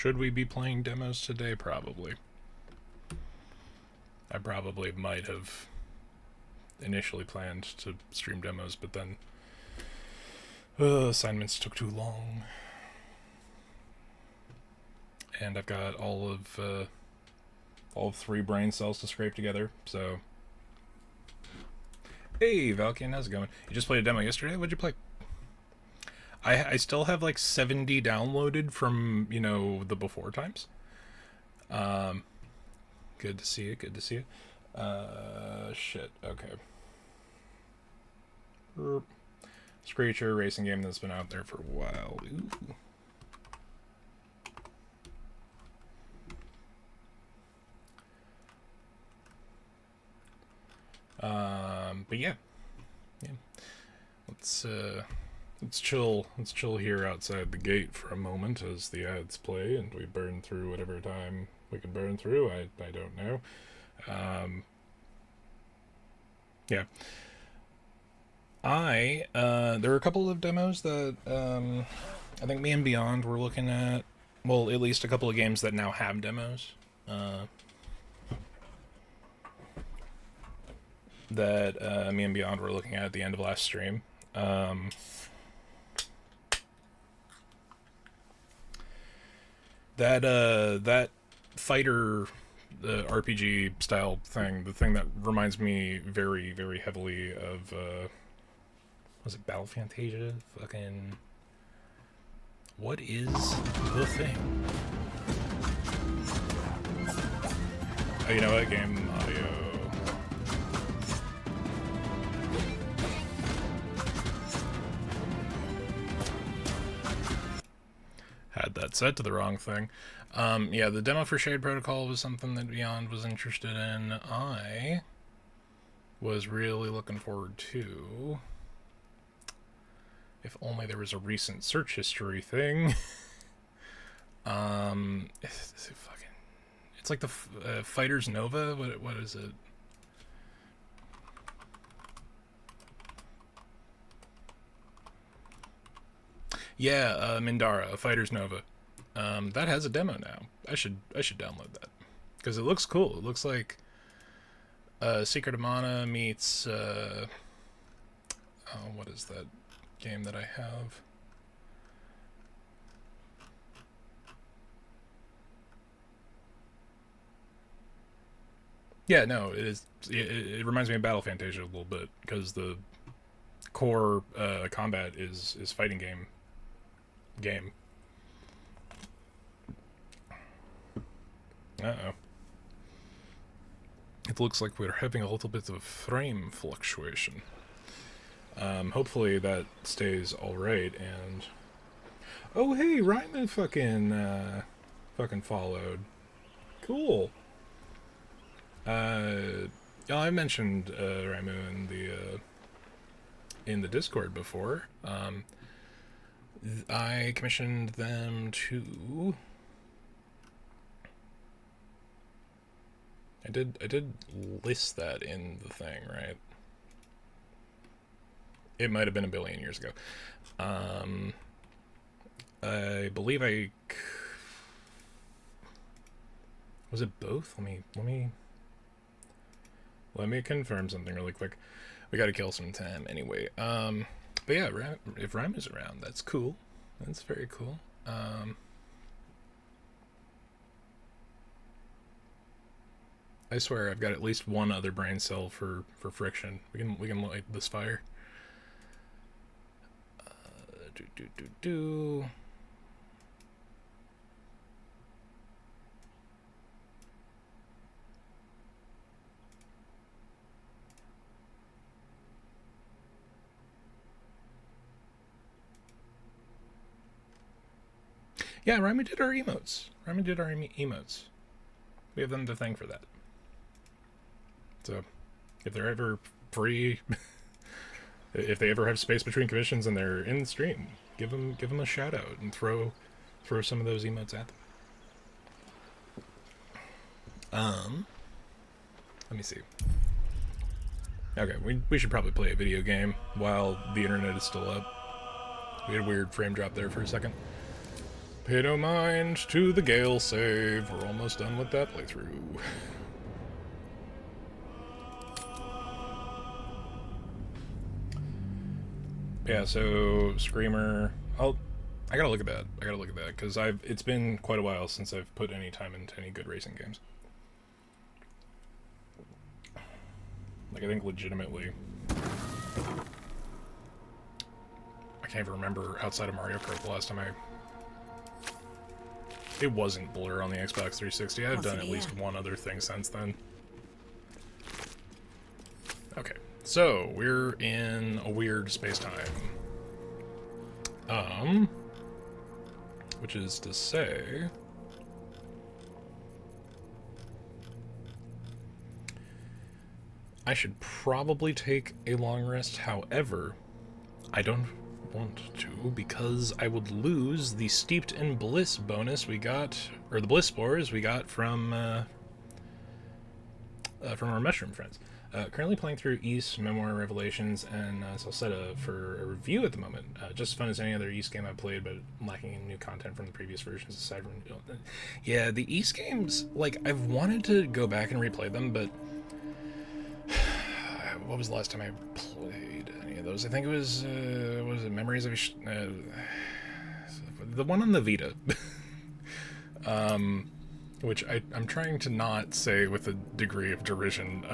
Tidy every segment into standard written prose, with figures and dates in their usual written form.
Should we be playing demos today? Probably. I probably might have initially planned to stream demos, but then assignments took too long. And I've got all of 3 brain cells to scrape together, so... Hey, Valkian, how's it going? You just played a demo yesterday? What'd you play? I still have like 70 downloaded from, you know, the before times. Good to see you, good to see you. Shit, okay. Screecher, racing game that's been out there for a while. Ooh. But yeah. Let's chill here outside the gate for a moment as the ads play and we burn through whatever time we can burn through. I don't know. Yeah. There are a couple of demos that I think me and Beyond were looking at. Well, at least a couple of games that now have demos. That me and Beyond were looking at the end of last stream. That fighter, the RPG style thing, the thing that reminds me very, very heavily of, was it Battle Fantasia? Fucking... What is the thing? Oh, you know what? Game audio. Had that set to the wrong thing. Yeah, the demo for Shade Protocol was something that Beyond was interested in. I was really looking forward to. If only there was a recent search history thing. It's like the Fighters Nova. What is it? Yeah, Mindara, Fighters Nova. That has a demo now. I should download that because it looks cool. It looks like Secret of Mana meets what is that game that I have? Yeah, no, it is. It reminds me of Battle Fantasia a little bit because the core combat is fighting game. Uh-oh. It looks like we're having a little bit of frame fluctuation. Hopefully that stays alright, and... Oh, hey, Ryman fucking followed. Cool. Yeah, I mentioned Ramu in the Discord before. I commissioned them to... I did list that in the thing, right? It might have been a billion years ago. I believe was it both? Let me confirm something really quick. We gotta kill some time anyway. But yeah, if Rhyme is around, that's cool. That's very cool. I swear I've got at least one other brain cell for friction. We can light this fire. Yeah, Rhyme did our emotes. We have them to thank for that. So, if they're ever free, if they ever have space between commissions and they're in the stream, give them a shout out and throw some of those emotes at them. Let me see. Okay, we should probably play a video game while the internet is still up. We had a weird frame drop there for a second. Pay no mind to the Gale save. We're almost done with that playthrough. Yeah, so Screamer. I gotta look at that. Because it's been quite a while since I've put any time into any good racing games. Like, I think legitimately, I can't even remember outside of Mario Kart the last time it wasn't Blur on the Xbox 360. I've done at least one other thing since then. Okay, so we're in a weird space-time. Which is to say, I should probably take a long rest. However, I don't want to, because I would lose the Steeped in Bliss bonus we got, or the Bliss spores we got from our mushroom friends. Currently playing through Ys Memoir Revelations and Salsetta for a review at the moment. Just as fun as any other Ys game I've played, but lacking in new content from the previous versions aside from... Yeah, the Ys games, like, I've wanted to go back and replay them, but... What was the last time I played any of those? I think it was, what was it, Memories of... the one on the Vita. Which I'm trying to not say with a degree of derision.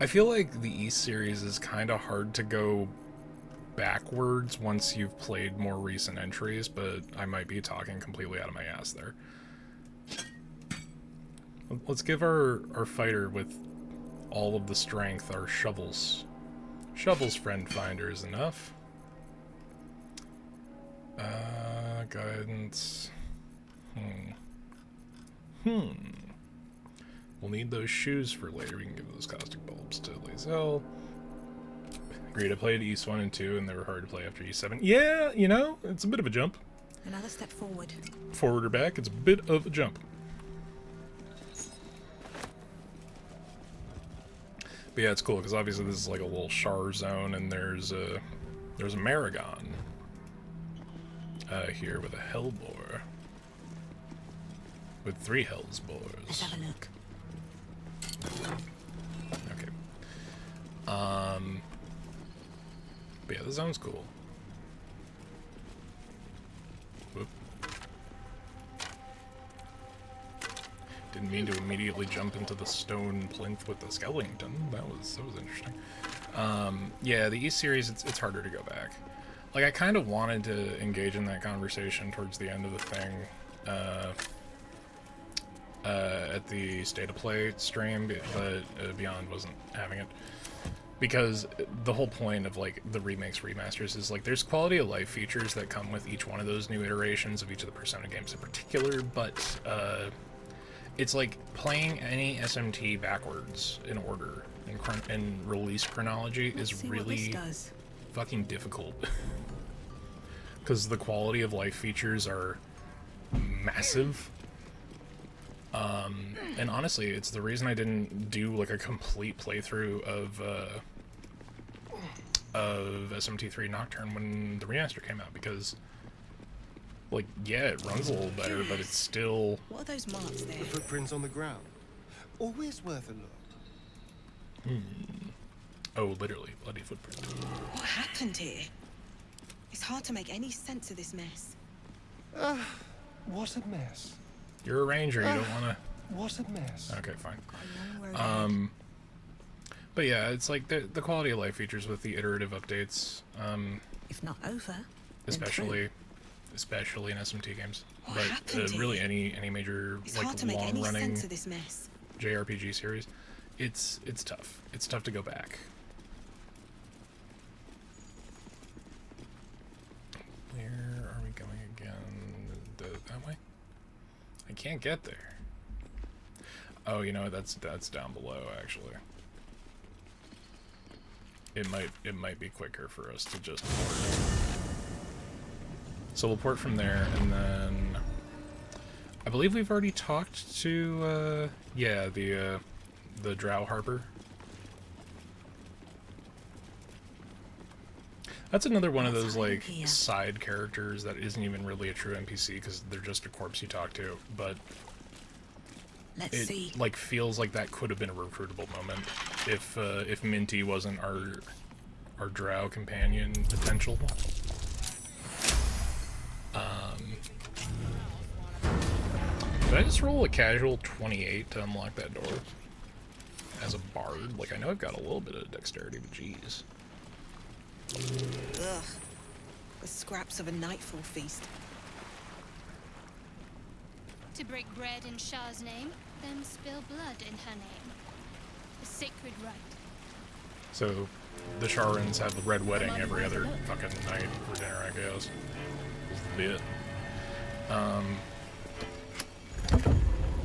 I feel like the Ys series is kind of hard to go backwards once you've played more recent entries, but I might be talking completely out of my ass there. Let's give our fighter with all of the strength, our shovels. Shovels friend finder is enough. Guidance. We'll need those shoes for later. We can give those caustic bulbs to Lazel. Agreed, I played Ys 1 and 2, and they were hard to play after Ys 7. Yeah, you know, it's a bit of a jump. Another step forward. Forward or back, it's a bit of a jump. But yeah, it's cool, because obviously this is like a little Char zone, and there's a Maragon here with a Hellbore. With 3 Hellsbores. Let's have a look. Okay. But yeah, the zone's cool. Whoop. Didn't mean to immediately jump into the stone plinth with the skeleton. That was interesting. Yeah, the Ys series, it's harder to go back. Like, I kind of wanted to engage in that conversation towards the end of the thing, at the State of Play stream, but Beyond wasn't having it. Because the whole point of, like, the remakes, remasters is, like, there's quality of life features that come with each one of those new iterations of each of the Persona games in particular, but, it's like playing any SMT backwards in order in release chronology is really fucking difficult. Because the quality of life features are massive. And honestly, it's the reason I didn't do like a complete playthrough of SMT3 Nocturne when the remaster came out, because, like, yeah, it runs a little better, but it's still... What are those marks there? The footprints on the ground. Always worth a look. Oh, literally, bloody footprints. What happened here? It's hard to make any sense of this mess. What a mess. You're a ranger, you don't want to... What a mess. Okay, fine. Got a long road ahead. But yeah, it's like the quality of life features with the iterative updates, If not over, especially in SMT games, What but happened really here? any major it's hard like to make any long running sense of this mess. JRPG series, it's tough. It's tough to go back. Where are we going again? That way? I can't get there. Oh, you know, that's down below actually. It might be quicker for us to just port. So we'll port from there, and then I believe we've already talked to yeah, the Drow Harper. That's another one of those, What's hiding like, here? side characters that isn't even really a true NPC because they're just a corpse you talk to, but Let's it, see. like, feels like that could have been a recruitable moment if Minty wasn't our drow companion potential. Did I just roll a casual 28 to unlock that door? As a bard? Like, I know I've got a little bit of dexterity, but jeez. Ugh. The scraps of a nightfall feast. To break bread in Shah's name, then spill blood in her name. A sacred rite. So, the Sharans have the Red Wedding every other fucking night for dinner, I guess. This is the bit.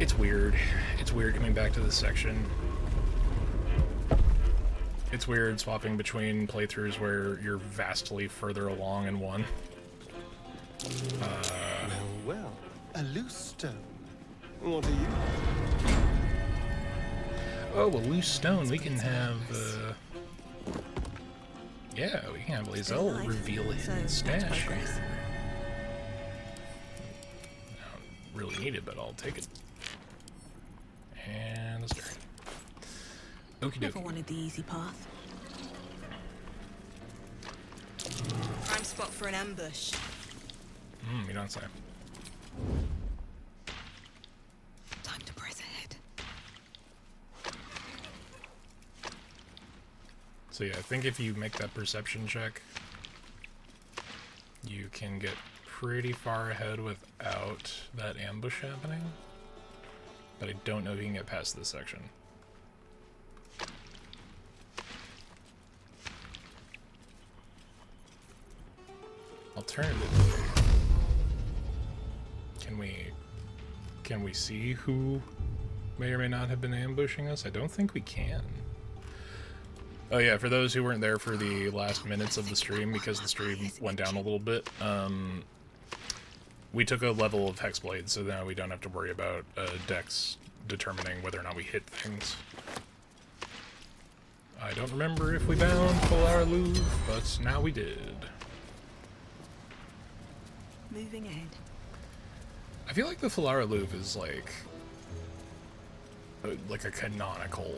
It's weird. It's weird coming back to this section. It's weird swapping between playthroughs where you're vastly further along in one. Well, a loose stone. What are you? Oh, a loose stone. We can have, yeah, we can have Lae'zel Alive. reveal his So, that's stash. progress. I don't really need it, but I'll take it. And let's start. Okie Never dokie. wanted the easy path. Prime spot for an ambush. You don't say. Time to press ahead. So yeah, I think if you make that perception check, you can get pretty far ahead without that ambush happening. But I don't know if you can get past this section. Alternatively, can we see who may or may not have been ambushing us? I don't think we can. Oh yeah, for those who weren't there for the last minutes of the stream, because the stream went down a little bit, we took a level of Hexblade, so now we don't have to worry about Dex determining whether or not we hit things. I don't remember if we bound Polar Louvre, but now we did. Moving ahead. I feel like the Falara Louvre is like a canonical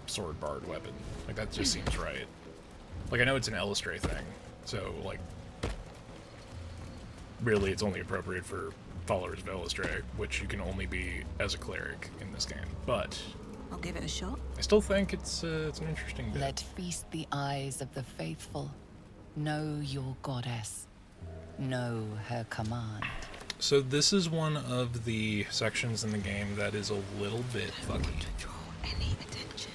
sword bard weapon. Like that just seems right. Like I know it's an Elistray thing, so like really it's only appropriate for followers of Elistray, which you can only be as a cleric in this game. But I'll give it a shot. I still think it's an interesting bit. Let feast the eyes of the faithful. Know your goddess. Know her command. So this is one of the sections in the game that is a little bit fucky. To draw any attention.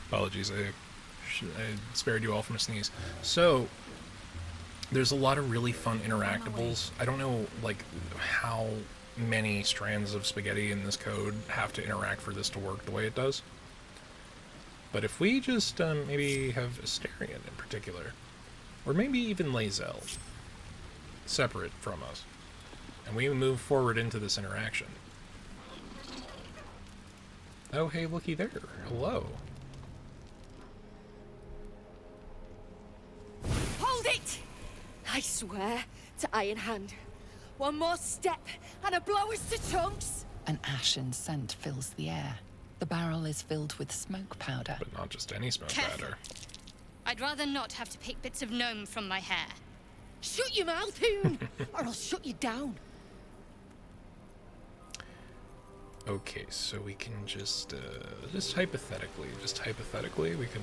Apologies, I spared you all from a sneeze. So, there's a lot of really fun interactables. I don't know, like, how many strands of spaghetti in this code have to interact for this to work the way it does. But if we just maybe have Asterion in particular, or maybe even Lae'zel, separate from us, and we move forward into this interaction. Oh, hey, looky there. Hello. Hold it! I swear to Iron Hand. One more step and a blow us to chunks! An ashen scent fills the air. The barrel is filled with smoke powder. But not just any smoke Careful. powder. I'd rather not have to pick bits of gnome from my hair. Shut your mouth, Hoon, or I'll shut you down. Okay, so we can just hypothetically, we can,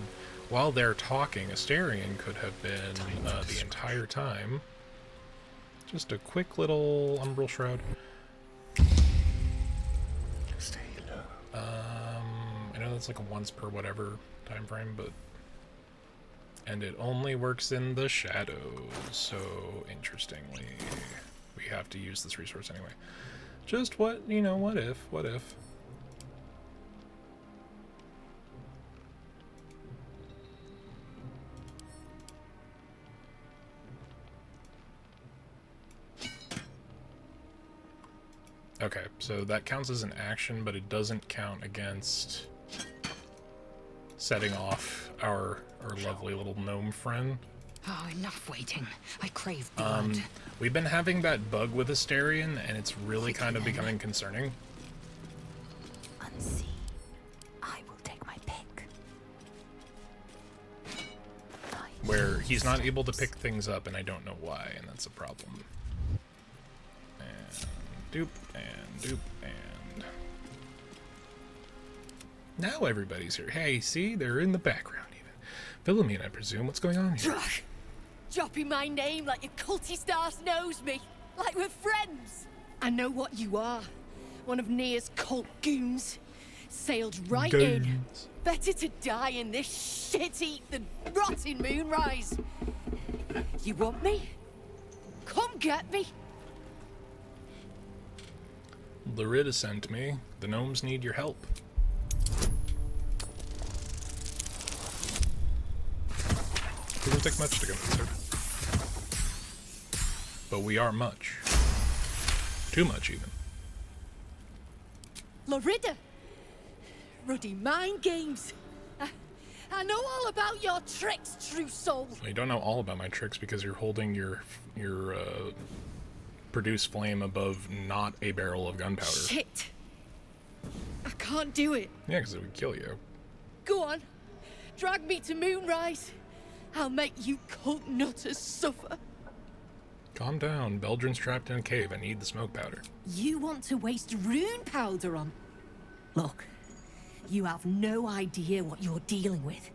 while they're talking, Asterion could have been the entire time. Just a quick little umbral shroud. Stay low. I know that's like a once per whatever time frame, but and it only works in the shadows. So interestingly, we have to use this resource anyway. Just what if? Okay, so that counts as an action, but it doesn't count against setting off our lovely little gnome friend. Oh, enough waiting. I crave blood. We've been having that bug with Asterion, and it's really kind of becoming concerning. Unsee. I will take my pick. Where he's not able to pick things up, and I don't know why, and that's a problem. And doop, and doop, and... Now everybody's here. Hey, see? They're in the background, even. Philomene, I presume. What's going on here? Dropping my name like your cultist arse knows me. Like we're friends. I know what you are. One of Nia's cult goons. Sailed right in. Better to die in this shit heap than rot in Moonrise. You want me? Come get me. Larita sent me. The gnomes need your help. Doesn't take much to convince her. But we are much. Too much, even. Larida. Ruddy mind games. I know all about your tricks, true soul. Well, you don't know all about my tricks because you're holding your produce flame above not a barrel of gunpowder. Shit. I can't do it. Yeah, because it would kill you. Go on. Drag me to Moonrise. I'll make you cult nutters suffer. Calm down. Beldrin's trapped in a cave. I need the smoke powder. You want to waste rune powder on... Look, you have no idea what you're dealing with.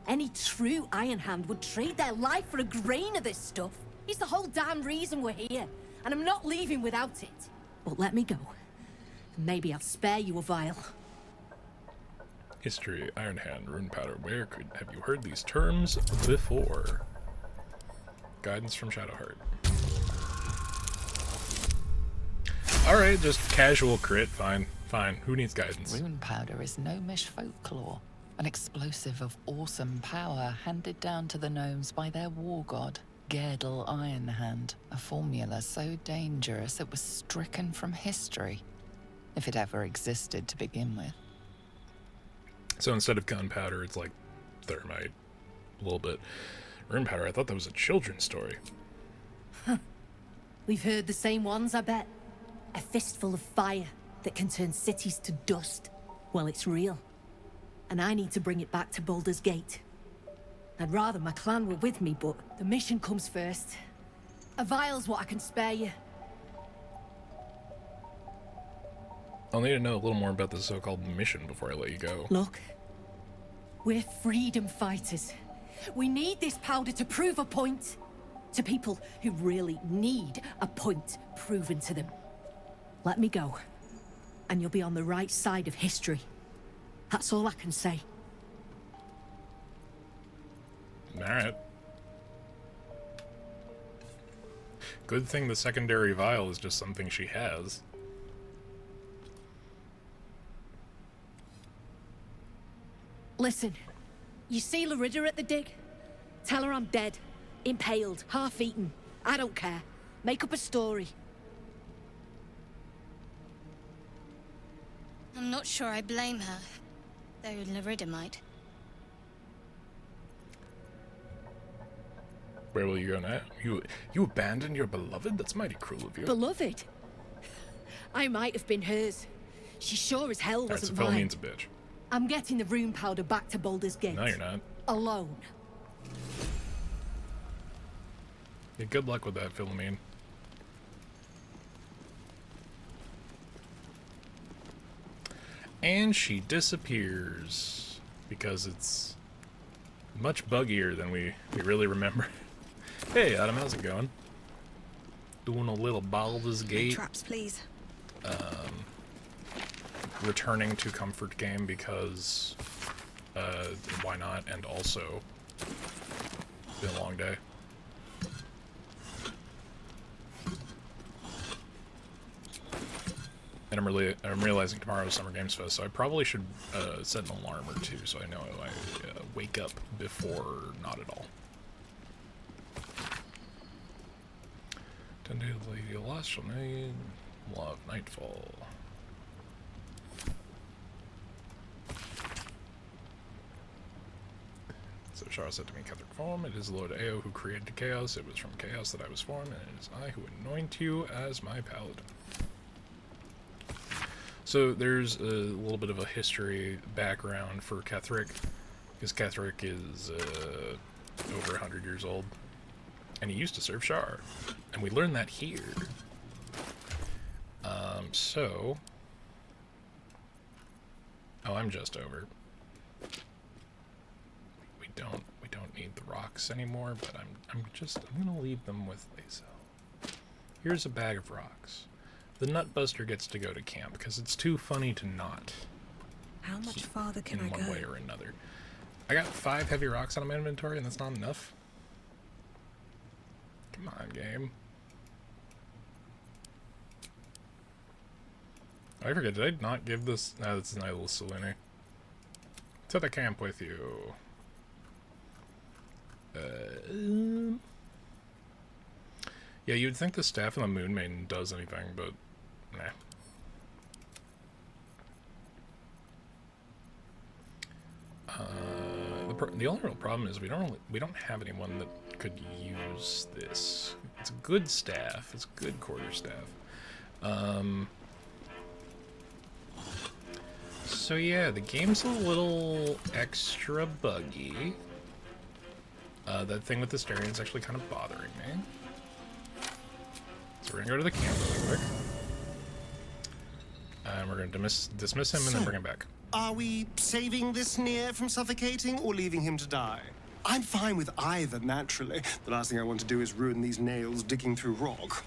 Any true Iron Hand would trade their life for a grain of this stuff. It's the whole damn reason we're here, and I'm not leaving without it. But let me go. Maybe I'll spare you a vial. History, Iron Hand, Rune Powder. Where could have you heard these terms before? Guidance from Shadowheart. Alright, just casual crit. Fine. Fine. Who needs guidance? Rune powder is gnomish folklore, an explosive of awesome power handed down to the gnomes by their war god, Gerdel Ironhand, a formula so dangerous it was stricken from history, if it ever existed to begin with. So instead of gunpowder, it's like thermite. A little bit. Rune powder, I thought that was a children's story. We've heard the same ones, I bet. A fistful of fire that can turn cities to dust. Well, it's real. And I need to bring it back to Baldur's Gate. I'd rather my clan were with me, but the mission comes first. A vial's what I can spare you. I'll need to know a little more about the so-called mission before I let you go. Look, we're freedom fighters. We need this powder to prove a point. To people who really need a point proven to them. Let me go, and you'll be on the right side of history. That's all I can say. Alright. Good thing the secondary vial is just something she has. Listen, you see Larida at the dig? Tell her I'm dead, impaled, half-eaten. I don't care. Make up a story. I'm not sure I blame her, though Larida might. Where will you go now? You abandoned your beloved? That's mighty cruel of you. Beloved? I might have been hers. She sure as hell Alright, so wasn't Phil mine. means a bitch. I'm getting the rune powder back to Baldur's Gate. No, you're not. Alone. Yeah, good luck with that, Philomene. And she disappears. Because it's much buggier than we really remember. Hey, Adam, how's it going? Doing a little Baldur's Gate. Traps, please. Returning to comfort game because why not, and also it's been a long day. And I'm realizing tomorrow's Summer Games Fest, so I probably should set an alarm or two so I know I wake up before not at all. 10 days of Lady Lost shall need Law of Nightfall. Shara said to me, Catherick form, it is Lord Ao who created chaos. It was from chaos that I was formed, and it is I who anoint you as my paladin. So there's a little bit of a history background for Catherick, because Catherick is over 100 years old, and he used to serve Shar, and we learned that here. Oh, I'm just over. We don't need the rocks anymore, but I'm gonna leave them with Lazo. Here's a bag of rocks. The Nutbuster gets to go to camp because it's too funny to not. How much farther can in I go? one way or another. I got 5 heavy rocks on my inventory, and that's not enough. Come on, game. I forget, did I not give this? No, this is Nihil Selene. To the camp with you. Yeah, you'd think the staff of the Moon Maiden does anything, but nah. The only real problem is we don't have anyone that could use this. It's a good staff. It's a good quarter staff. So yeah, the game's a little extra buggy. That thing with the Starian's actually kind of bothering me. So we're gonna go to the camp really quick. And we're gonna dismiss him and then bring him back. Are we saving this Nier from suffocating or leaving him to die? I'm fine with either, naturally. The last thing I want to do is ruin these nails digging through rock.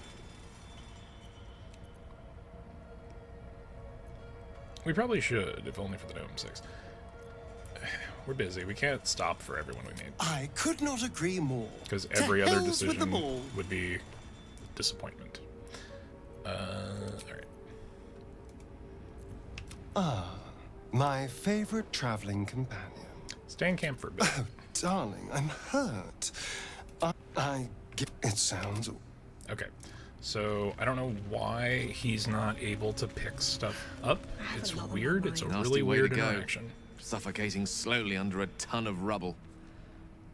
We probably should, if only for the Gnome 6. We're busy. We can't stop for everyone we need. I could not agree more. Because every other hells with the decision ball. would be disappointment. Alright. My favorite traveling companion. Stay in camp for a bit. Oh, darling, I'm hurt. I get it sounds... Okay. So, I don't know why he's not able to pick stuff up. It's weird. It's a Nasty really way to weird go. interaction. Suffocating slowly under a ton of rubble.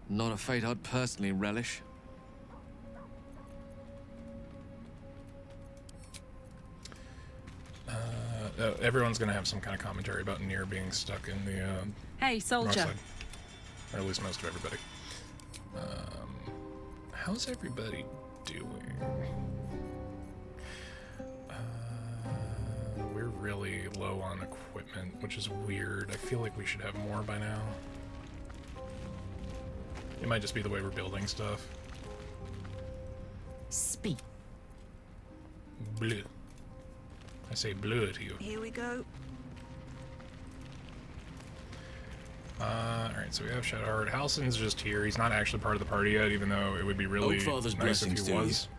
Not a fate I'd personally relish. Everyone's going to have some kind of commentary about Nier being stuck in the Hey, north soldier. side. Or at least most of everybody. How's everybody doing? We're really low on equipment, which is weird. I feel like we should have more by now. It might just be the way we're building stuff. Speak. Blue. I say blue to you. Here we go. Alright, so we have Shadowheart. Halsin's just here. He's not actually part of the party yet, even though it would be really Oakfather's nice if blessings he to you. was.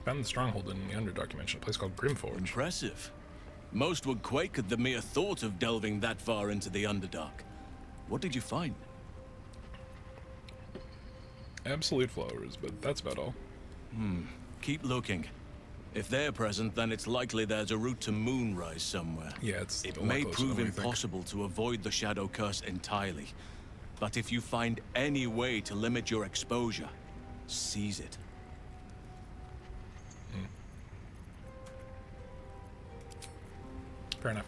Found the stronghold in the Underdark dimension, a place called Grimforge. Impressive. Most would quake at the mere thought of delving that far into the Underdark. What did you find? Absolute flowers, but that's about all. Keep looking. If they're present, then it's likely there's a route to Moonrise somewhere. Yeah, it's It a lot may closer prove than we think. impossible to avoid the Shadow Curse entirely. But if you find any way to limit your exposure, seize it. Fair enough.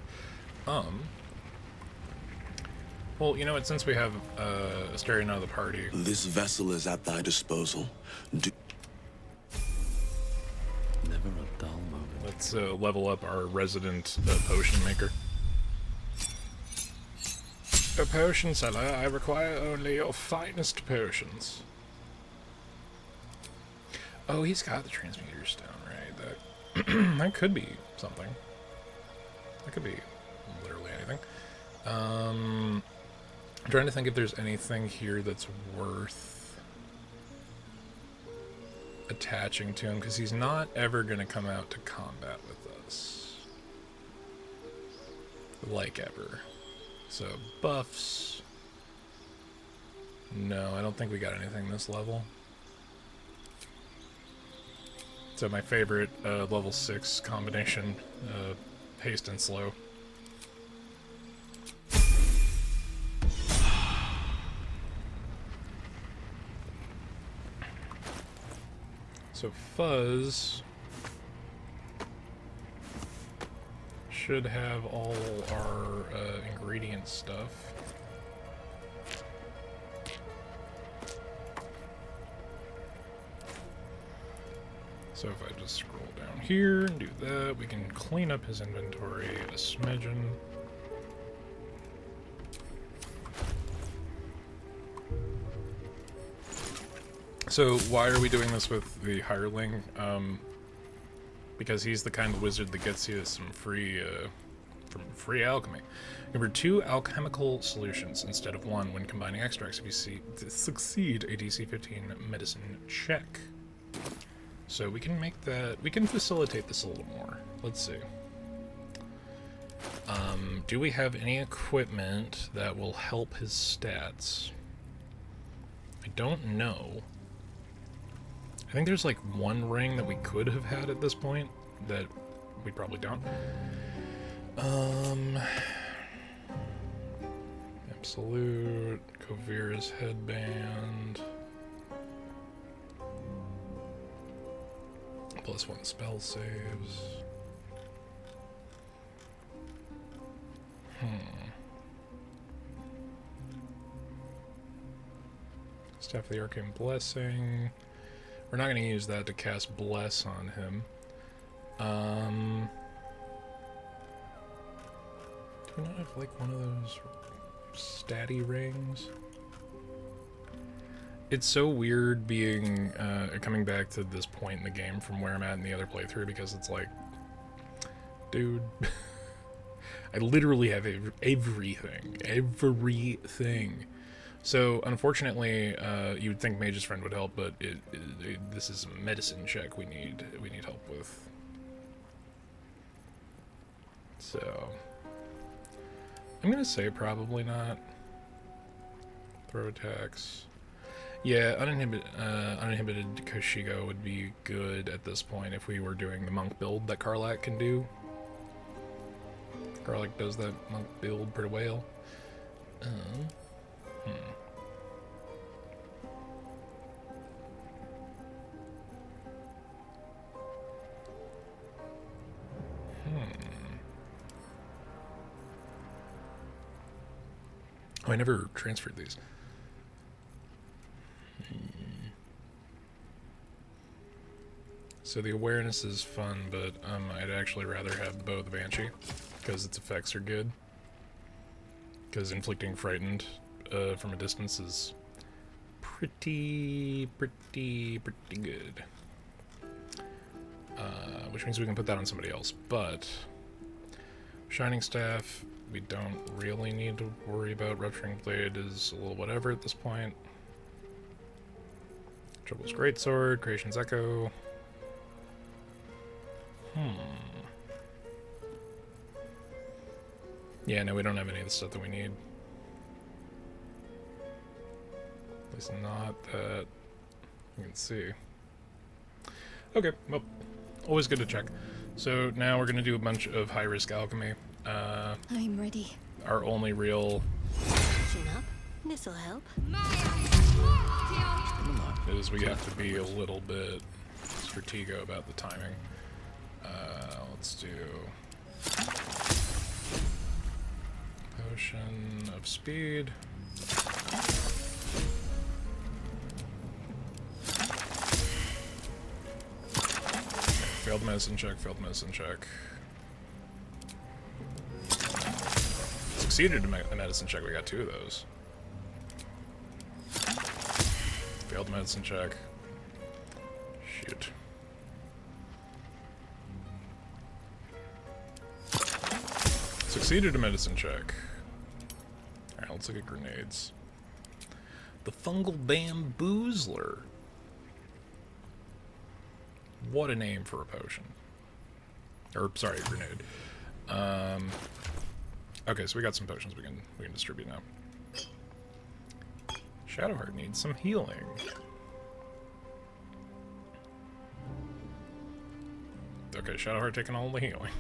Well, you know what? Since we have Astarion out of the party, This vessel is at thy disposal. Never a dull moment. let's level up our resident potion maker. A potion seller, I require only your finest potions. Oh, he's got the transmuter stone, right? That that could be something. That could be literally anything. I'm trying to think if there's anything here that's worth attaching to him, because he's not ever going to come out to combat with us. Like ever. So, buffs. No, I don't think we got anything this level. So my favorite level 6 combination, haste and slow. So Fuzz should have all our ingredient stuff. So if I just scroll down here and do that, we can clean up his inventory a smidgen. So why are we doing this with the hireling? Because he's the kind of wizard that gets you some free alchemy. Number 2 alchemical solutions instead of 1 when combining extracts if you succeed a DC 15 medicine check. So we can make that, we can facilitate this a little more. Let's see. Do we have any equipment that will help his stats? I don't know. I think there's like one ring that we could have had at this point that we probably don't. Absolute, Kovira's headband. +1 spell saves. Staff of the Arcane Blessing. We're not going to use that to cast Bless on him. Do we not have like one of those statty rings? It's so weird being coming back to this point in the game from where I'm at in the other playthrough, because it's like, dude, I literally have everything. So unfortunately, you would think Mage's Friend would help, but this is a medicine check we need help with. So I'm gonna say probably not. Throw attacks. Yeah, uninhibited Koshigo would be good at this point if we were doing the monk build that Karlak can do. Karlak does that monk build pretty well. Oh, I never transferred these. So the awareness is fun, but I'd actually rather have Bow the Banshee, because its effects are good. Because inflicting frightened from a distance is pretty good. Which means we can put that on somebody else, but Shining Staff, we don't really need to worry about. Rupturing Blade is a little whatever at this point. Trouble's Greatsword, Creation's Echo. Yeah, no, we don't have any of the stuff that we need. At least not that you can see. Okay, well, always good to check. So now we're going to do a bunch of high-risk alchemy. I'm ready. Our only real... Chin up. This'll help. is we have to be a little bit stratego about the timing. Let's do... Potion of Speed. Failed medicine check, failed medicine check. Succeeded a medicine check, we got 2 of those. Failed medicine check. Shoot. Succeeded a medicine check. Alright, let's look at grenades. The Fungal Bamboozler. What a name for a potion. Or, sorry, a grenade. Okay, so we got some potions we can distribute now. Shadowheart needs some healing. Okay, Shadowheart taking all the healing.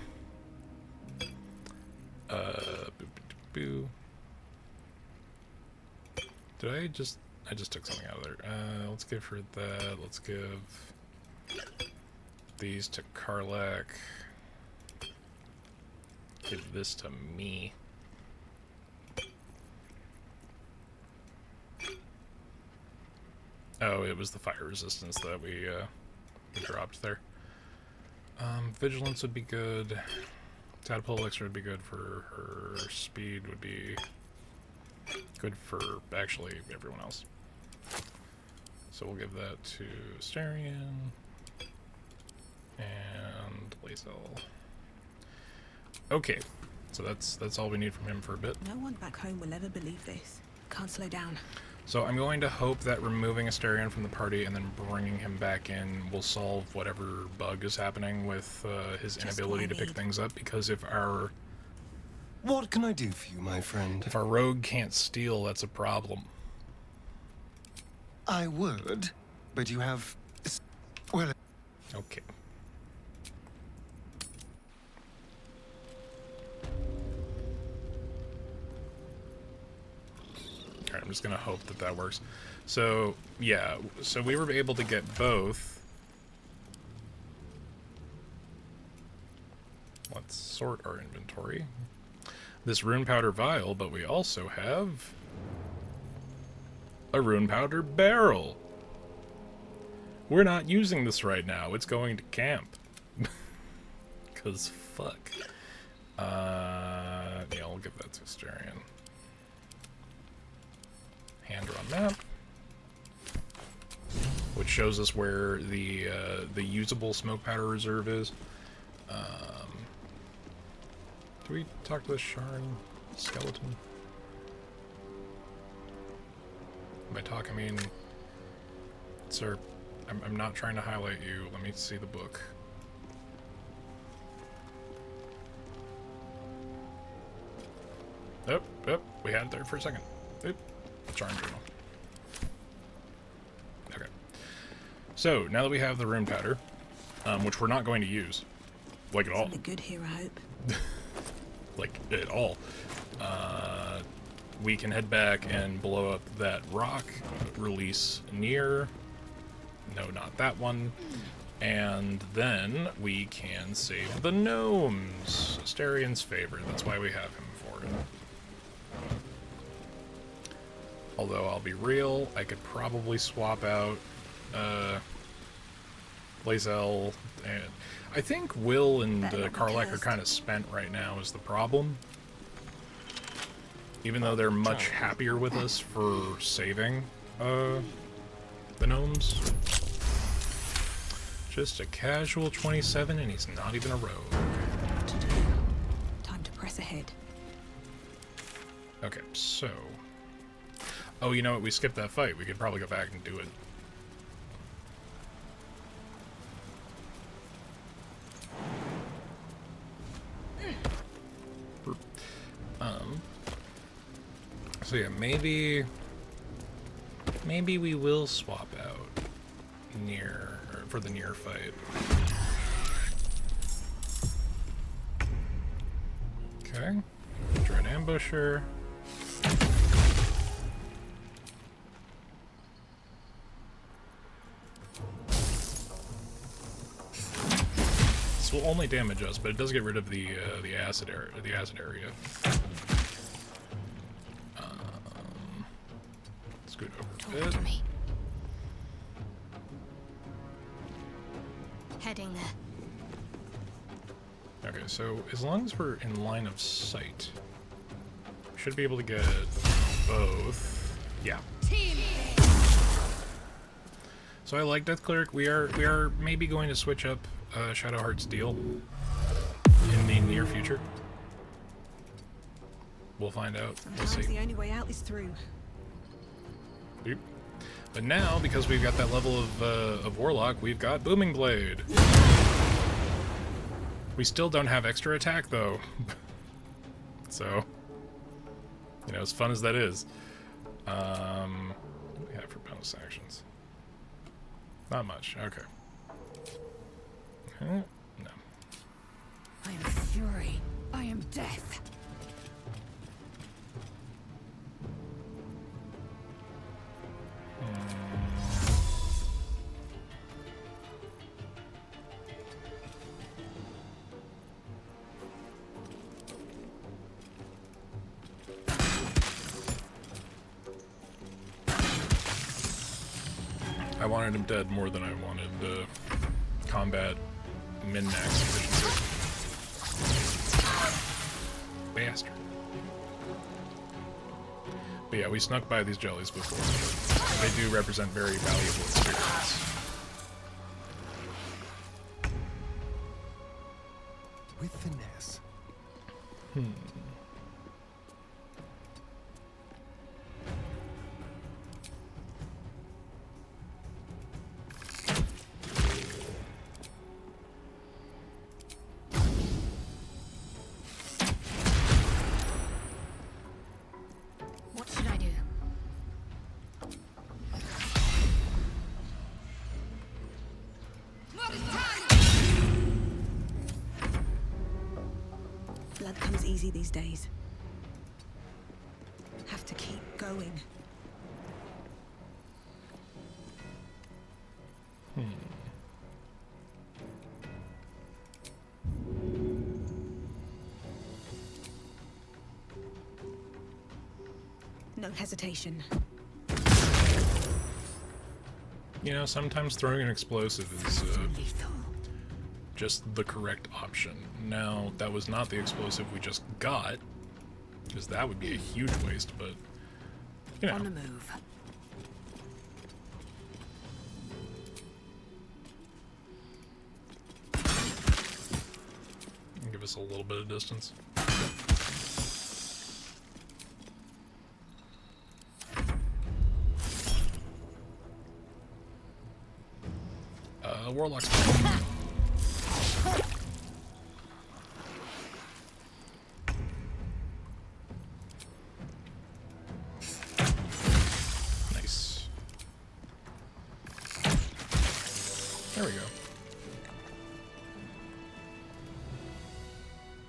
Boo. Did I just took something out of there. Let's give her that. Let's give These to Karlak. Give this to me. Oh, it was the fire resistance that we dropped there. Vigilance would be good. Tadpole elixir would be good for her. Speed would be good for actually everyone else. So we'll give that to Starion and Lazel. Okay, so that's all we need from him for a bit. No one back home will ever believe this. Can't slow down. So I'm going to hope that removing Astarion from the party and then bringing him back in will solve whatever bug is happening with his inability to pick things up, because if our... What can I do for you, my friend? If our rogue can't steal, that's a problem. I would, but you have... Well... Okay. Alright, I'm just gonna hope that that works. So, yeah, so we were able to get both. Let's sort our inventory. This rune powder vial, but we also have a rune powder barrel. We're not using this right now. It's going to camp. 'Cause fuck. Yeah, we'll give that to Astarion. Hand-drawn map, which shows us where the usable smoke powder reserve is. Do we talk to the Sharn skeleton? By talk, I mean, sir, I'm not trying to highlight you. Let me see the book. Oh, we had it there for a second. Oop. Charm journal. Okay. So, now that we have the rune powder, which we're not going to use, like at all. Something good here, I hope. Like, at all. We can head back and blow up that rock, release Nier. No, not that one. And then we can save the gnomes. Astarion's favorite. That's why we have him for it. Although, I'll be real, I could probably swap out Lazel, and I think Will and Karlak are kind of spent right now is the problem. Even though they're much happier with us for saving the gnomes. Just a casual 27, and he's not even a rogue. What to do? Time to press ahead. Okay, so... Oh, you know what? We skipped that fight. We could probably go back and do it. So yeah, maybe we will swap out Nier for the Nier fight. Okay, Dread Ambusher. This will only damage us, but it does get rid of the acid area. Scoot over a bit. Heading there. Okay, so as long as we're in line of sight, we should be able to get both. Yeah. So I like Death Cleric. We are maybe going to switch up Shadowheart's deal in the near future. We'll find out. We'll see. Sometimes the only way out is through. Yep. But now, because we've got that level of Warlock, we've got Booming Blade. We still don't have extra attack, though. So, you know, as fun as that is. What do we have for bonus actions? Not much. Okay. No. I am fury. I am death. I wanted him dead more than I wanted combat min-max efficiency. Bastard. But yeah, we snuck by these jellies before. They do represent very valuable experience. With finesse. What should I do? Blood comes easy these days. Have to keep going. No hesitation. You know, sometimes throwing an explosive is just the correct option. Now, that was not the explosive we just got, because that would be a huge waste, but, you know. On the move. Give us a little bit of distance. Warlock's nice. There we go.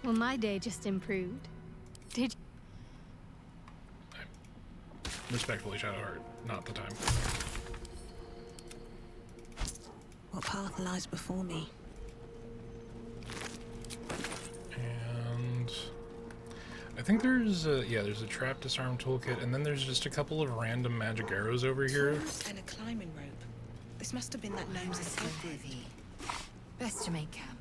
Well, my day just improved. Did Respectfully, Shadowheart, not the time. What path lies before me? And I think there's there's a trap disarm toolkit, and then there's just a couple of random magic arrows over here. And a climbing rope. This must have been that gnome's escape route. Best to make camp.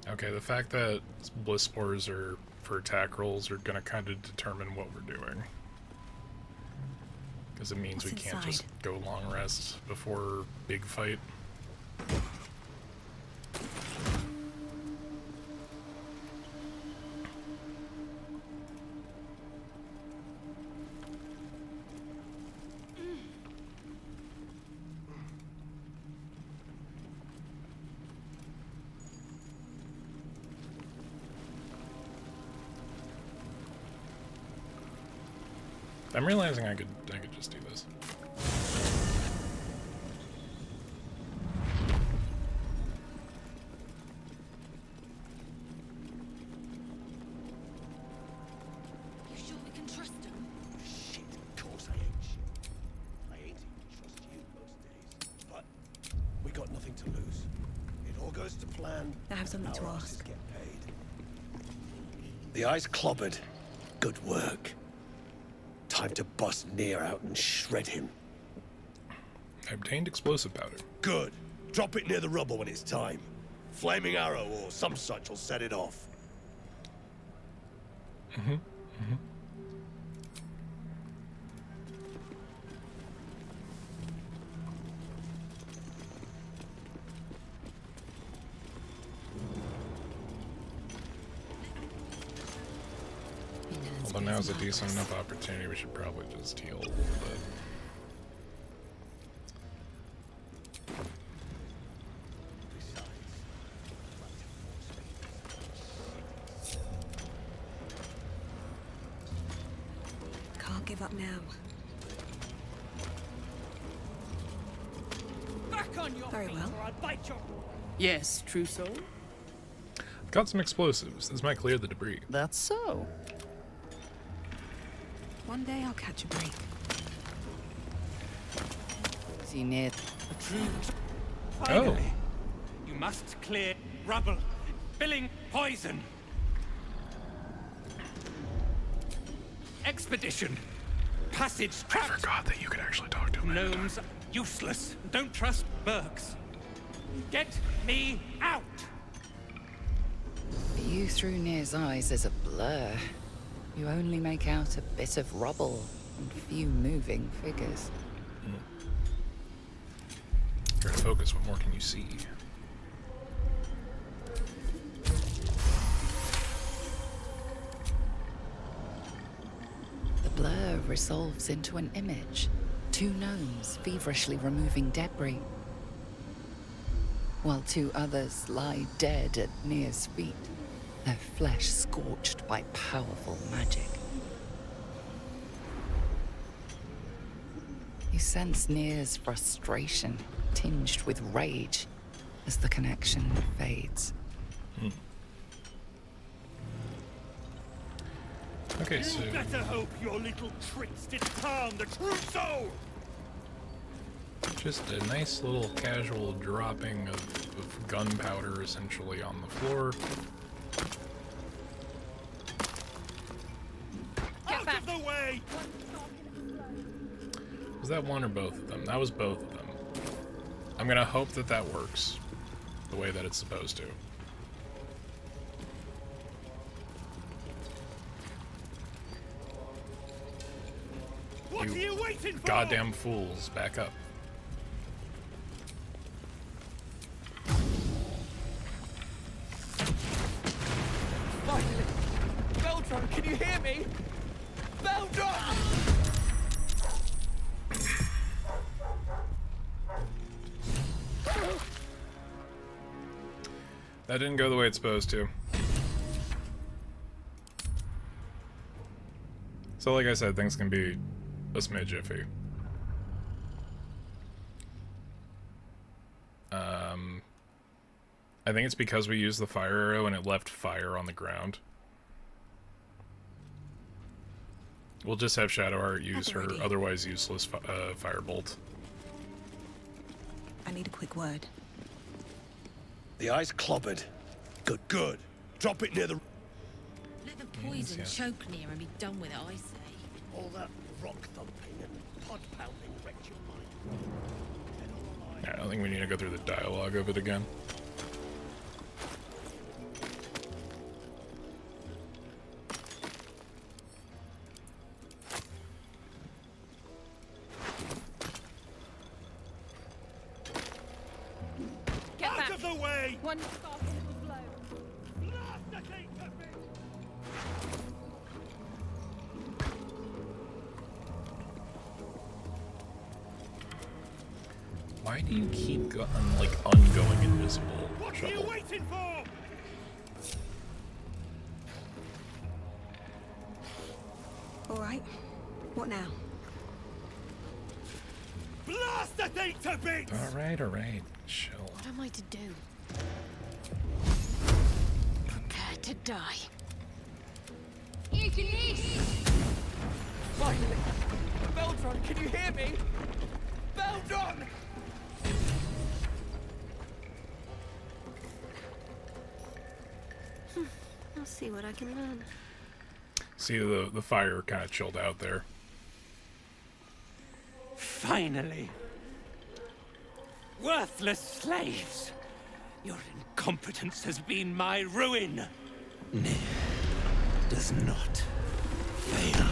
Okay, the fact that bliss spores are for attack rolls are gonna kind of determine what we're doing. Because it means we can't just go long rest before big fight. I'm realizing I could just do this. You sure we can trust him? Shit, of course I ain't shit. I ain't even trust you most days. But we got nothing to lose. It all goes to plan. I have something to Our ask. asses get paid. The eye's clobbered. Good work. Time to bust Nier out and shred him. I obtained explosive powder. Good. Drop it near the rubble when it's time. Flaming arrow or some such will set it off. Although now's a decent enough opportunity, we should probably just heal a little bit. Can't give up now. Back on your Very feet well. or I'll bite your... Yes, true soul. Got some explosives. This might clear the debris. That's so. One day I'll catch a break. Seen it. Oh. You must clear rubble. spilling poison. Expedition. Passage trapped. I forgot that you could actually talk to him. Gnomes useless. Don't trust mercs. Get me out. View through Nir's eyes is a blur. You only make out a bit of rubble and few moving figures. Try to focus. What more can you see? The blur resolves into an image. Two gnomes feverishly removing debris, while two others lie dead at Nir's feet, their flesh scorched by powerful magic. You sense Nir's frustration, tinged with rage, as the connection fades. Okay, so You better hope your little tricks didn't harm the true soul! just a nice little casual dropping of gunpowder essentially on the floor. Out of the way! Was that one or both of them? That was both of them. I'm gonna hope that that works the way that it's supposed to. What are you waiting for? Goddamn fools, back up. Finally! Baldur, can you hear me? Baldur! That didn't go the way it's supposed to. So like I said, things can be a smidge iffy. I think it's because we used the fire arrow and it left fire on the ground. We'll just have Shadowheart use her otherwise useless firebolt. I need a quick word. The eye's clobbered. Good, good. Drop it near the... Let the poison choke near and be done with it, I say. All that rock thumping and pod pounding wrecked your mind. Yeah, I don't think we need to go through the dialogue of it again. Get Out back. of the way! One spark will blow. Blast the thing to bits! Why do you keep ongoing invisible? What are you waiting for? All right. What now? Blast the thing to bits! Alright, chill. What am I to do? Prepare to die. Finally! Baldur, can you hear me? Baldur! I'll see what I can learn. See, the fire kind of chilled out there. Finally! Worthless slaves! Your incompetence has been my ruin! Nier does not fail.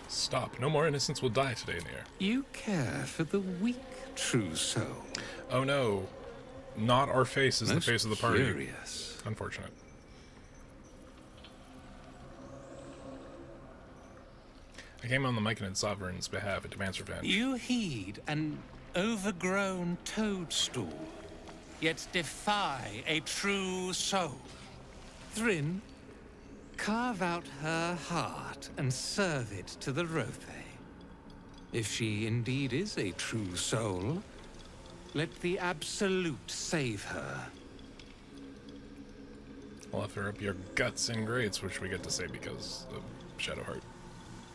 Stop. No more innocents will die today, Nier. You care for the weak true soul. Oh no. Not our face is Most the face of the party. curious. Unfortunate. I came on the Myconid Sovereign's behalf. It demands revenge. You heed an overgrown toadstool, yet defy a true soul. Thrin, carve out her heart and serve it to the Rothe. If she indeed is a true soul, let the Absolute save her. I'll offer up your guts and grates, which we get to say because of Shadowheart.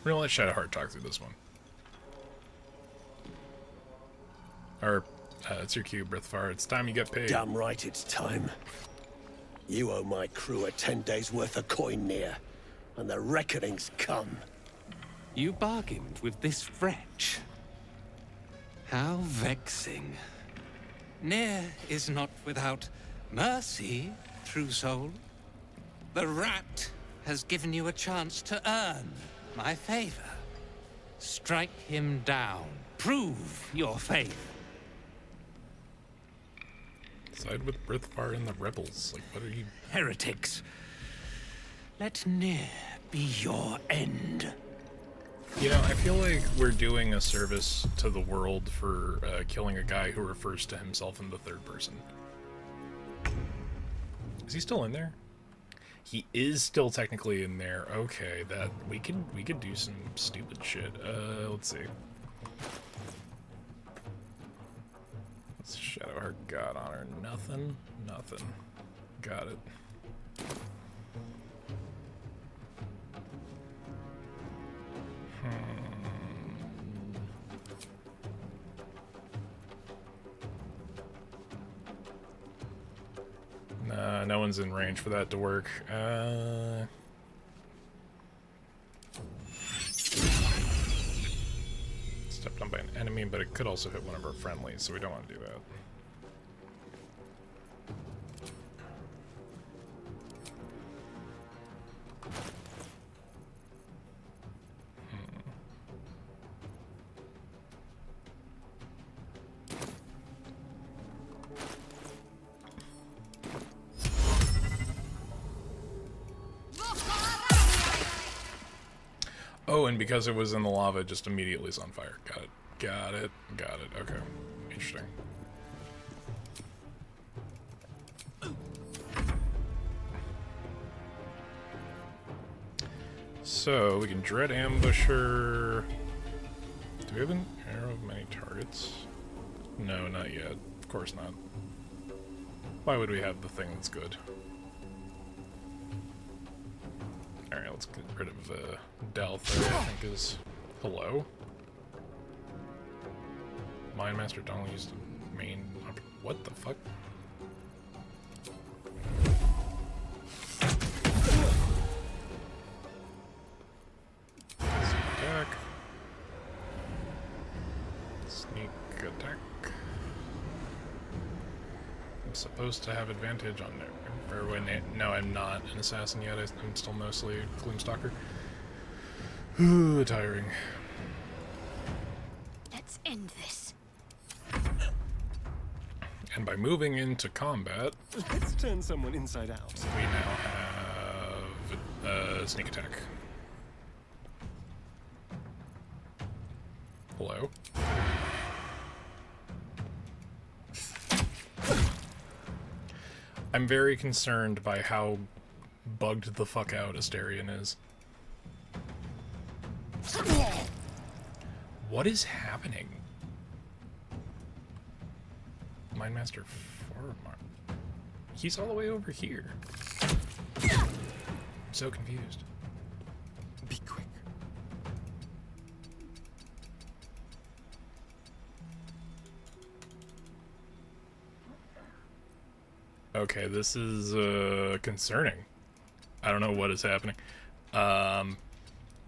We're gonna let Shadowheart talk through this one. Or It's your cue, Brithvar. It's time you get paid. Damn right it's time. You owe my crew a 10 days' worth of coin near, and the reckoning's come. You bargained with this wretch. How vexing. Near is not without mercy, true soul. The rat has given you a chance to earn my favor. Strike him down. Prove your faith. Side with Brithvar and the rebels. Like, what are you... Heretics. Let Near be your end. You know, I feel like we're doing a service to the world for killing a guy who refers to himself in the third person. Is he still in there? He is still technically in there. Okay, that we could do some stupid shit. Let's see. Let's Shadow Heart God Honor. Nothing. Nothing. Got it. Nah, no one's in range for that to work. Stepped on by an enemy, but it could also hit one of our friendlies, so we don't want to do that. Oh, and because it was in the lava, it just immediately is on fire. Got it. Got it. Got it. Okay. Interesting. So, we can Dread Ambusher. Do we have an arrow of many targets? No, not yet. Of course not. Why would we have the thing that's good? Alright, let's get rid of Dalther, I think is... Hello? Mindmaster Donald used the main... What the fuck? Attack. Sneak attack. I'm supposed to have advantage on there. Or wait, no, I'm not an assassin yet. I'm still mostly Gloomstalker. Ooh, tiring. Let's end this. And by moving into combat, Let's turn someone inside out. we now have sneak attack. Hello? I'm very concerned by how bugged the fuck out Asterion is. What is happening? Mindmaster 4 Mark. He's all the way over here. I'm so confused. Be quick. Okay, this is concerning. I don't know what is happening.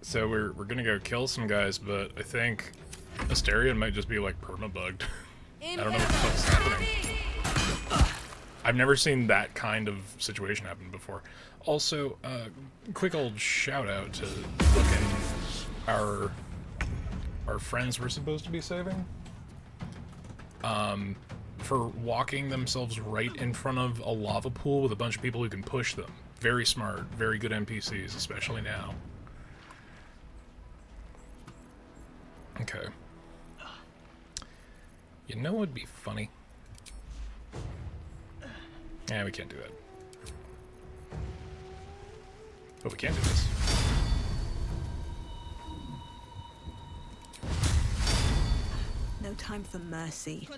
So we're gonna go kill some guys, but I think Asterion might just be like perma-bugged. I don't know what the fuck's happening. I've never seen that kind of situation happen before. Also, quick old shout out to fucking our friends we're supposed to be saving. For walking themselves right in front of a lava pool with a bunch of people who can push them. Very smart, very good NPCs, especially now. Okay. You know what would be funny? Yeah, we can't do that. But we can do this. No time for mercy.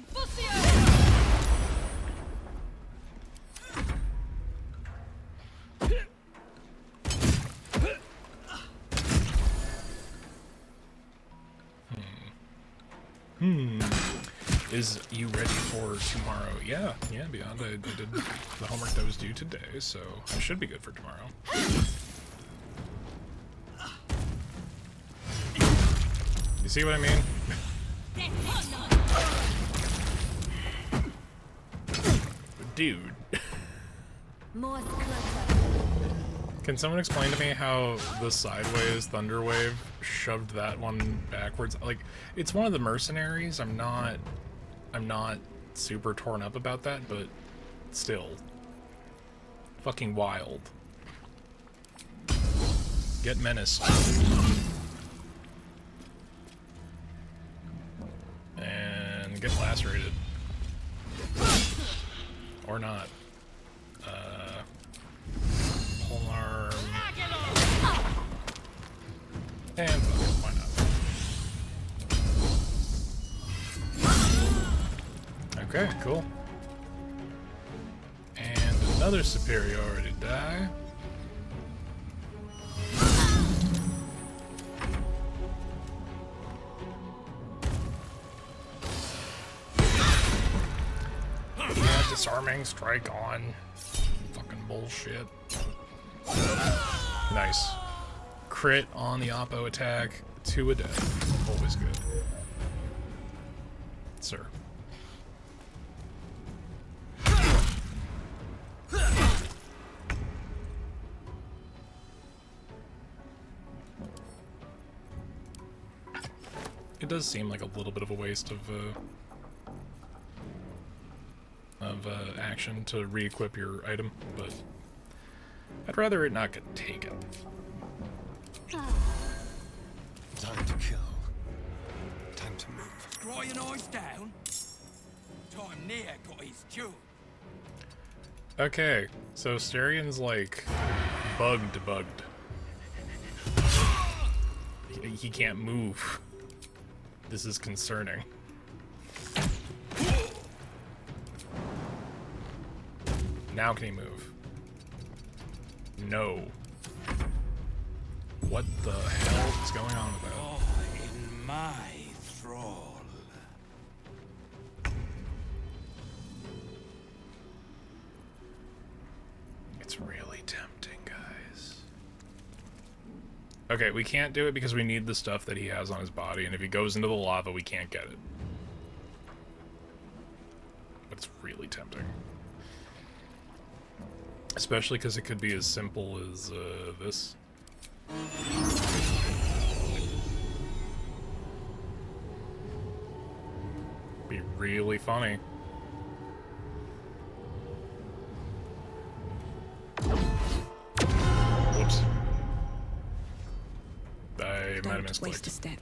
Is you ready for tomorrow? Yeah, Beyond. I did the homework that was due today, so I should be good for tomorrow. You see what I mean? Dude. Can someone explain to me how the sideways thunder wave shoved that one backwards? Like, it's one of the mercenaries. I'm not super torn up about that, but still. Fucking wild. Get menaced. And get lacerated. Or not. Polearm. And fuck it, why not? Okay, cool. And another superiority die. Yeah, disarming strike on. Fucking bullshit. Nice. Crit on the oppo attack. 2 a death. Always good. Sir. It does seem like a little bit of a waste of action to re-equip your item, but I'd rather it not get taken. Time to kill. Time to move. Dry your eyes down. Time near got his due. Okay, so Starion's like bugged. He can't move. This is concerning. Now can he move? No. What the hell is going on with that? Oh, in my thrall. It's really tempting, guys. Okay, we can't do it because we need the stuff that he has on his body, and if he goes into the lava, we can't get it. But it's really tempting. Especially because it could be as simple as this. Be really funny. Whoops. I might have missed. Waste a step.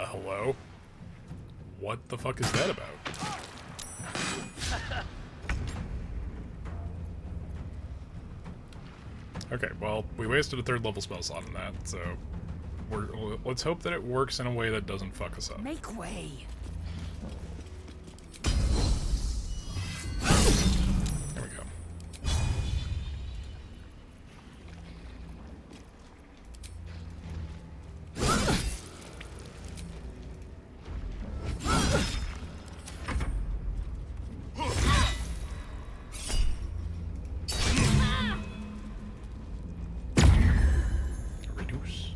Hello? What the fuck is that about? Okay, well, we wasted a 3rd level spell slot on that, so let's hope that it works in a way that doesn't fuck us up. Make way. There we go. Reduce.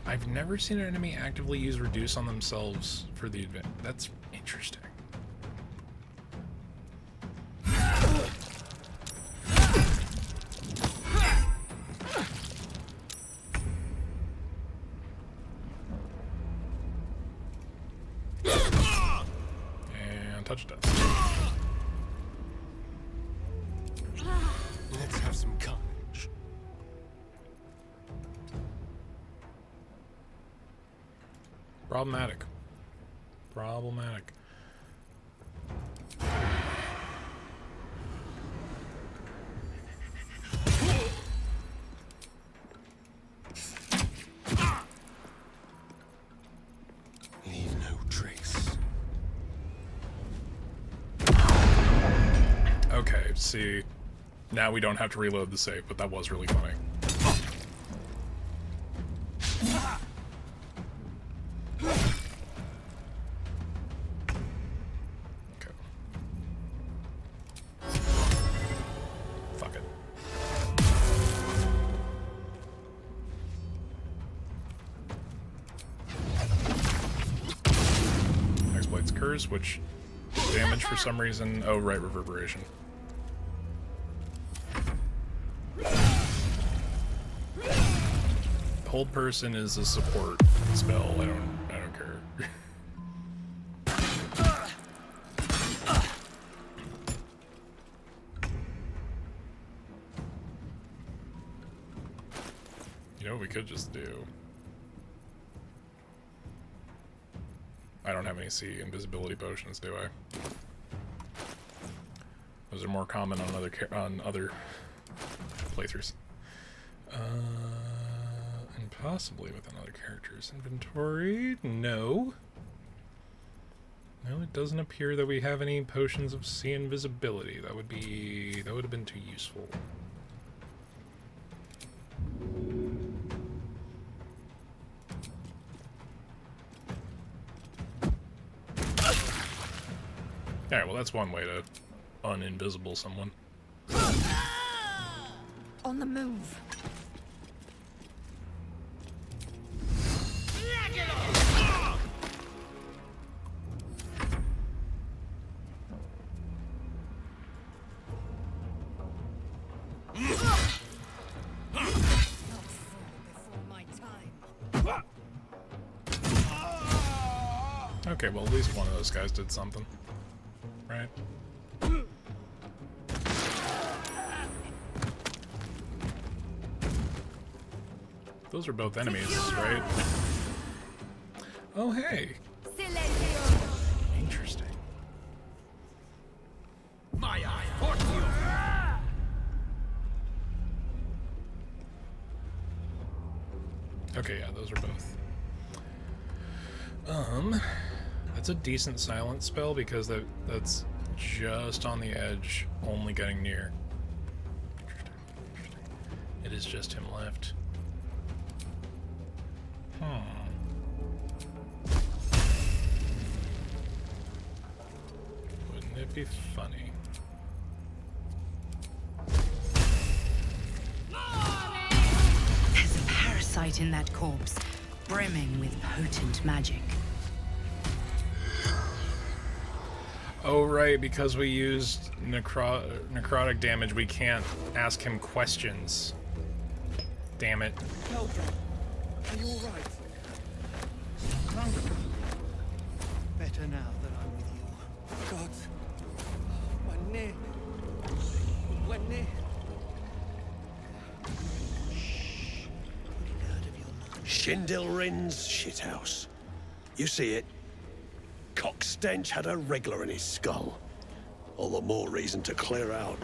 I've never seen an enemy actively use reduce on themselves for the advantage. That's interesting. And touch death. Let's have some carnage. Problematic. Problematic. Leave no trace. Okay, see, now we don't have to reload the save, but that was really funny. Okay. Fuck it. Exploits Curse, which damage for some reason. Oh, right, Reverberation. Hold Person is a support spell. I don't care. You know what we could just do? I don't have any invisibility potions, do I? Those are more common on other playthroughs. And possibly with another character's inventory. No. No, it doesn't appear that we have any potions of sea invisibility. That would have been too useful. Alright, well that's one way to uninvisible someone. On the move. Okay, well at least one of those guys did something. Right? Those are both enemies, right? Oh, hey! Interesting. My eye, Fortune! Okay, yeah, those are both. That's a decent silence spell because that's just on the edge, only getting near. Interesting. It is just him left. Wouldn't it be funny? There's a parasite in that corpse, brimming with potent magic. Oh, right, because we used necrotic damage, we can't ask him questions. Damn it. Baldur, are you alright? Better now that I'm with you. God, my knee. My knee. Shh. Shindilrin's shithouse. You see it? Cock stench had a wriggler in his skull. All the more reason to clear out.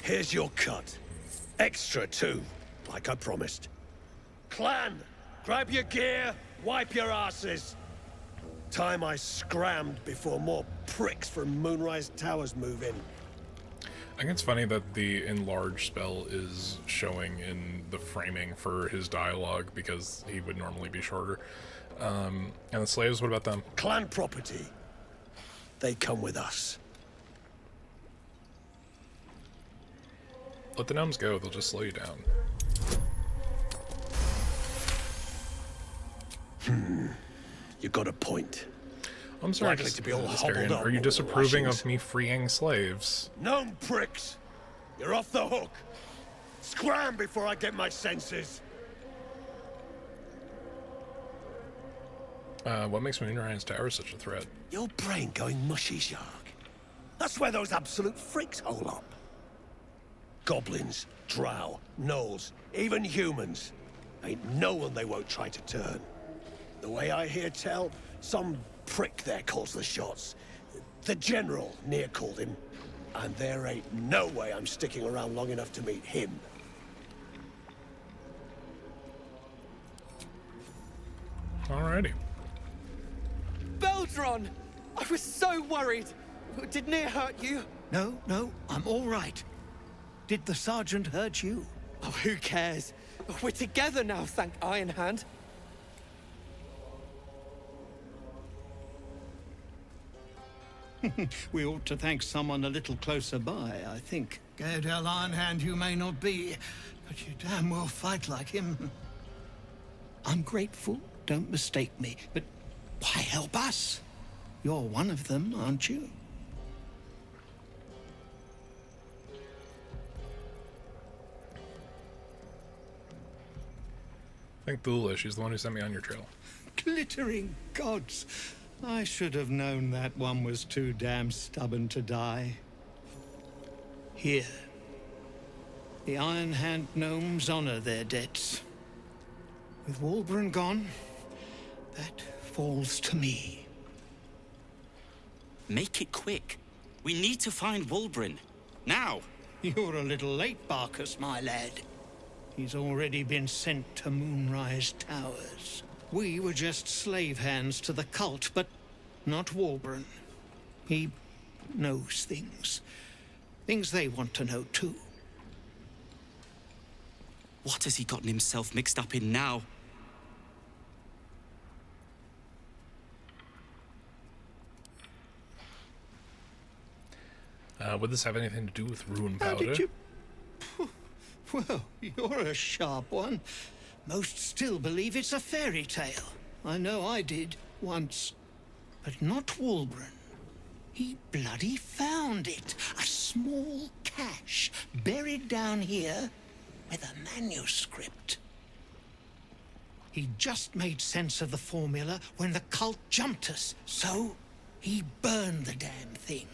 Here's your cut. Extra too, like I promised. Clan, grab your gear, wipe your asses. Time I scrammed before more pricks from Moonrise Towers move in. I think it's funny that the enlarge spell is showing in the framing for his dialogue because he would normally be shorter. And the slaves, what about them? Clan property. They come with us. Let the gnomes go, they'll just slow you down. You got a point. I'm sorry, Likely to be all hobbled Astarion, up are you with disapproving lashings. of me freeing slaves? Gnome pricks! You're off the hook! Scram before I get my senses! What makes Moonrise Tower such a threat? Your brain going mushy, Shark. That's where those absolute freaks hole up. Goblins, drow, gnolls, even humans. Ain't no one they won't try to turn. The way I hear tell, some prick there calls the shots. The general near called him. And there ain't no way I'm sticking around long enough to meet him. Alrighty. Beldron! I was so worried! Did Near hurt you? No, I'm all right. Did the sergeant hurt you? Oh, who cares? We're together now, thank Iron Hand. We ought to thank someone a little closer by, I think. Gaedel Ironhand you may not be, but you damn well fight like him. I'm grateful, don't mistake me, but why help us? You're one of them, aren't you? Thank Bula, she's the one who sent me on your trail. Glittering gods! I should have known that one was too damn stubborn to die. Here. The Iron Hand gnomes honor their debts. With Walbran gone, that falls to me. Make it quick. We need to find Walbran. Now! You're a little late, Barcus, my lad. He's already been sent to Moonrise Towers. We were just slave hands to the cult, but not Walbran. He knows things. Things they want to know, too. What has he gotten himself mixed up in now? Would this have anything to do with rune How powder? did you... Well, you're a sharp one. Most still believe it's a fairy tale. I know I did, once. But not Walbran. He bloody found it. A small cache buried down here with a manuscript. He just made sense of the formula when the cult jumped us, so he burned the damn thing.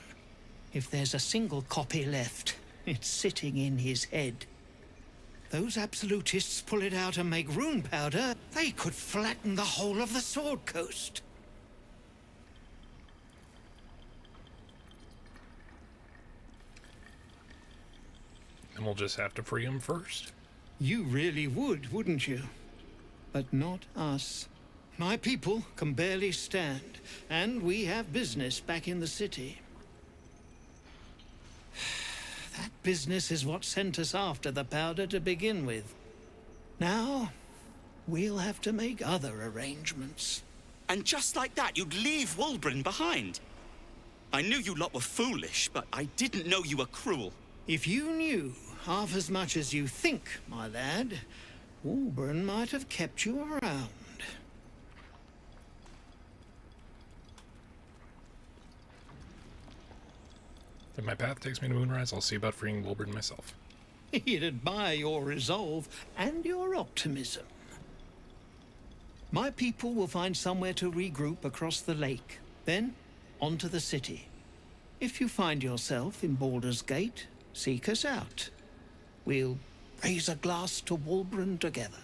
If there's a single copy left, it's sitting in his head. Those absolutists pull it out and make rune powder, they could flatten the whole of the Sword Coast. And we'll just have to free him first. You really would, wouldn't you? But not us. My people can barely stand, and we have business back in the city. That business is what sent us after the powder to begin with. Now, we'll have to make other arrangements. And just like that, you'd leave Walbran behind. I knew you lot were foolish, but I didn't know you were cruel. If you knew half as much as you think, my lad, Walbran might have kept you around. If my path takes me to Moonrise, I'll see about freeing Wilburn myself. He'd admire your resolve and your optimism. My people will find somewhere to regroup across the lake, then onto the city. If you find yourself in Baldur's Gate, seek us out. We'll raise a glass to Walbran together.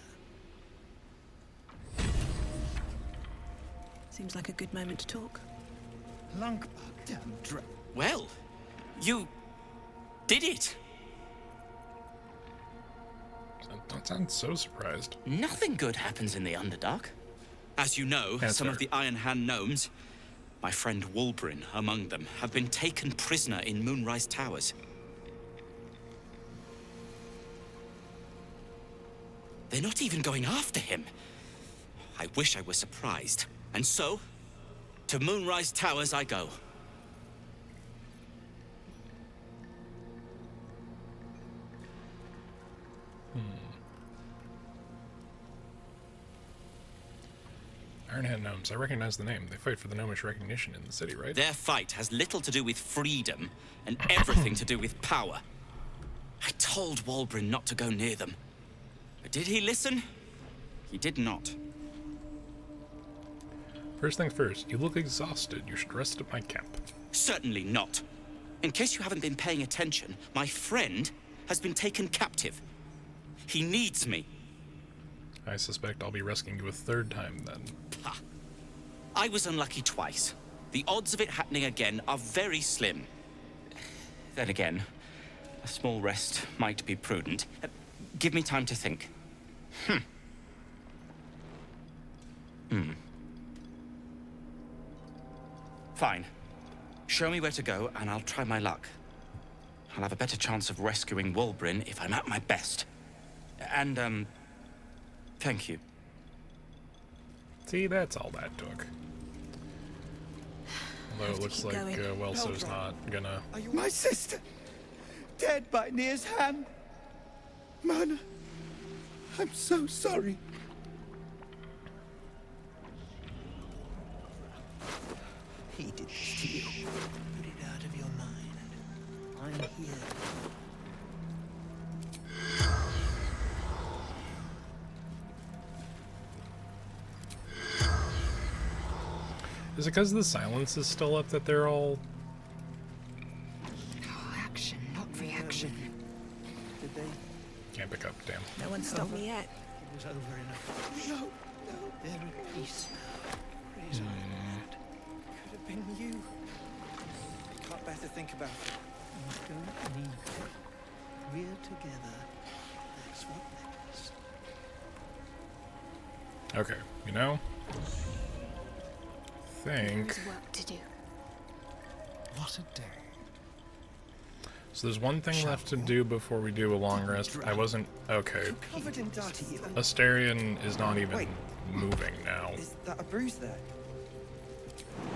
Seems like a good moment to talk. Lunkbug, damn dra- Well, you did it. Don't sound so surprised. Nothing good happens in the Underdark. As you know, Yes, some sir. of the Iron Hand gnomes, my friend Walbran among them, have been taken prisoner in Moonrise Towers. They're not even going after him. I wish I were surprised. And so, to Moonrise Towers I go. Ironhand Gnomes, I recognize the name. They fight for the gnomish recognition in the city, right? Their fight has little to do with freedom and everything to do with power. I told Walbran not to go near them. But did he listen? He did not. First things first, you look exhausted. You should rest at my camp. Certainly not. In case you haven't been paying attention, my friend has been taken captive. He needs me. I suspect I'll be rescuing you a third time, then. Ha! I was unlucky twice. The odds of it happening again are very slim. Then again, a small rest might be prudent. Give me time to think. Fine. Show me where to go, and I'll try my luck. I'll have a better chance of rescuing Wulbren if I'm at my best. And, thank you. See, that's all that took. Although it looks like Welso's not gonna... My sister! Dead by Nir's hand! Man, I'm so sorry. He did this to you. Put it out of your mind. I'm here. Is it because the silence is still up that they're all... Action, not reaction. Did they? Can't pick up, damn. No one stopped me yet. It was over in a... No. They're at peace now. Praise our God. Could have been you. I can't bear to think about it. You don't need to. We're together. That's what matters. Okay, you know? Think... There's work to do. What a day. So there's one thing left to do before we do a long rest. I wasn't... Okay. Covered in dust. Astarion is not even moving now. Is that a bruise there?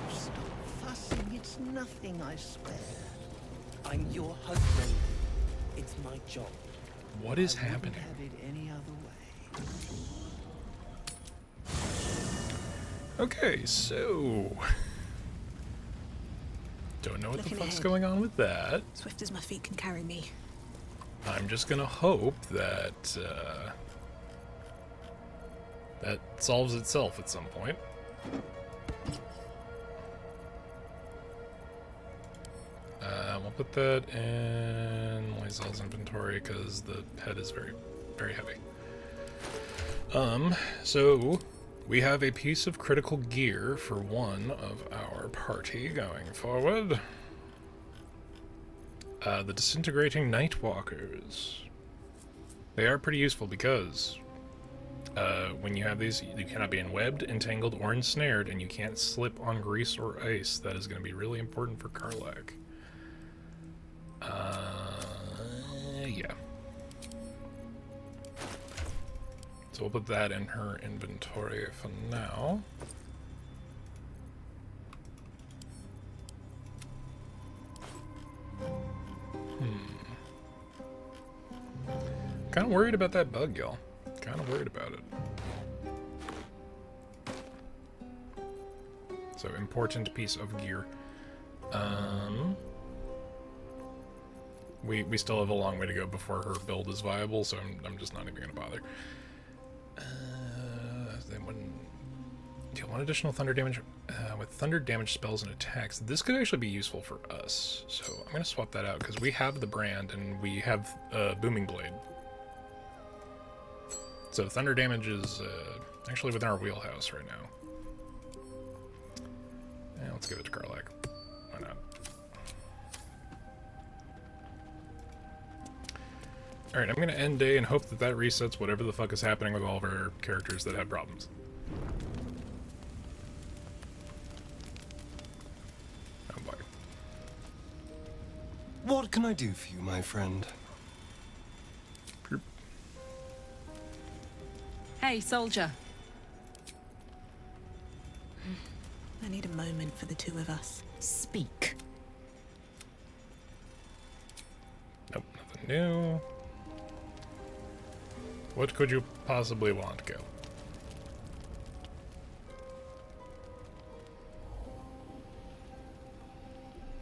Stop fussing. It's nothing, I swear. I'm your husband. It's my job. What is I wouldn't happening? have it any other way. Okay, so... Don't know what the Looking fuck's ahead. going on with that. Swift as my feet can carry me. I'm just gonna hope that, that solves itself at some point. We'll put that in Lysel's inventory because the head is very, very heavy. So we have a piece of critical gear for one of our party going forward. The disintegrating Nightwalkers. They are pretty useful because when you have these, you cannot be enwebbed, entangled, or ensnared, and you can't slip on grease or ice. That is going to be really important for Karlach. Yeah. So we'll put that in her inventory for now. Kind of worried about that bug, y'all. Kind of worried about it. So, important piece of gear. We still have a long way to go before her build is viable, so I'm just not even going to bother. Then deal 1 additional thunder damage with thunder damage spells and attacks. This could actually be useful for us, so I'm going to swap that out because we have the brand and we have Booming Blade. So thunder damage is actually within our wheelhouse right now. Yeah, let's give it to Karlach. Why not? Alright, I'm going to end day and hope that that resets whatever the fuck is happening with all of our characters that have problems. Oh boy. What can I do for you, my friend? Hey, soldier. I need a moment for the two of us. Speak. Nope, nothing new. What could you possibly want, Gil?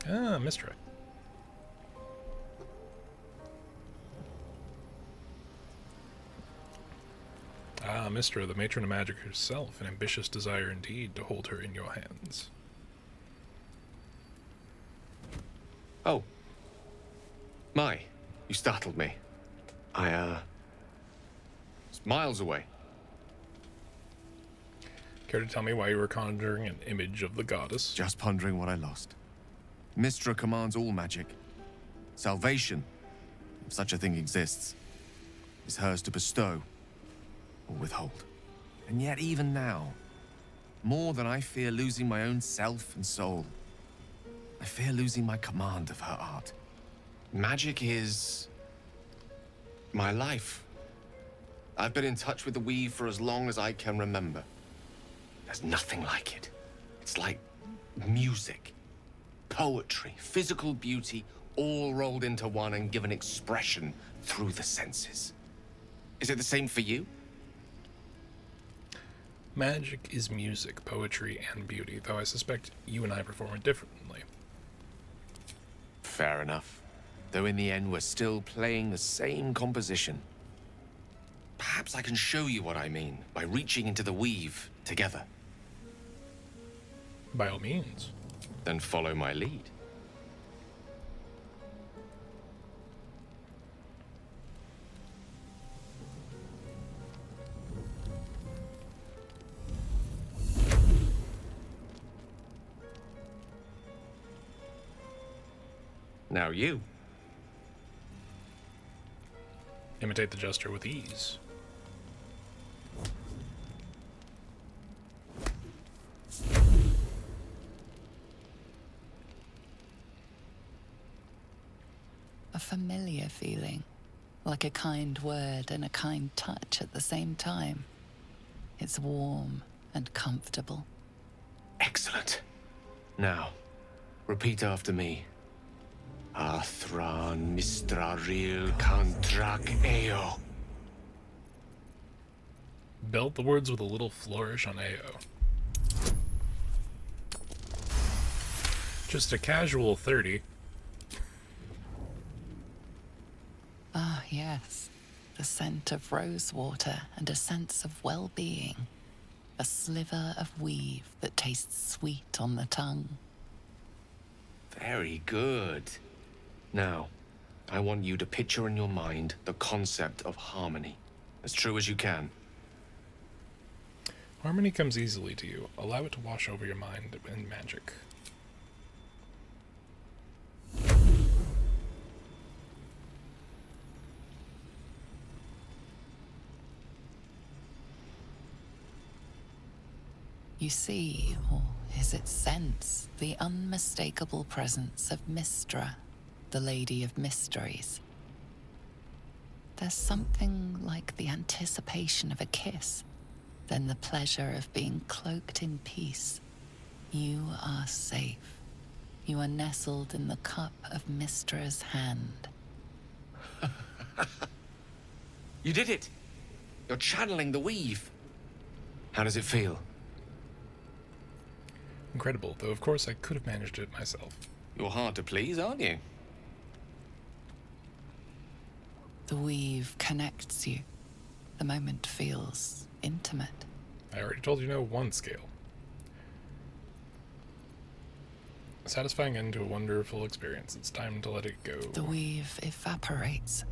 Ah, Mystra. Ah, Mystra, the matron of magic herself, an ambitious desire indeed to hold her in your hands. Oh. My, you startled me. I, was miles away. Care to tell me why you were conjuring an image of the goddess? Just pondering what I lost. Mystra commands all magic. Salvation, if such a thing exists, is hers to bestow or withhold. And yet even now, more than I fear losing my own self and soul, I fear losing my command of her art. Magic is my life. I've been in touch with the weave for as long as I can remember. There's nothing like it. It's like music, poetry, physical beauty, all rolled into one and given expression through the senses. Is it the same for you? Magic is music, poetry, and beauty, though I suspect you and I perform it differently. Fair enough. Though in the end, we're still playing the same composition. Perhaps I can show you what I mean by reaching into the weave together. By all means. Then follow my lead. Now you. Imitate the gesture with ease. A familiar feeling, like a kind word and a kind touch at the same time. It's warm and comfortable. Excellent. Now, repeat after me. Athran Mistraril Kantrak Eo. Belt the words with a little flourish on AO. Just a casual 30. Ah, yes. The scent of rosewater and a sense of well-being. A sliver of weave that tastes sweet on the tongue. Very good. Now, I want you to picture in your mind the concept of harmony, as true as you can. Harmony comes easily to you. Allow it to wash over your mind in magic. You see, or is it sense, the unmistakable presence of Mystra, the Lady of Mysteries. There's something like the anticipation of a kiss, then the pleasure of being cloaked in peace. You are safe. You are nestled in the cup of Mystra's hand. You did it! You're channeling the weave. How does it feel? Incredible, though of course I could have managed it myself. You're hard to please, aren't you? The weave connects you. The moment feels intimate. I already told you no one scale. A satisfying end to a wonderful experience. It's time to let it go. The weave evaporates.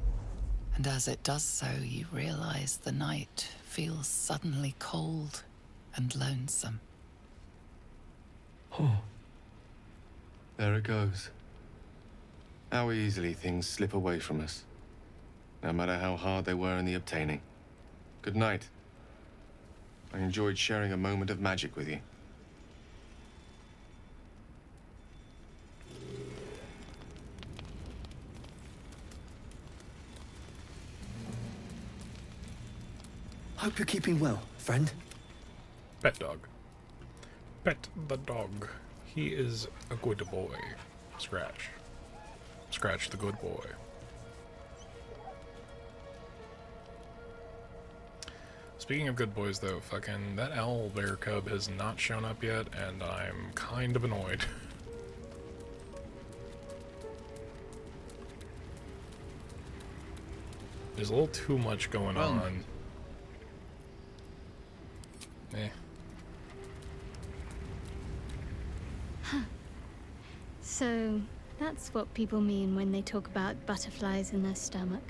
And as it does so, you realize the night feels suddenly cold and lonesome. Oh. There it goes. How easily things slip away from us, no matter how hard they were in the obtaining. Good night. I enjoyed sharing a moment of magic with you. Hope you're keeping well, friend. Pet dog. Pet the dog. He is a good boy. Scratch. Scratch the good boy. Speaking of good boys, though, fucking that owl bear cub has not shown up yet, and I'm kind of annoyed. There's a little too much going on. Eh. So, that's what people mean when they talk about butterflies in their stomach.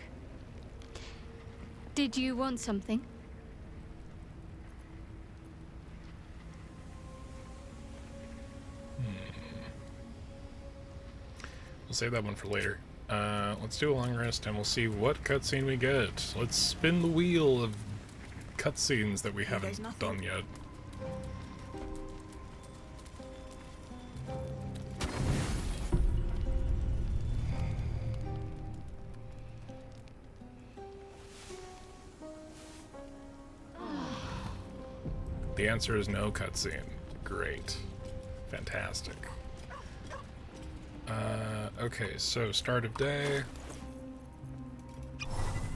Did you want something? We'll save that one for later. Let's do a long rest and we'll see what cutscene we get. Let's spin the wheel of cutscenes that we haven't done yet. The answer is no cutscene. Great. Fantastic. Okay, so start of day.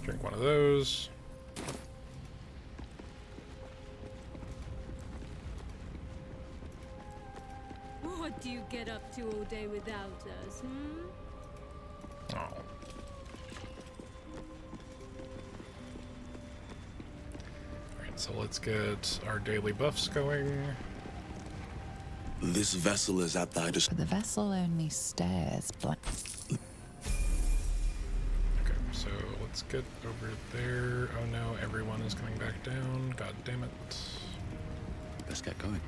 Drink one of those. What do you get up to all day without us, hmm? Oh. Alright, so let's get our daily buffs going. This vessel is at thy disposal. But the vessel only stares blank. Okay, so let's get over there. Oh no, everyone is coming back down. God damn it. Let's get going.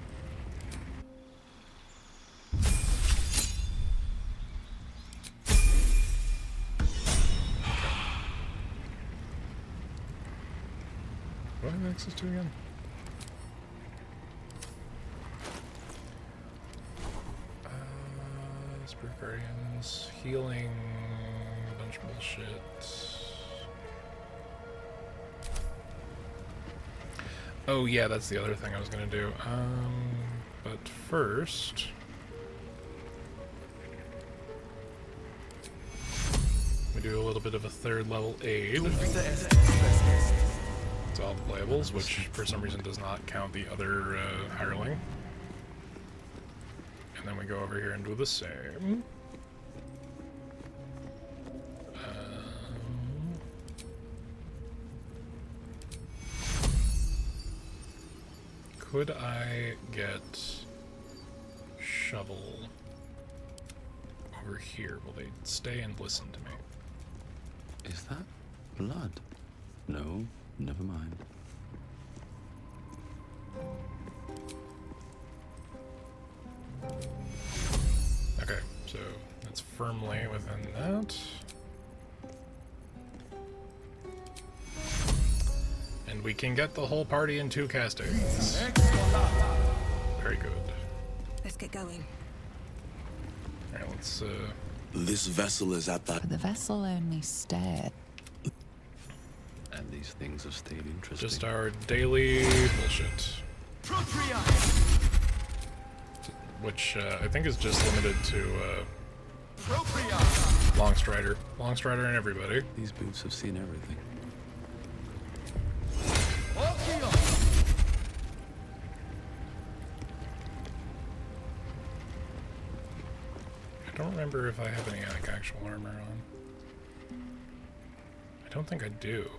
What do I have access to again? Spirit Guardians, healing, bunch of bullshit. Oh yeah, that's the other thing I was gonna do. But first, we do a little bit of a third level aid to all the playables, which for some reason does not count the other hireling. And then we go over here and do the same. Could I get shovel over here? Will they stay and listen to me? Is that blood? No, never mind. Okay, so that's firmly within that. And we can get the whole party in 2 castings. Very good. Let's get going. Alright, let's This vessel is at thy... But the vessel only stared. And these things have stayed interesting. just our daily bullshit. Which I think is just limited to Longstrider. Longstrider and everybody. These boots have seen everything. I don't remember if I have any like actual armor on. I don't think I do.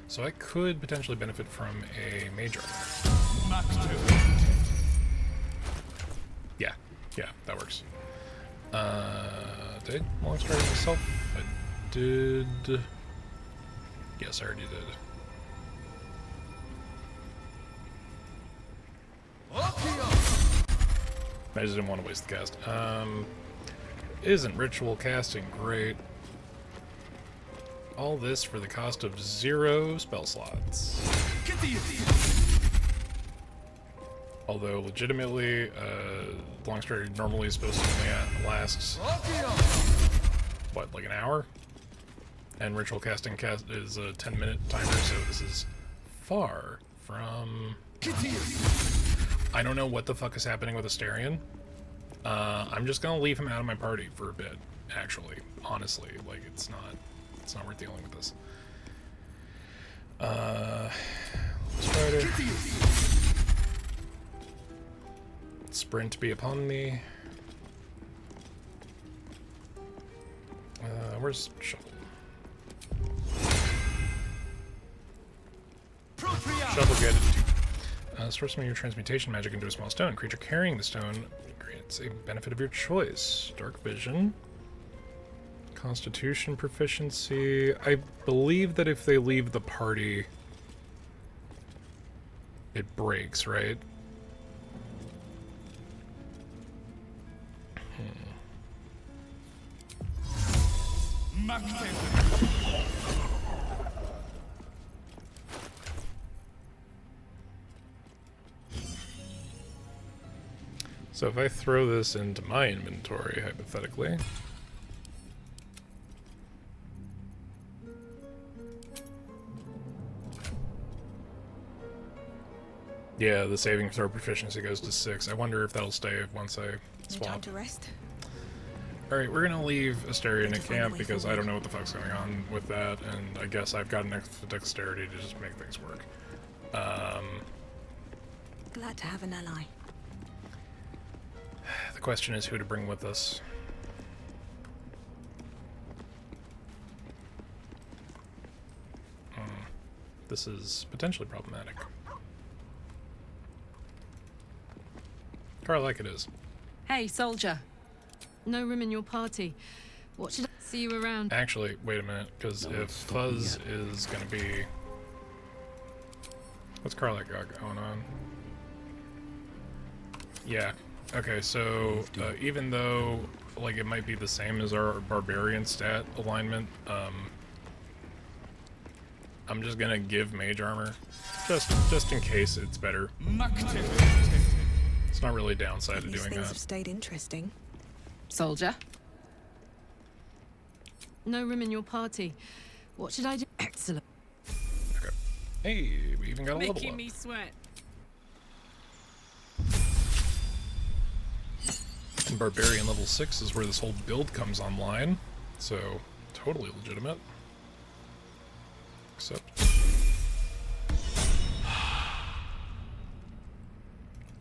So I could potentially benefit from a mage armor. Yeah, that works. Did I Longstrider myself? I did. Yes, I already did. I just didn't want to waste the cast. Isn't ritual casting great? All this for the cost of 0 spell slots. Although, legitimately, Longstrider normally is supposed to only last, what, like an hour? And ritual casting is a 10-minute timer, so this is far from... I don't know what the fuck is happening with Asterion. I'm just gonna leave him out of my party for a bit, actually. Honestly, like, it's not worth dealing with this. Longstrider. Sprint be upon me. Where's Shovel? Shovel get it. Store some of your transmutation magic into a small stone. Creature carrying the stone grants a benefit of your choice. Dark vision. Constitution proficiency. I believe that if they leave the party, it breaks, right? So if I throw this into my inventory, hypothetically, Yeah, the saving throw proficiency goes to 6. I wonder if that'll stay once I No swap. time to rest. Alright, we're gonna leave Asteria in a camp because I don't know what the fuck's going on with that, and I guess I've got enough dexterity to just make things work. Glad to have an ally. The question is who to bring with us. This is potentially problematic. Car like it is. Hey, soldier. No room in your party. What should I see you around? Actually, wait a minute, because if Fuzz is gonna be... What's Carlick got going on? Yeah. Okay, so even though like it might be the same as our barbarian stat alignment, I'm just gonna give mage armor, just in case it's better. It's not really a downside to These doing things that. have stayed interesting. Soldier. No room in your party. What should I do? Excellent. Okay. Hey, we even got a level Making up. me sweat. And barbarian level 6 is where this whole build comes online, so totally legitimate. Except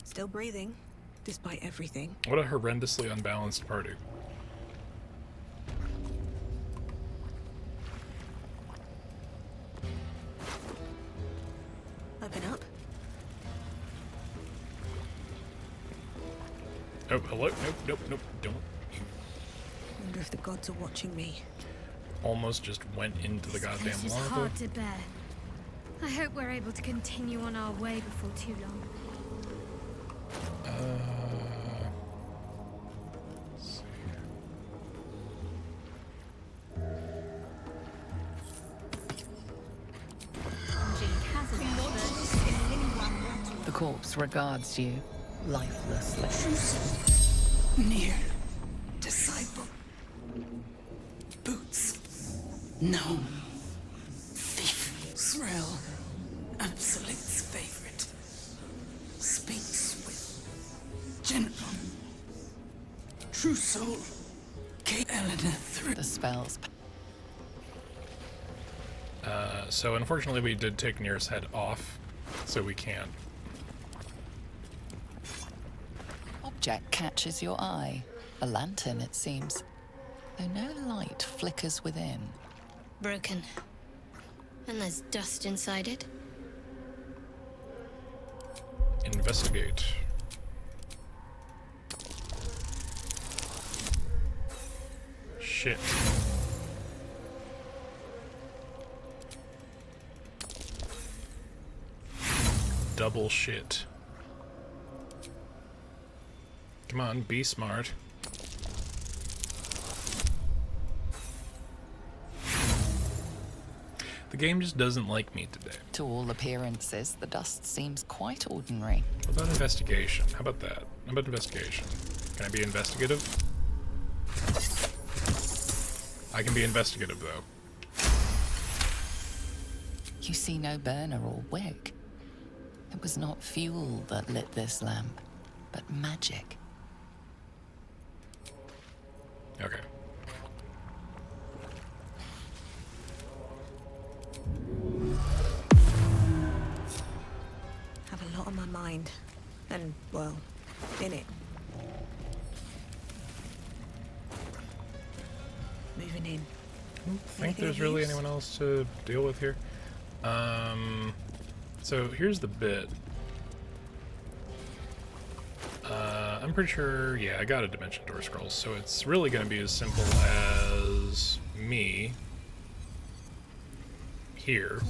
Still breathing, despite everything. what a horrendously unbalanced party. Open up. Oh, hello? Nope, don't. Wonder if the gods are watching me. Almost just went into the goddamn This is lava. hard to bear. I hope we're able to continue on our way before too long. Let's see. The corpse regards you lifelessly. Near. Disciple. Boots. Gnome. Thief. Thrall. Absolute's favorite. Speaks with general. True soul. K. Eleanor through. The spells. So unfortunately we did take Nir's head off, so we can't. Object catches your eye. A lantern, it seems. Though no light flickers within. Broken. And there's dust inside it. Investigate. Shit. Double shit. Come on, be smart. The game just doesn't like me today. To all appearances, the dust seems quite ordinary. What about investigation? How about that? How about investigation? Can I be investigative? I can be investigative, though. You see no burner or wick. It was not fuel that lit this lamp, but magic. Okay. Have a lot on my mind. And, well, in it. Moving in. I don't think there's really anyone else to deal with here. So here's the bit. I'm pretty sure, yeah, I got a Dimension Door Scroll, so it's really going to be as simple as me here.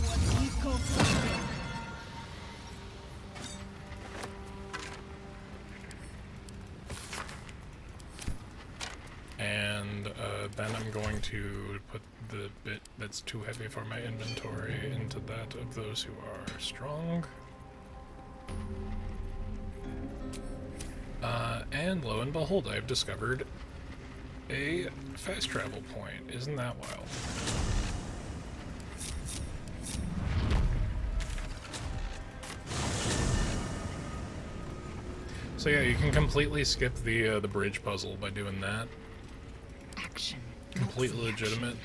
And then I'm going to put the bit that's too heavy for my inventory into that of those who are strong. And lo and behold, I've discovered a fast travel point. Isn't that wild? So yeah, you can completely skip the bridge puzzle by doing that. Action. Completely legitimate.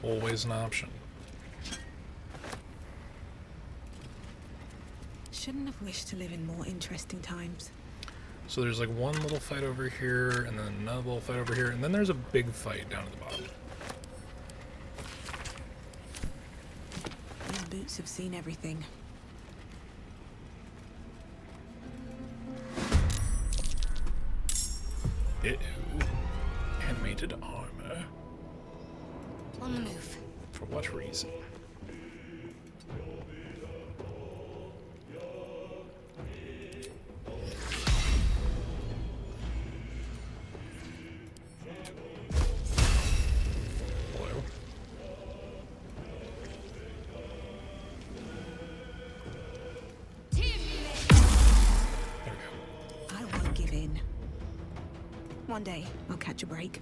Always an option. Shouldn't have wished to live in more interesting times. So there's like one little fight over here, and then another little fight over here, and then there's a big fight down at the bottom. These boots have seen everything. Ew. Animated armor. On the move. For what reason? Hello. I won't give in. One day, I'll catch a break.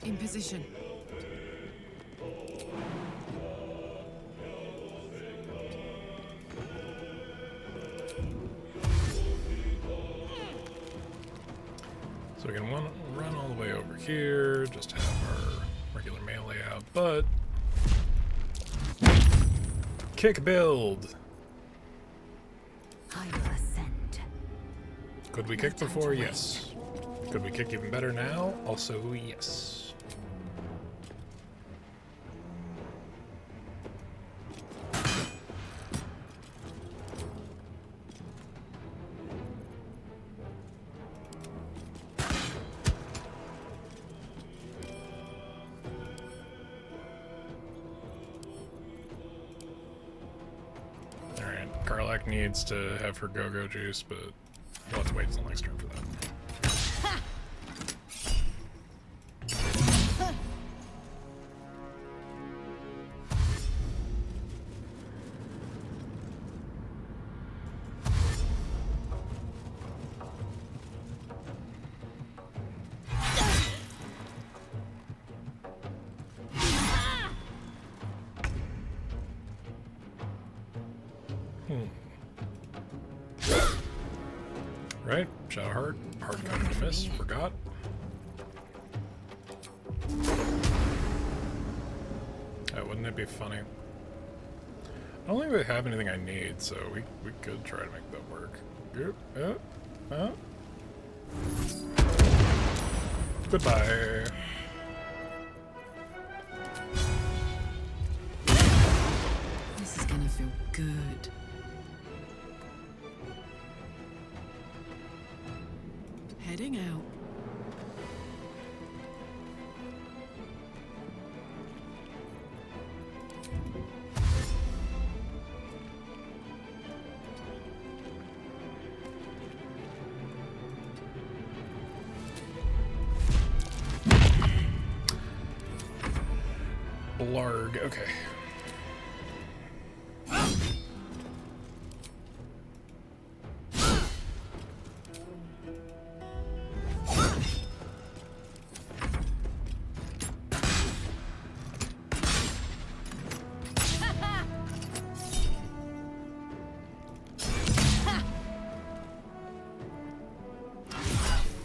In position. So we can run all the way over here, just have our regular melee out, but kick build. I will ascend. Could we kick before? Yes. Could we kick even better now? Also, yes. Alright, Karlak needs to have her go-go juice, but we'll have to wait until next turn for that. Right, Shadow Heart, hard cover to miss, forgot. Wouldn't it be funny? I don't think they have anything I need, so we could try to make that work. Yep. Goodbye. This is gonna feel good. Heading out. Blarg, okay.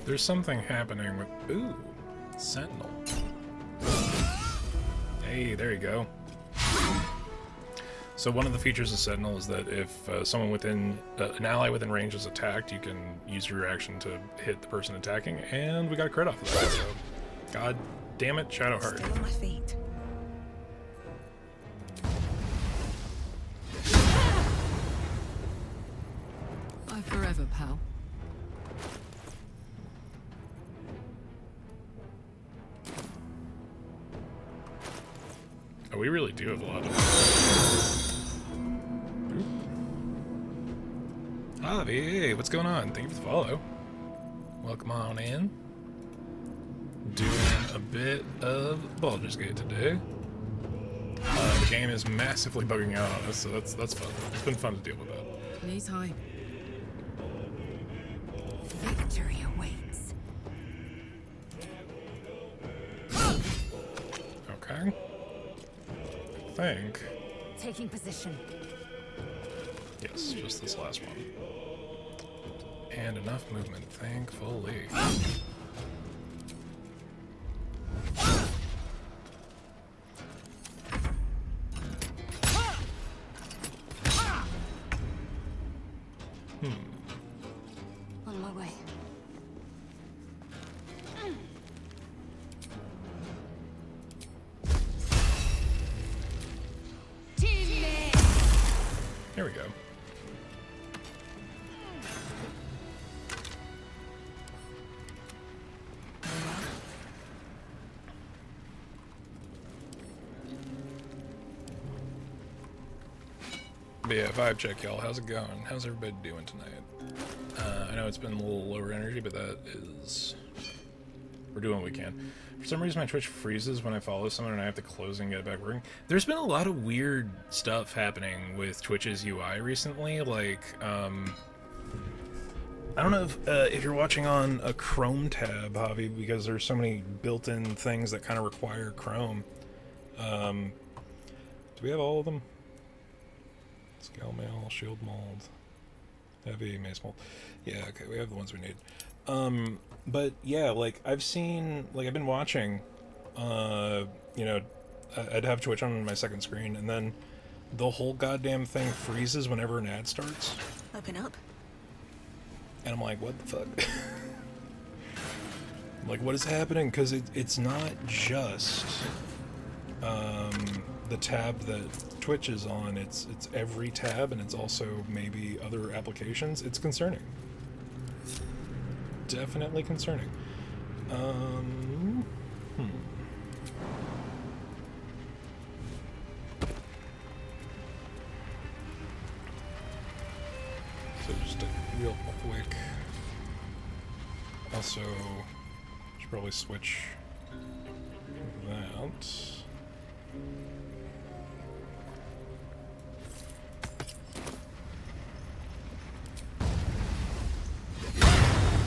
There's something happening with... Ooh, Sentinel. Hey, there you go. So one of the features of Sentinel is that if someone within... an ally within range is attacked, you can use your reaction to hit the person attacking, and we got a crit off of that, so... God damn it, Shadowheart. Still on my feet. Bye forever, pal. Oh, we really do have a lot of... Javi, hey, what's going on? Thank you for the follow. Welcome on in. Doing a bit of Baldur's Gate today. The game is massively bugging out on us, so that's fun. It's been fun to deal with that. Knees high. Victory awaits. Okay. I think... Taking position. Yes, just this last one. And enough movement, thankfully. On my way. Here we go. But yeah, vibe check, y'all. How's it going? How's everybody doing tonight? I know it's been a little lower energy, but that is... We're doing what we can. For some reason, my Twitch freezes when I follow someone and I have to close and get it back working. There's been a lot of weird stuff happening with Twitch's UI recently. Like, I don't know if you're watching on a Chrome tab, Javi, because there's so many built-in things that kind of require Chrome. Do we have all of them? Scale mail, shield mold, heavy mace mold. Yeah, okay, we have the ones we need. But yeah, like I've been watching, you know, I'd have Twitch on my second screen, and then the whole goddamn thing freezes whenever an ad starts. Open up. And I'm like, what the fuck? I'm like, what is happening? Because it's not just the tab that Twitch is on, it's every tab, and it's also maybe other applications. It's concerning. Definitely concerning. So just a real quick. Also, should probably switch that.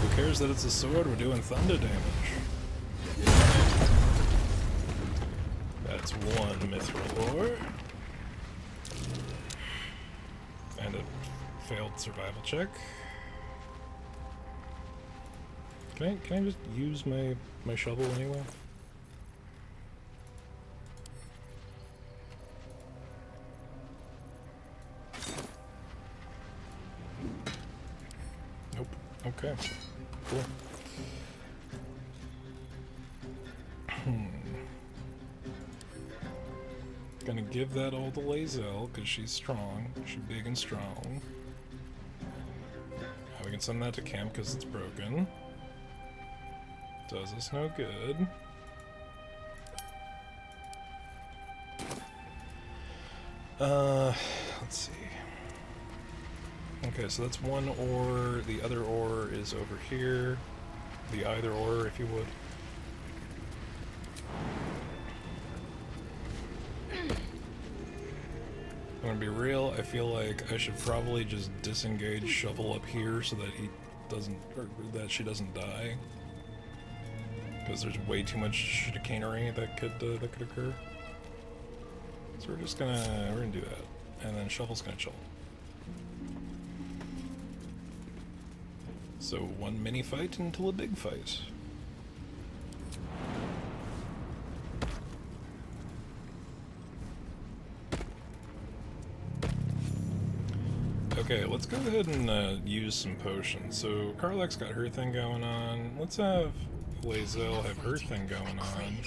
Who cares that it's a sword? We're doing thunder damage. That's one mithril ore. And a failed survival check. Can I just use my shovel anyway? Nope. Okay. Cool. Gonna give that all to Lae'zel, because she's strong. She's big and strong. We can send that to camp because it's broken. Does us no good. Let's see. Okay, so that's one ore. The other ore is over here. The either ore, if you would. I'm gonna be real, I feel like I should probably just disengage Shovel up here so that he doesn't, or that she doesn't die. Because there's way too much chicanery that could occur. So we're gonna do that. And then Shovel's gonna chill. So one mini fight until a big fight. Okay, let's go ahead and use some potions. So Karlak's got her thing going on. Let's have Lae'zel have her thing going on.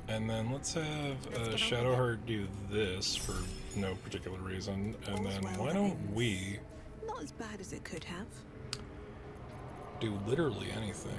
And then let's have Shadowheart do this for no particular reason. And then why don't we... Not as bad as it could have. Do literally anything.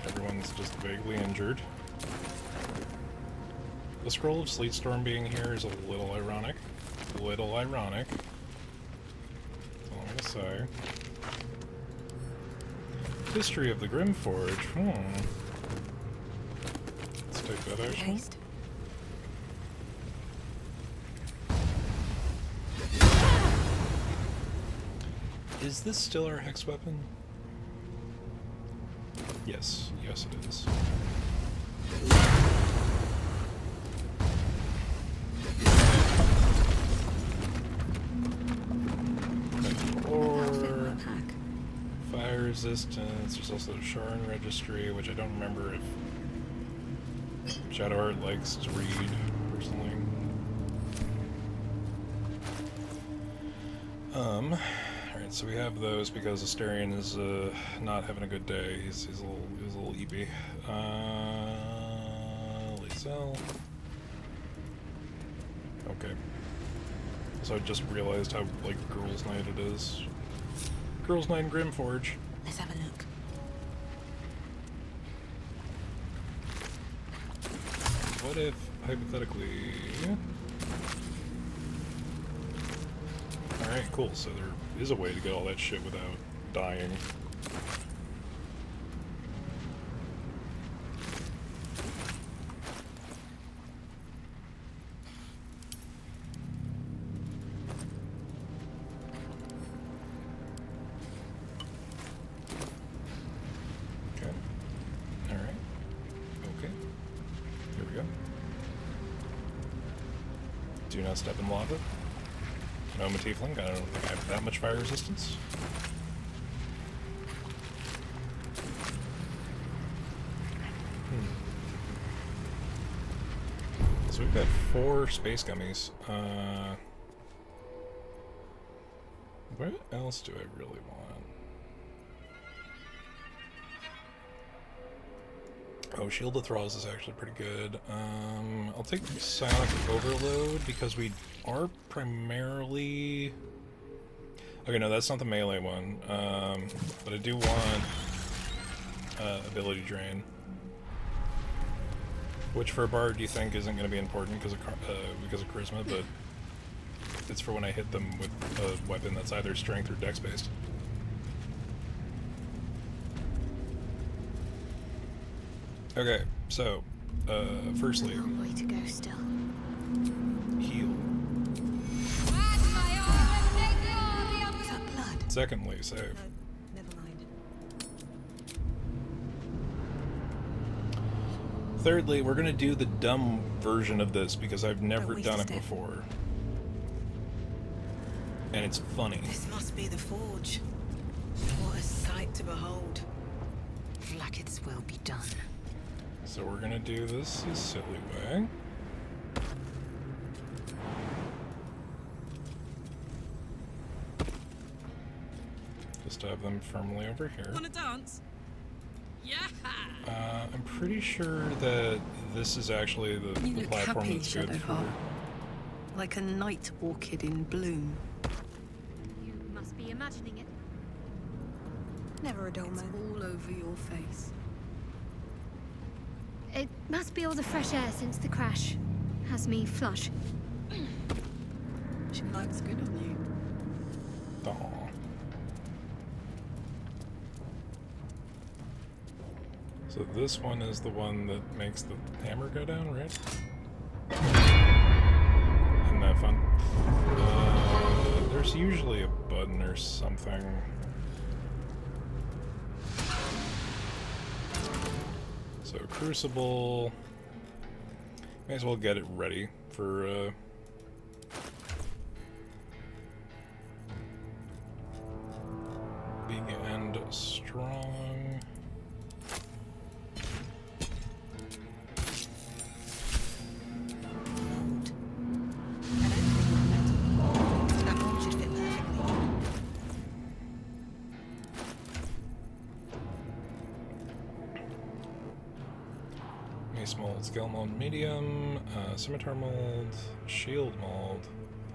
Alright, everyone's just vaguely injured. The scroll of Sleetstorm being here is a little ironic. A little ironic. That's all I'm gonna say. History of the Grimforge. Let's take that action. Haste. Is this still our hex weapon? Yes. Yes, it is. Or fire resistance. There's also the Sharn registry, which I don't remember if Shadowheart likes to read personally. Alright, so we have those because Asterion is not having a good day. He's a little eepy. Lysel. Okay. So I just realized how, like, Girls' Night it is. Girls' Night in Grimforge. Let's have a look. What if, hypothetically... Alright, cool. So there is a way to get all that shit without dying. Okay. Alright. Okay. Here we go. Do not step in lava. No, I'm a tiefling. I don't think I have that much fire resistance. So we've got 4 space gummies. What else do I really want? Oh, Shield of Thralls is actually pretty good. I'll take Psionic Overload because we are primarily... Okay, no, that's not the melee one. But I do want Ability Drain. Which for a bard do you think isn't going to be important because of Charisma, but it's for when I hit them with a weapon that's either Strength or Dex based. Okay, so, firstly... Long way to go still. Heal. Is that blood? Secondly, save. Never mind. Thirdly, we're gonna do the dumb version of this because I've never waste done a it step. before. And it's funny. This must be the forge. What a sight to behold. Blackets will be done. So we're gonna do this a silly way. Just have them firmly over here. Wanna dance? Yeah. I'm pretty sure that this is actually the You look platform happy, that's good for... Shadowheart. Like a night orchid in bloom. You must be imagining it. Never a dull It's moment. all over your face. It must be all the fresh air since the crash. Has me flush. She looks good on you. Aw. So this one is the one that makes the hammer go down, right? Isn't that fun? There's usually a button or something. So Crucible, may as well get it ready for big and strong. That one should fit perfectly. Mace mold, skill mold, medium, scimitar mold, shield mold,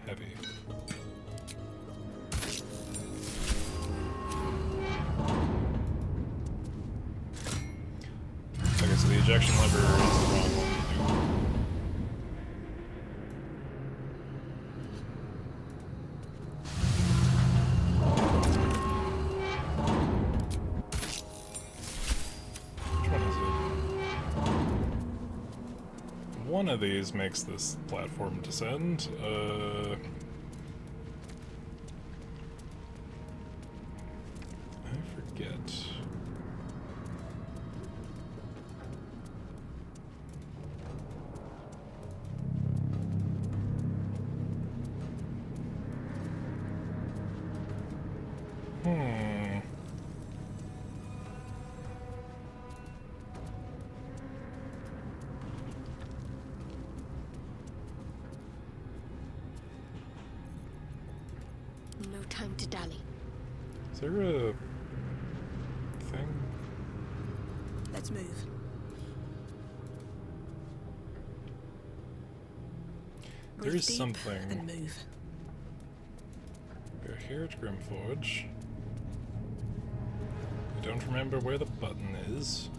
heavy. ejection lever is the wrong one to do. Which one is it? One of these makes this platform descend. I forget. No time to dally. Is there a thing? Let's move. There Breathe is deep something. and move. We're here at Grimforge. I don't remember where the button is.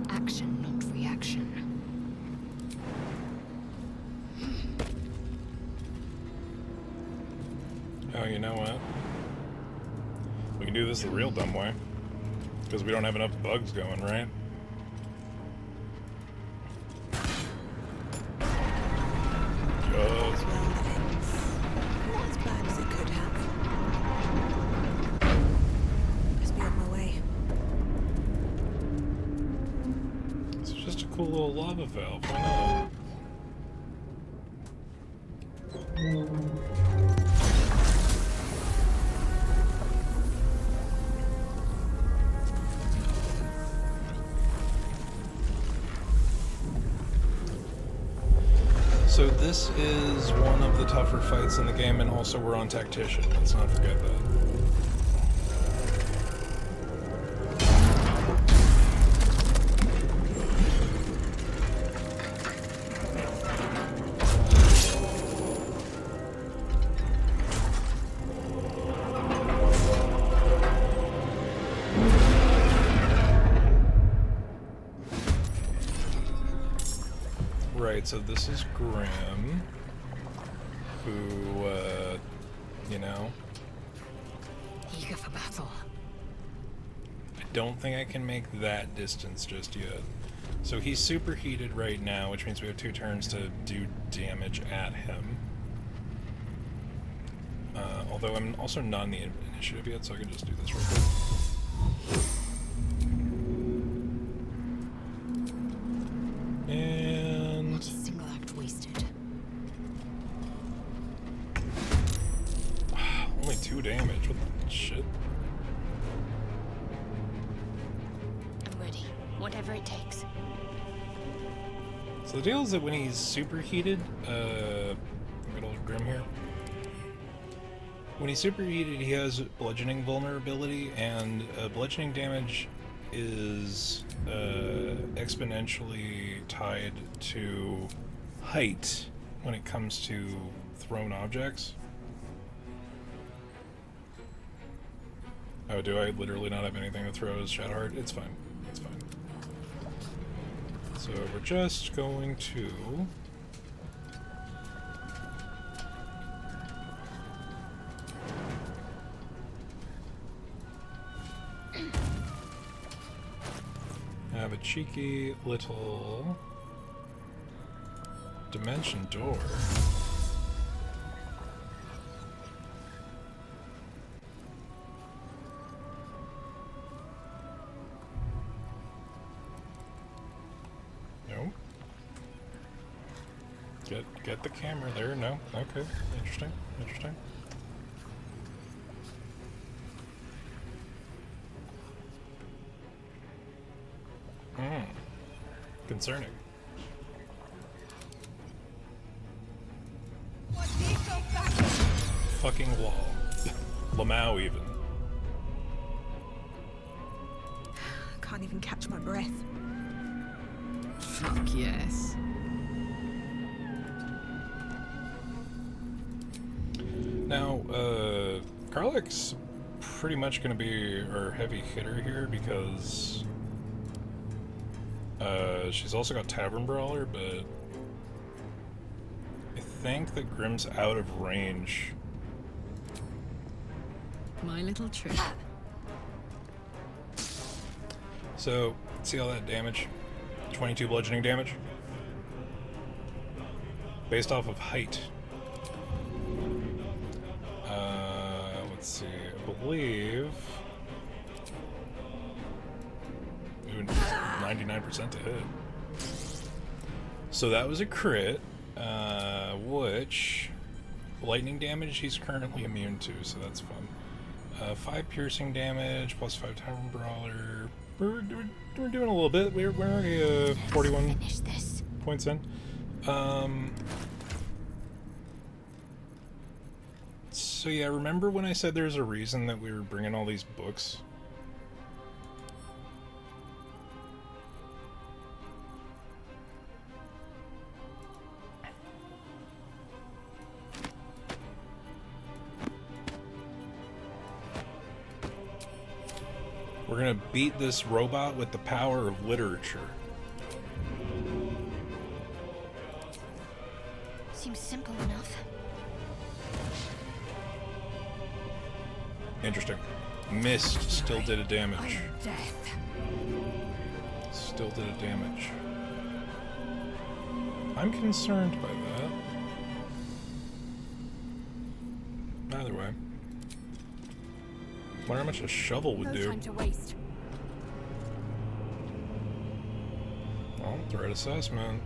Action, not reaction. Oh, you know what? We can do this the real dumb way. Because we don't have enough bugs going, right? Just... Not as bad as it could have. Best be on my way. It's just a cool little lava valve. Why not? So this is one of the tougher fights in the game, and also we're on Tactician. Let's not forget that. Right, so this is Grim, who, you know, Eager for battle. I don't think I can make that distance just yet. So he's superheated right now, which means we have 2 turns to do damage at him. Although I'm also not in the initiative yet, so I can just do this real quick. And... Not a single act wasted. only 2 damage, what the shit? I'm ready. Whatever it takes. So the deal is that when he's superheated, good old Grim here. When he's superheated, he has bludgeoning vulnerability, and bludgeoning damage is exponentially tied to height when it comes to thrown objects. Oh, do I literally not have anything to throw as Shadowheart? It's fine. It's fine. So we're just going to... have a cheeky little dimension door. No. Get the camera there. No. Okay. Interesting. Interesting. Concerning. Fucking wall. Lamau even. Can't even catch my breath. Fuck yes. Now, necrotic's pretty much going to be our heavy hitter here because she's also got Tavern Brawler, but I think that Grim's out of range. My little trick. So, see all that damage? 22 bludgeoning damage. Based off of height. Let's see, I believe... 99% to hit. So that was a crit, which... lightning damage he's currently immune to, so that's fun. 5 piercing damage, plus 5 Tavern Brawler. We're doing a little bit. We're already 41 points in. So yeah, remember when I said there's a reason that we were bringing all these books? We're gonna beat this robot with the power of literature. Seems simple enough. Interesting. Missed, still did a damage. Still did a damage. I'm concerned by that. Either way. Wonder how much a shovel would do. No time to waste. Well, threat assessment.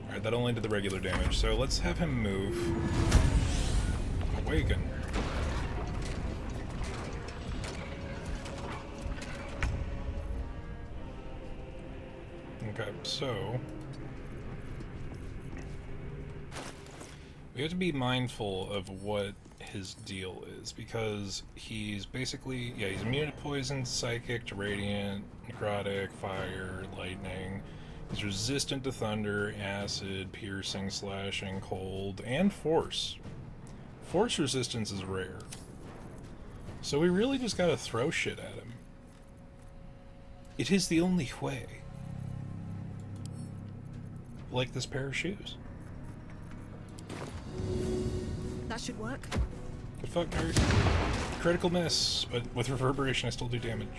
Alright, that only did the regular damage, so let's have him move. Awaken. Okay, so... we have to be mindful of what his deal is, because he's basically, yeah, he's immune to poison, psychic, to radiant, necrotic, fire, lightning. He's resistant to thunder, acid, piercing, slashing, cold, and force. Force resistance is rare. So we really just gotta throw shit at him. It is the only way. Like this pair of shoes. That should work. Good fuck, nerd. Critical miss, but with reverberation I still do damage.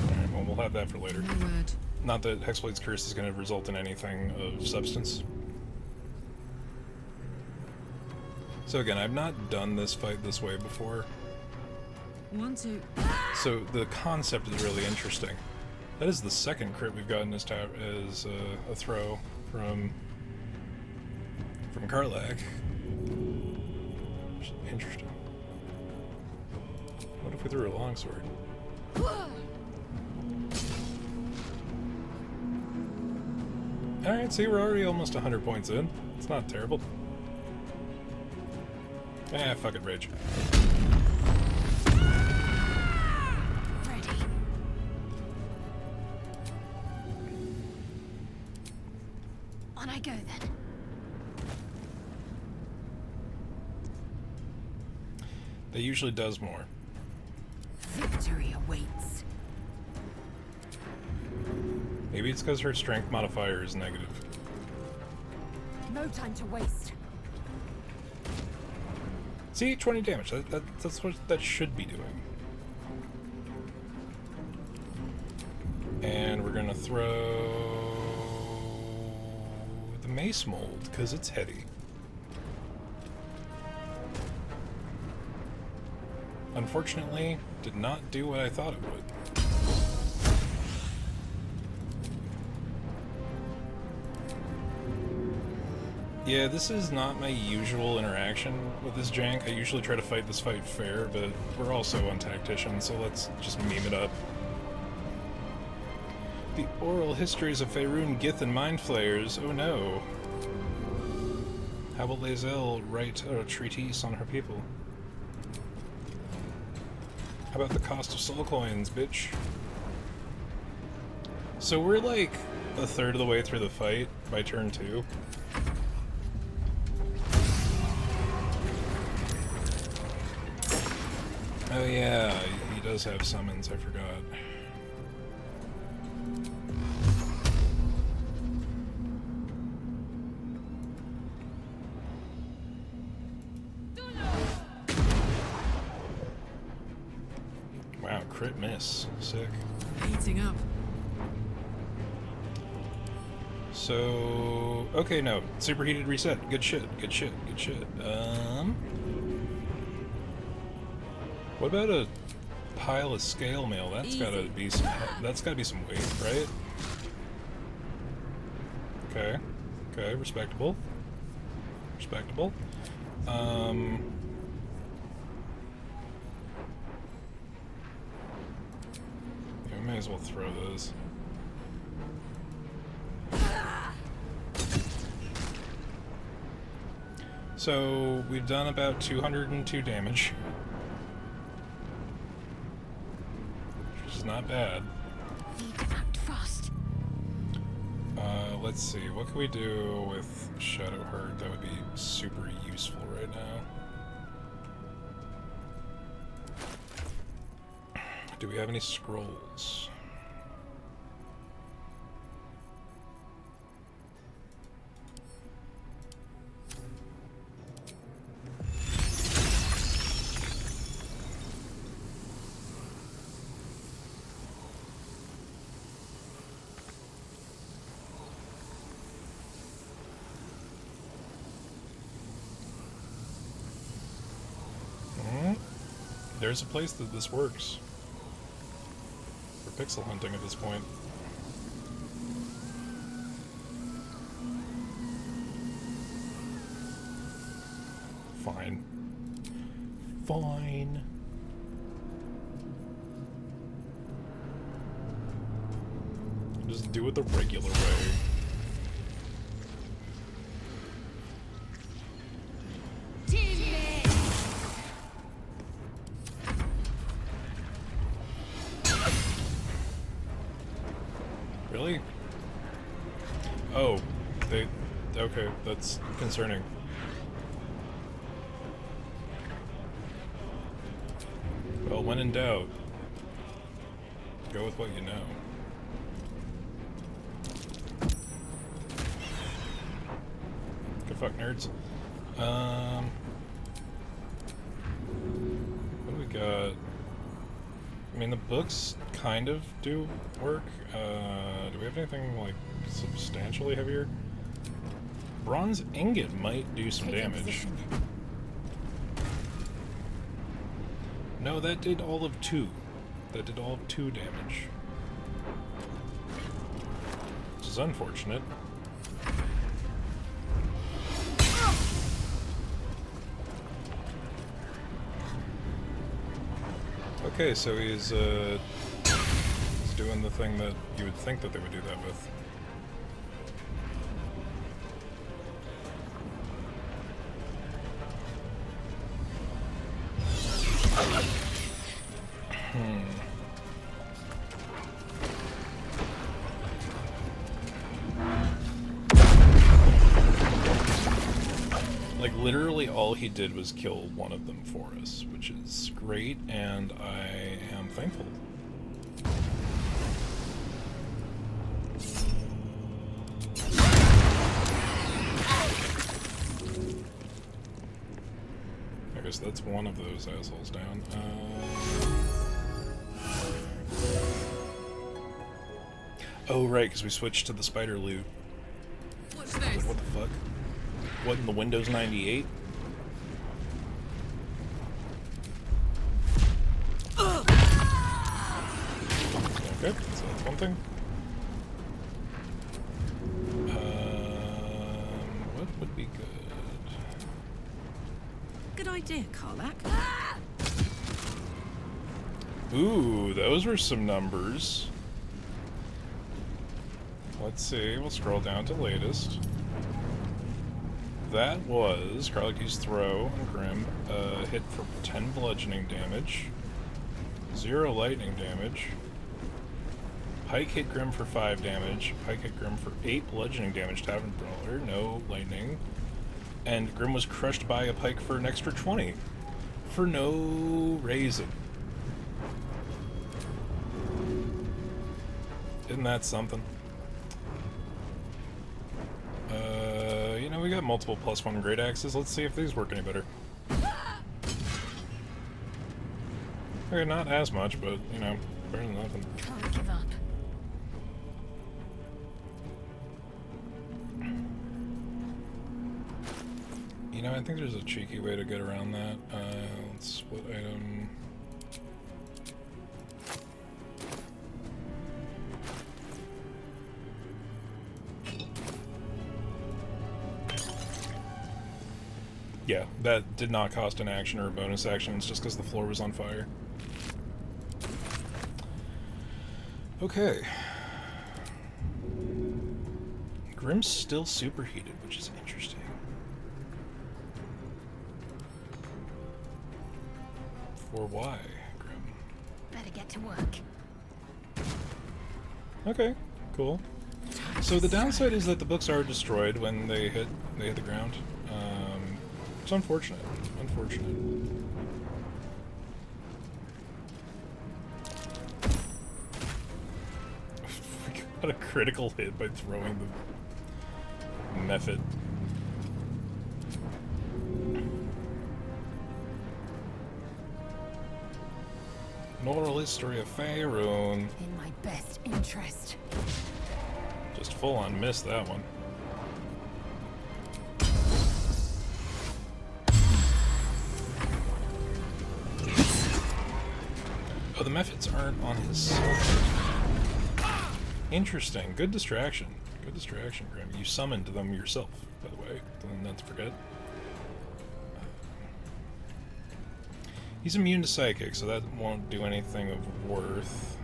Alright, well we'll have that for later. Not that Hexblade's Curse is going to result in anything of substance. So again, I've not done this fight this way before. 1, 2. So the concept is really interesting. That is the second crit we've gotten as a throw from Karlach. Interesting. What if we threw a longsword? Alright, see, we're already almost 100 points in. It's not terrible. Eh, fuck it, rage. Ready. On I go then. That usually does more. Victory awaits. Maybe it's because her strength modifier is negative. No time to waste. See, 20 damage. That's what that should be doing. And we're gonna throw the mace mold because it's heavy. Unfortunately, did not do what I thought it would. Yeah, this is not my usual interaction with this jank. I usually try to fight this fight fair, but we're also on Tactician, so let's just meme it up. The oral histories of Faerun, Gith, and Mind Flayers. Oh no. How will Lae'zel write a treatise on her people? How about the cost of soul coins, bitch? So we're like a third of the way through the fight by turn 2. Oh yeah, he does have summons, I forgot. Wow, crit miss. Sick. Heating up. So, okay, no. Superheated reset. Good shit, good shit, good shit. What about a pile of scale mail? That's gotta be some weight, right? Okay. Okay, respectable. Respectable. Yeah, we may as well throw those. So, we've done about 202 damage. Which is not bad. Need to act fast. Let's see, what can we do with Shadowheart that would be super useful right now? Do we have any scrolls? There's a place that this works for pixel hunting at this point. Fine. Fine. Just do it the regular way. Really? Oh, okay, that's concerning. Well, when in doubt, go with what you know. Good fuck, nerds. What do we got? I mean, the books kind of do work. Do we have anything, like, substantially heavier? Bronze ingot might do some damage. No, that did all of 2. That did all of 2 damage. Which is unfortunate. Okay, so he's doing the thing that you would think that they would do that with. Like, literally all he did was kill one of them for us, which is great, and I am thankful. I guess that's one of those assholes down. Oh, right, because we switched to the spider loot. What's Like, this? what the fuck? What, in the Windows 98? Okay, so that's one thing. What would be good? Good idea, Karlak. Ooh, those were some numbers. Let's see, we'll scroll down to latest. That was Karlaki's throw and Grim, hit for 10 bludgeoning damage, 0 lightning damage. Pike hit Grim for 5 damage, Pike hit Grim for 8 bludgeoning damage, Tavern Brawler, no lightning. And Grim was crushed by a Pike for an extra 20. For no reason. Isn't that something? You know, we got multiple +1 great axes. Let's see if these work any better. Okay, not as much, but, you know, better than nothing. Can't give up. You know, I think there's a cheeky way to get around that. Let's split item. Yeah, that did not cost an action or a bonus action. It's just because the floor was on fire. Okay. Grim's still superheated, which is interesting. For why, Grim? Better get to work. Okay, cool. So the downside is that the books are destroyed when they hit the ground. It's unfortunate. Unfortunate. We got a critical hit by throwing the method. An oral history of Faerun. In my best interest. Just full on missed that one. Oh, the methods aren't on his side. Interesting. Good distraction. Good distraction, Grim. You summoned them yourself, by the way. Not to forget. He's immune to psychic, so that won't do anything of worth.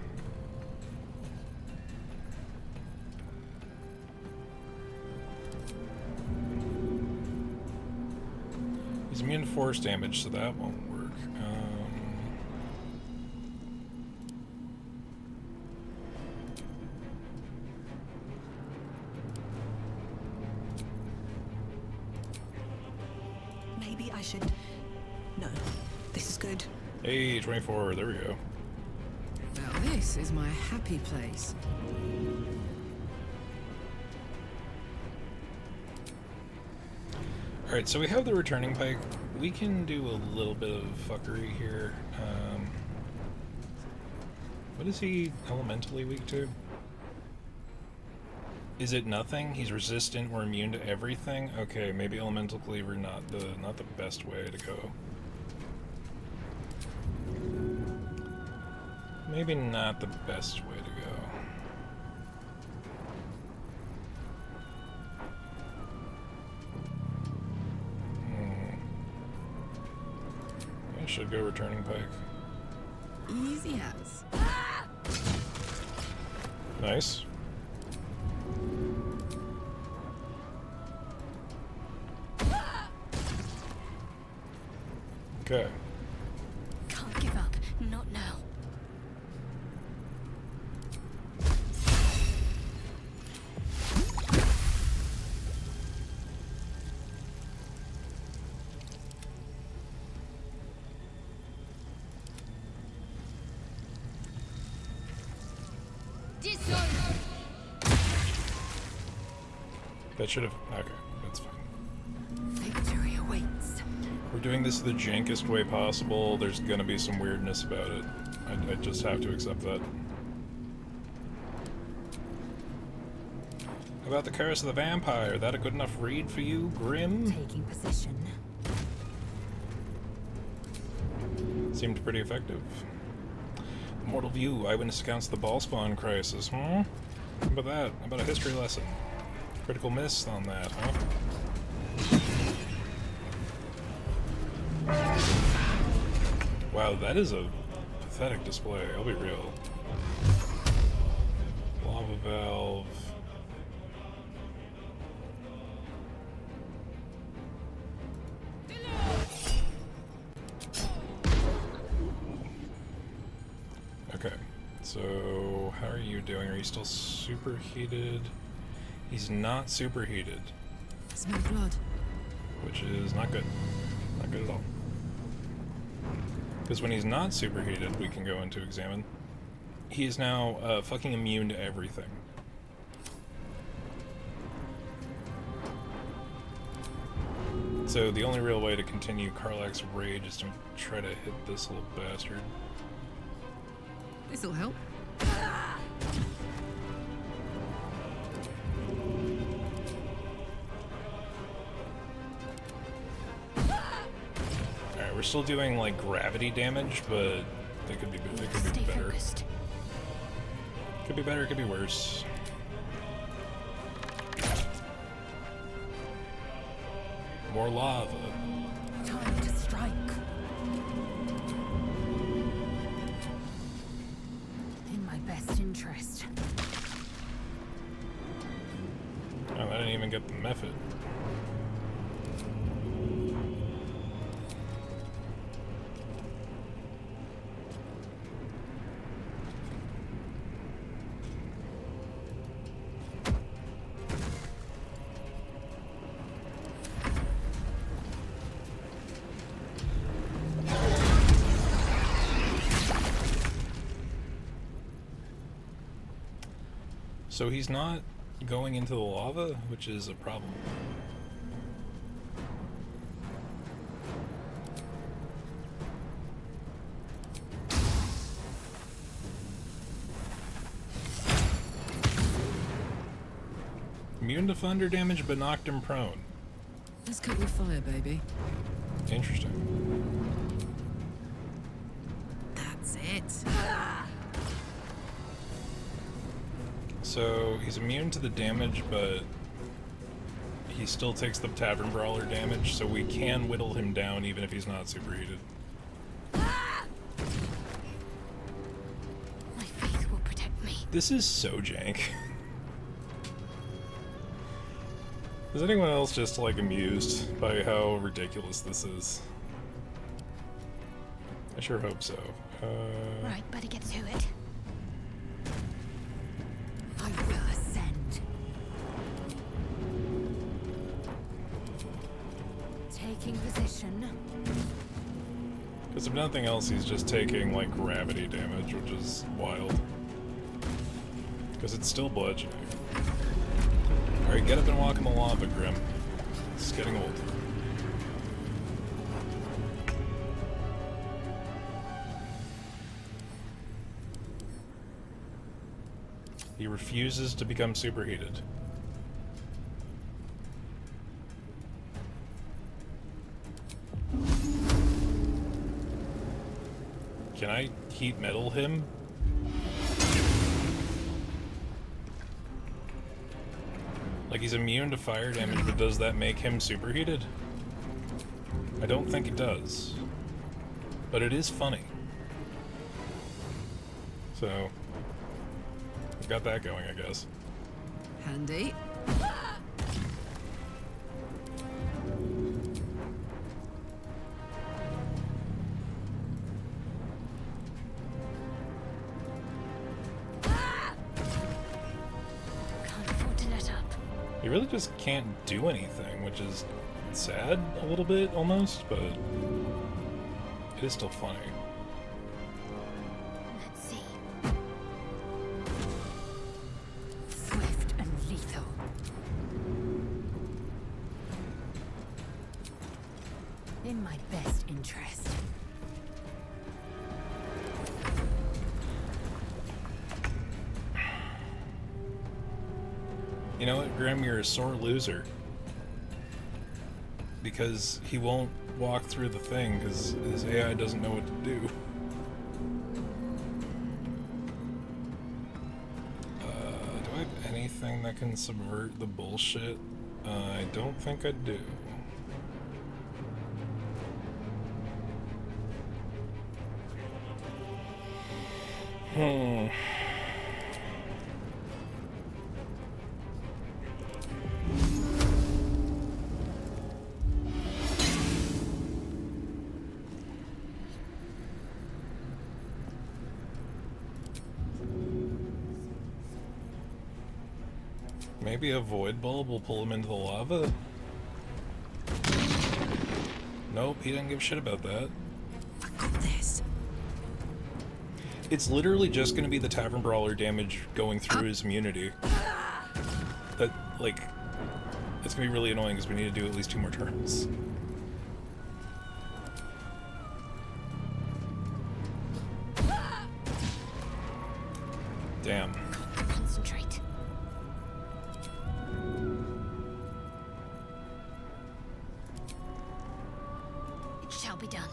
He's immune to force damage, so that won't work. Maybe I should... No, this is good. Hey, 24, there we go. Now this is my happy place. Alright, so we have the returning pike. We can do a little bit of fuckery here. What is he elementally weak to? Is it nothing? He's resistant or immune to everything? Okay, maybe elemental cleaver not the best way to go. Maybe not the best way to go. I should go returning pike. Easy as. Nice. Okay. Can't give up. Not now. That should have... Okay, that's fine. Victory awaits. We're doing this the jankest way possible. There's gonna be some weirdness about it. I just have to accept that. How about the Curse of the Vampire? That a good enough read for you, Grim? Taking position. Seemed pretty effective. Mortal View, Eyewitness accounts of the Ballspawn crisis, huh? How about that? How about a history lesson? Critical miss on that, huh? Wow, that is a pathetic display, I'll be real. Lava valve. Okay, so how are you doing? Are you still superheated? He's not superheated. It's no blood. Which is not good. Not good at all. Because when he's not superheated, we can go into examine. he is now fucking immune to everything. So the only real way to continue Karlach's rage is to try to hit this little bastard. This'll help. Alright, we're still doing like gravity damage, but it could be better. Focused. Could be better, could be worse. More lava. Time to strike. In my best interest. Oh, I didn't even get the method. So he's not going into the lava, which is a problem. Immune to thunder damage, but knocked him prone. Let's cook with fire, baby. Interesting. That's it. So he's immune to the damage, but he still takes the Tavern Brawler damage, so we can whittle him down even if he's not superheated. My faith will protect me. This is so jank. Is anyone else just like amused by how ridiculous this is? I sure hope so. Right, better get to it. I will ascend. Taking position. Because if nothing else, he's just taking like gravity damage, which is wild. Because it's still bludgeoning. Alright, get up and walk in the lava, Grim. It's getting old. He refuses to become superheated. Can I heat metal him? Like, he's immune to fire damage, but does that make him superheated? I don't think it does. But it is funny. So, we've got that going, I guess. Handy. He really just can't do anything, which is sad a little bit, almost, but it is still funny. Let's see. Swift and lethal. In my best interest. You know what, Grim, you're a sore loser. Because he won't walk through the thing, because his AI doesn't know what to do. Do I have anything that can subvert the bullshit? I don't think I do. Maybe a void bulb will pull him into the lava? Nope, he didn't give a shit about that. I got this. It's literally just going to be the Tavern Brawler damage going through his immunity. That, like, it's going to be really annoying because we need to do at least 2 more turns. Damn. Concentrate. It shall be done.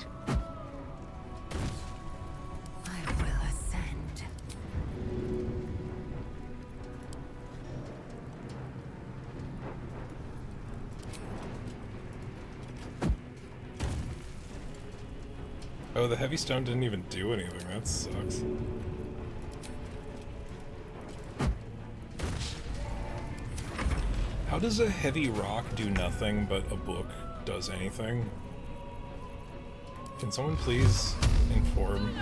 I will ascend. Oh, the heavy stone didn't even do anything. That sucks. How does a heavy rock do nothing, but a book does anything? Can someone please inform?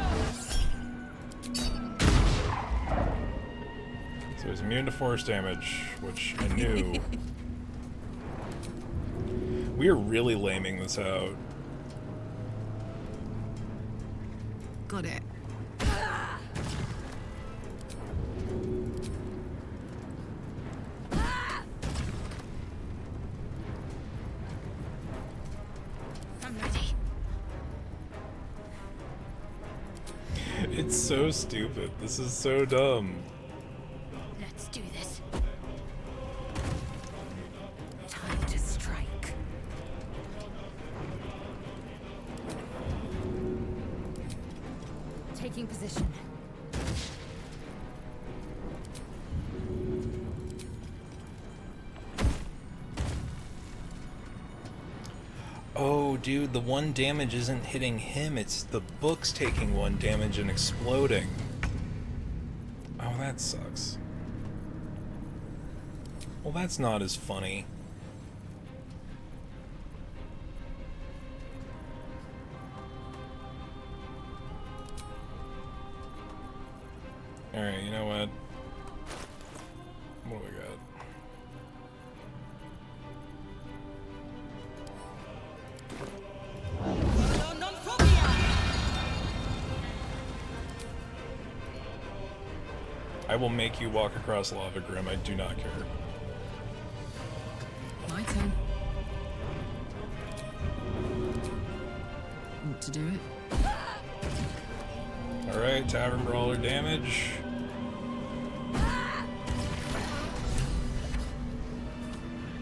So he's immune to force damage, which I knew. We are really laming this out. Got it. I'm ready. It's so stupid. This is so dumb. Let's do this. Time to strike. Taking position. Oh, dude, the 1 damage isn't hitting him, it's the book's taking 1 damage and exploding. Oh, that sucks. Well, that's not as funny. Alright, you know what? What do we got? I will make you walk across lava, Grim. I do not care. My turn. Want to do it? Alright, Tavern Brawler damage.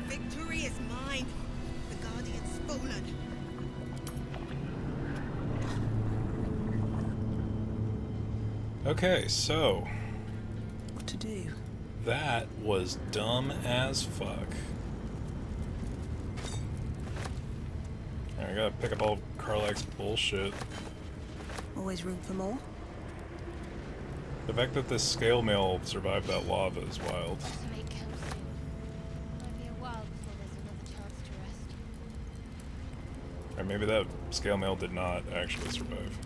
Victory is mine. The Guardian's fallen. Okay, so What to do? that was dumb as fuck. I gotta pick up all Karlach's bullshit. Always room for more. The fact that this scale mail survived that lava is wild. To make camp soon. Might be a while before there's another chance to rest. Or maybe that scale mail did not actually survive.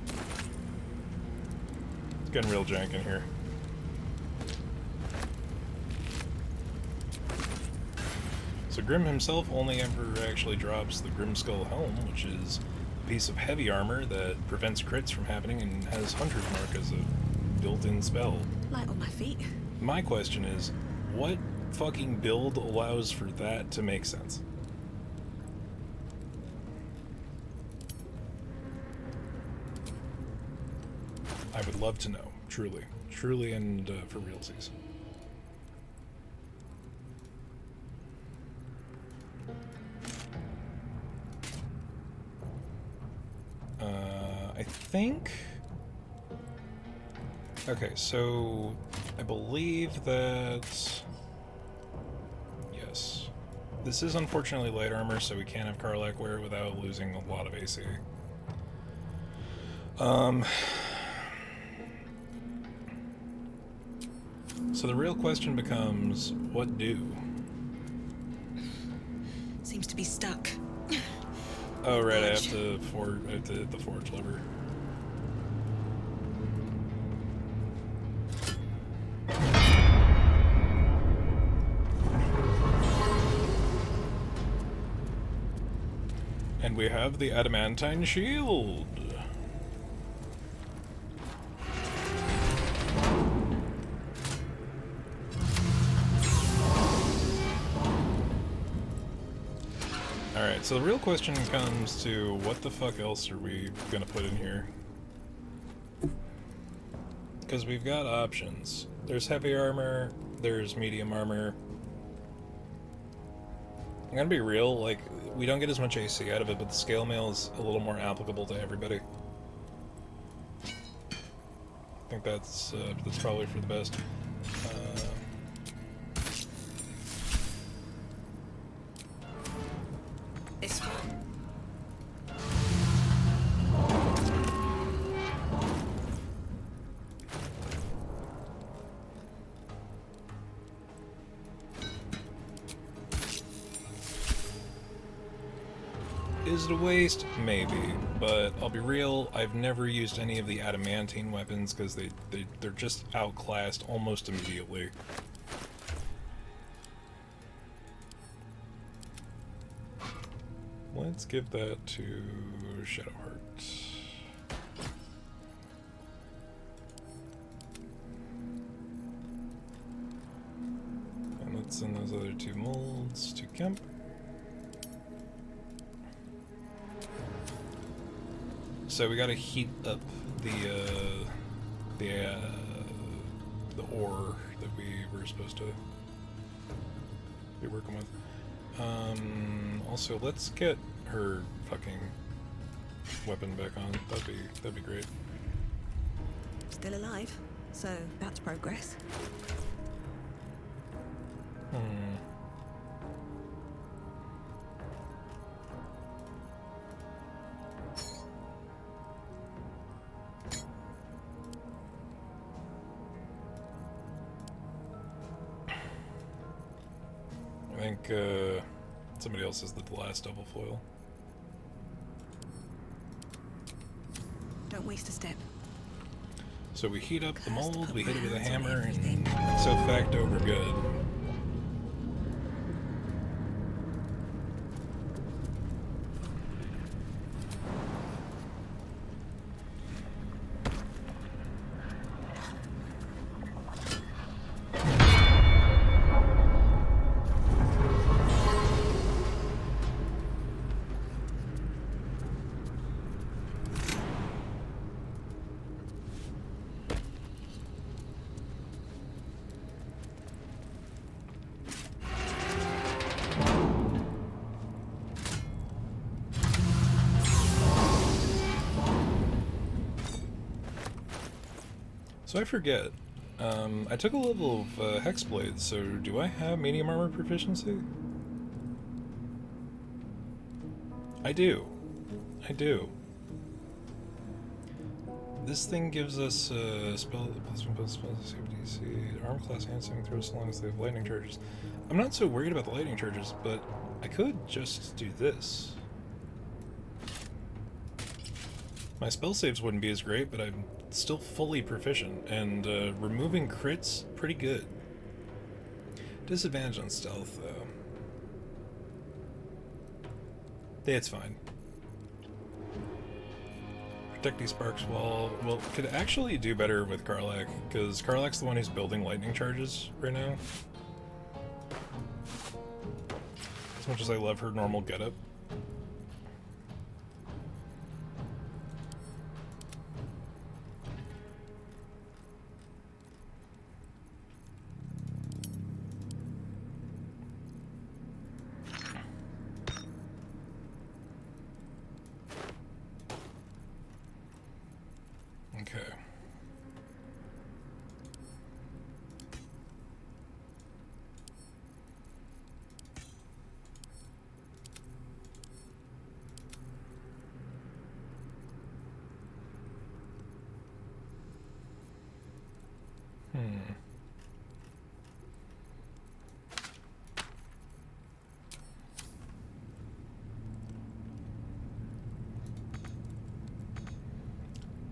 It's getting real jank in here. So Grim himself only ever actually drops the Grimskull Helm, which is a piece of heavy armor that prevents crits from happening and has Hunter's Mark as a built-in spell. Light on my feet. My question is, what fucking build allows for that to make sense? I would love to know, truly. Truly and for realsies. I think... Okay, so I believe that... Yes. This is unfortunately light armor, so we can't have Karlach wear it without losing a lot of AC. So the real question becomes, what do? Seems to be stuck. Oh right, I have to hit the forge lever. And we have the adamantine shield. Alright, so the real question comes to what the fuck else are we gonna put in here? Because we've got options. There's heavy armor, there's medium armor. I'm gonna be real, like, we don't get as much AC out of it, but the scale mail is a little more applicable to everybody. I think that's probably for the best. This one. Is it a waste? Maybe, but I'll be real, I've never used any of the adamantine weapons because they're just outclassed almost immediately. Let's give that to Shadowheart. And let's send those other two molds to Kemp. So we gotta heat up the ore that we were supposed to be working with. Also, let's get her fucking weapon back on. That'd be great. Still alive, so that's progress. I think somebody else has the last double foil. Don't waste a step. So we heat up the mold, we hit it with a hammer, and so facto we're good. So I forget. I took a level of Hexblade, so do I have medium armor proficiency? I do. I do. This thing gives us spell safety, armor class and saving throws so long as they have lightning charges. I'm not so worried about the lightning charges, but I could just do this. My spell saves wouldn't be as great, but I'm still fully proficient, and removing crits, pretty good. Disadvantage on stealth, though. Yeah, it's fine. Protecting Sparks Wall, well, could actually do better with Karlach, because Karlach's the one who's building lightning charges right now. As much as I love her normal getup. Okay.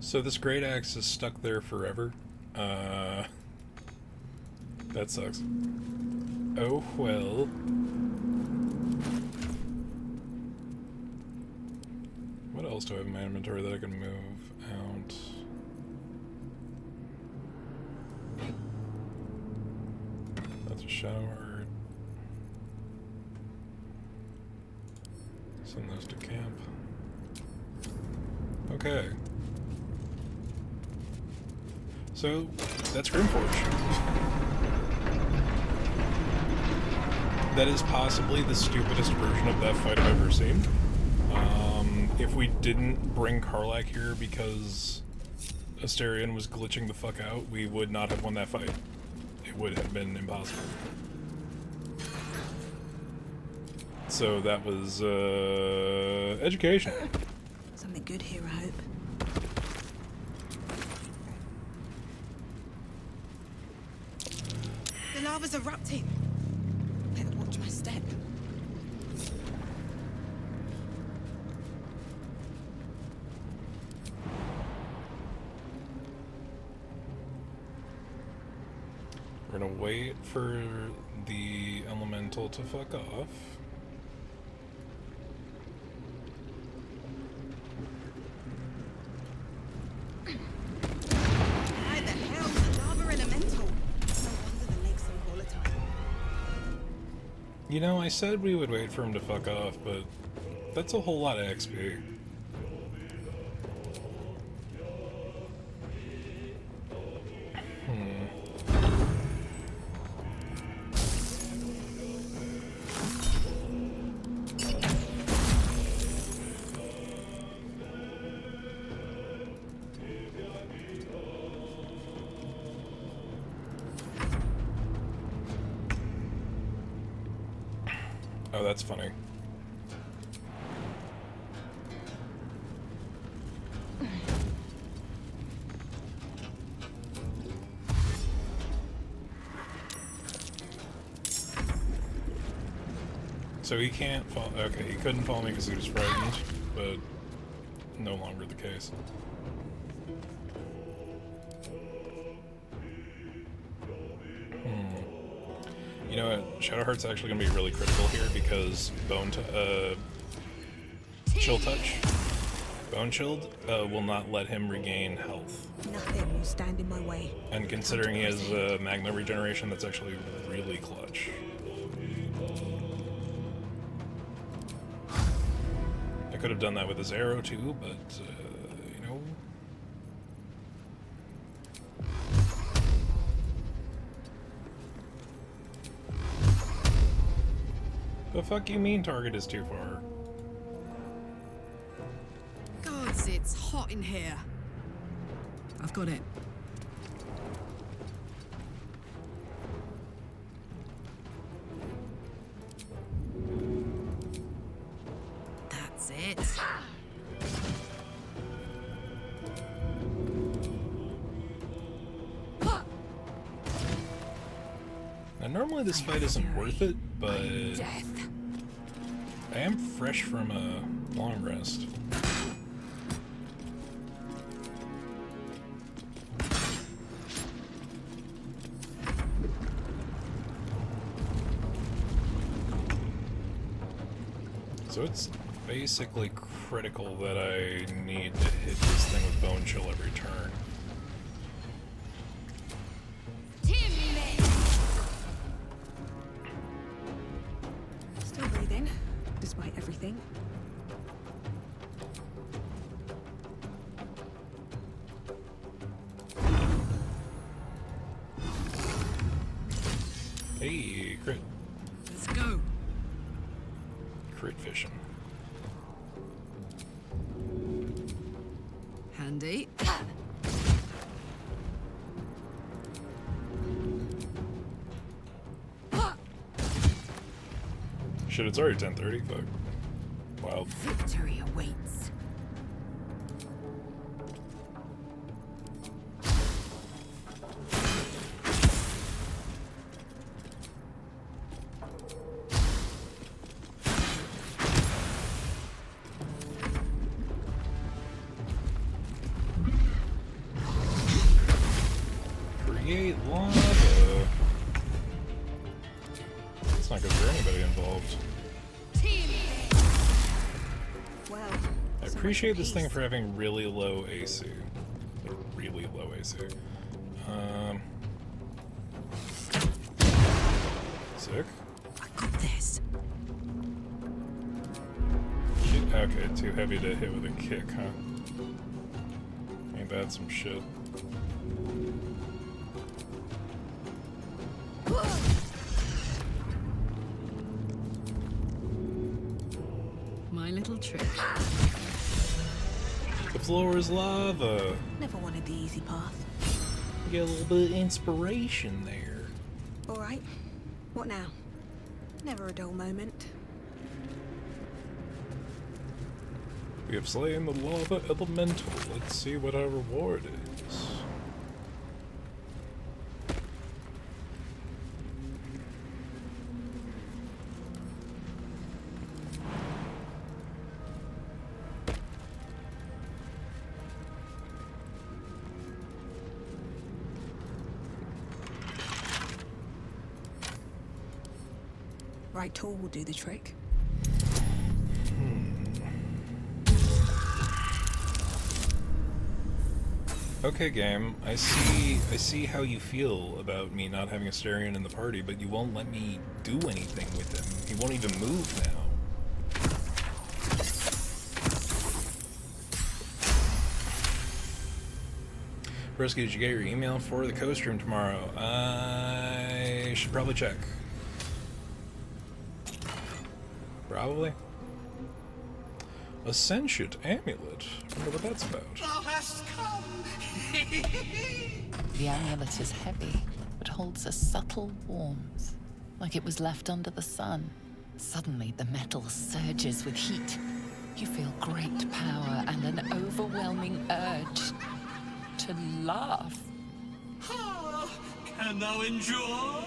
So this great axe is stuck there forever. That sucks. Oh well. What else do I have in my inventory that I can move out? That's a Shadowheart. Send those to camp. Okay. So, that's Grimforge. That is possibly the stupidest version of that fight I've ever seen. If we didn't bring Karlach here because Asterion was glitching the fuck out, we would not have won that fight. It would have been impossible. So that was, education. Something good here, I hope. The lava's erupting. Better watch my step. We're gonna wait for the elemental to fuck off. Why the hell the lava elemental? No wonder the lake's so volatile. You know, I said we would wait for him to fuck off, but that's a whole lot of XP. Oh, that's funny. So he can't follow. Okay, he couldn't follow me because he was frightened, but no longer the case. You know what? Shadowheart's actually going to be really critical here because Chill Touch, Bone Chilled, will not let him regain health. Nothing will stand in my way. And considering he has Magna Regeneration, that's actually really clutch. I could have done that with his arrow too, but, you know... The fuck you mean target is too far? Gods, it's hot in here. I've got it. That's it. Now, normally this fight isn't worth it, but I am fresh from a long rest. So it's basically critical that I need to hit this thing with Bone Chill every turn. Still breathing, despite everything. Hey, crit. Let's go. Crit fishing. Handy. Shit, it's already 10:30. Fuck. Wild. Victory awaits. Create lava. It's not good for anybody involved. Well, I appreciate this thing for having really low AC. Like, really low AC. Sick. I got this. Okay, too heavy to hit with a kick, huh? Ain't that some shit? My little trick. The floor is lava. Never wanted the easy path. You get a little bit of inspiration there. All right. What now? Never a dull moment. We have slain the lava elemental. Let's see what our reward is. Right tool will do the trick. Okay, game. I see how you feel about me not having Asterion in the party, but you won't let me do anything with him. He won't even move now. Brisky, did you get your email for the co-stream tomorrow? I should probably check. Probably. A sentient amulet. I wonder what that's about. Thou hast come! The amulet is heavy, but holds a subtle warmth, like it was left under the sun. Suddenly, the metal surges with heat. You feel great power and an overwhelming urge to laugh. Can thou endure?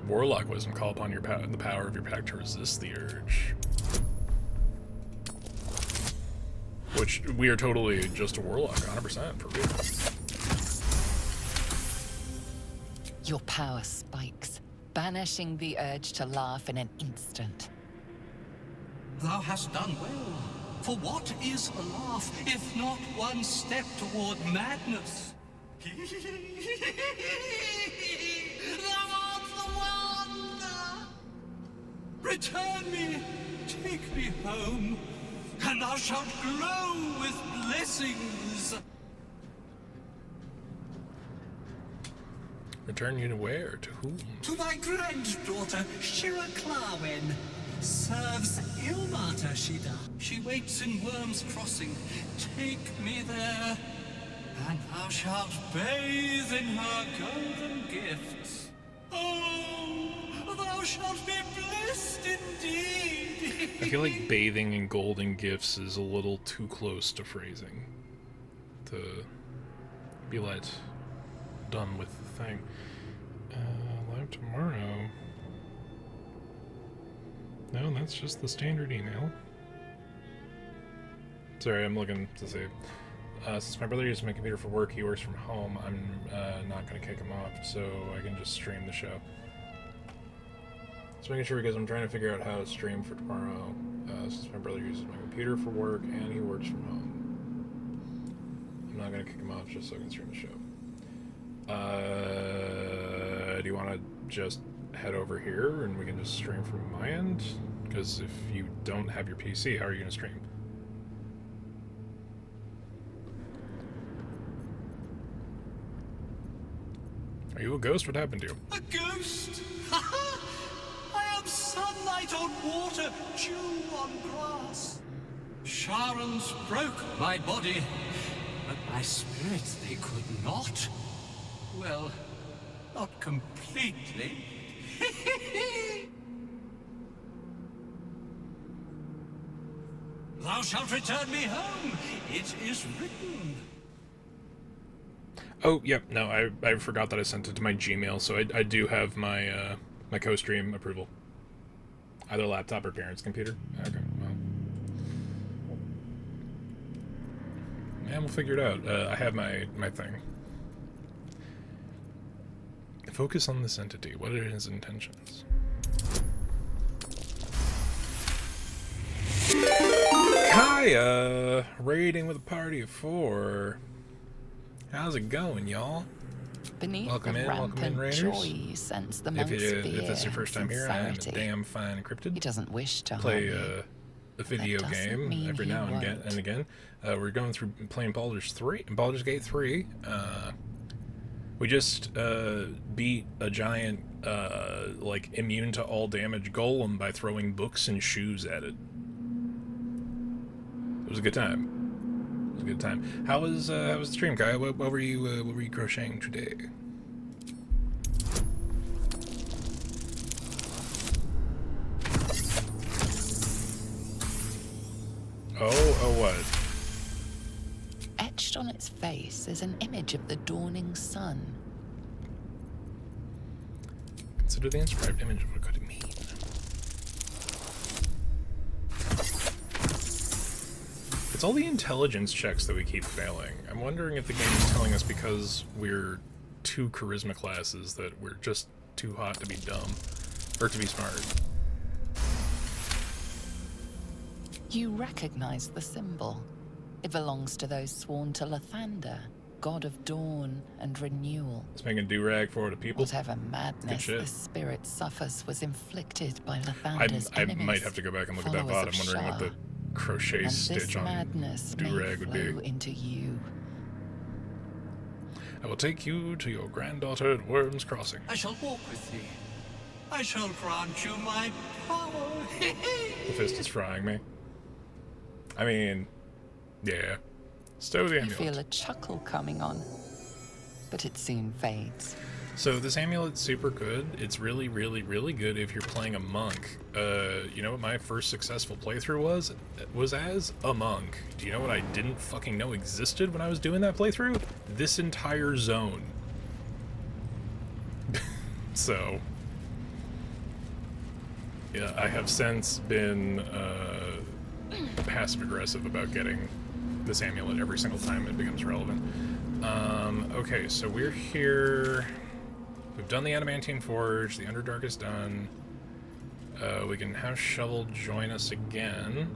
Warlock wisdom, call upon your the power of your pack to resist the urge. Which, we are totally just a warlock, 100%, for real. Your power spikes, banishing the urge to laugh in an instant. Thou hast done well. For what is a laugh, if not one step toward madness? Thou art the one! Return me, take me home, and thou shalt glow with blessings. Return you to where? To whom? To thy granddaughter, Shira Clarwen. Serves Ilmata, she does. She waits in Worm's Crossing. Take me there, and thou shalt bathe in her golden gifts. Oh, thou shalt be blessed indeed. I feel like bathing in golden gifts is a little too close to phrasing to be let done with the thing. Live tomorrow. No, that's just the standard email. Sorry, I'm looking to see. Since my brother uses my computer for work, he works from home, I'm not going to kick him off, so I can just stream the show. Just making sure, because I'm trying to figure out how to stream for tomorrow, since my brother uses my computer for work and he works from home. I'm not going to kick him off just so I can stream the show. Do you want to just head over here and we can just stream from my end? Because if you don't have your PC, how are you going to stream? Are you a ghost? What happened to you? A ghost? I am sunlight on water, dew on grass. Sharons broke my body, but my spirit they could not. Well, not completely. Thou shalt return me home. It is written. Oh, yep. No, I forgot that I sent it to my Gmail, so I do have my my co-stream approval. Either laptop or parents' computer. Okay, well. Man, we'll figure it out. I have my thing. Focus on this entity. What are his intentions? Kaya! Raiding with a party of 4. How's it going, y'all? Beneath Welcome the in, rampant Raiders. joy you sense the If monk's fear it's your first time here, I am a sincerity. damn fine encrypted. He doesn't wish to Play harm you. a video That doesn't game mean every he now and won't. again. We're going through playing Baldur's Gate 3. We just beat a giant, like, immune to all damage golem by throwing books and shoes at it. It was a good time. It was a good time. How was the stream, Kai? What were you crocheting today? Oh, what? Etched on its face is an image of the dawning sun. Consider the inscribed image. What could it mean? It's all the intelligence checks that we keep failing. I'm wondering if the game is telling us because we're two charisma classes that we're just too hot to be dumb. Or to be smart. You recognize the symbol. It belongs to those sworn to Lathander, god of dawn and renewal. Let's make a do-rag for the people. Whatever madness the spirit suffers was inflicted by Lathander's I enemies, might have to go back and look at that followers VOD. of I'm wondering what the crochet and stitch this on madness may do-rag would be. flow into you. I will take you to your granddaughter at Worm's Crossing. I shall walk with thee. I shall grant you my power. The fist is frying me. I mean, yeah. Stow the You amulet. feel a chuckle coming on, but it soon fades. So this amulet's super good. It's really, really, really good if you're playing a monk. You know what my first successful playthrough was? Was as a monk. Do you know what I didn't fucking know existed when I was doing that playthrough? This entire zone. So, yeah, I have since been passive-aggressive about getting this amulet every single time it becomes relevant. Okay, so we're here. We've done the Adamantine Forge. The Underdark is done. We can have Shovel join us again.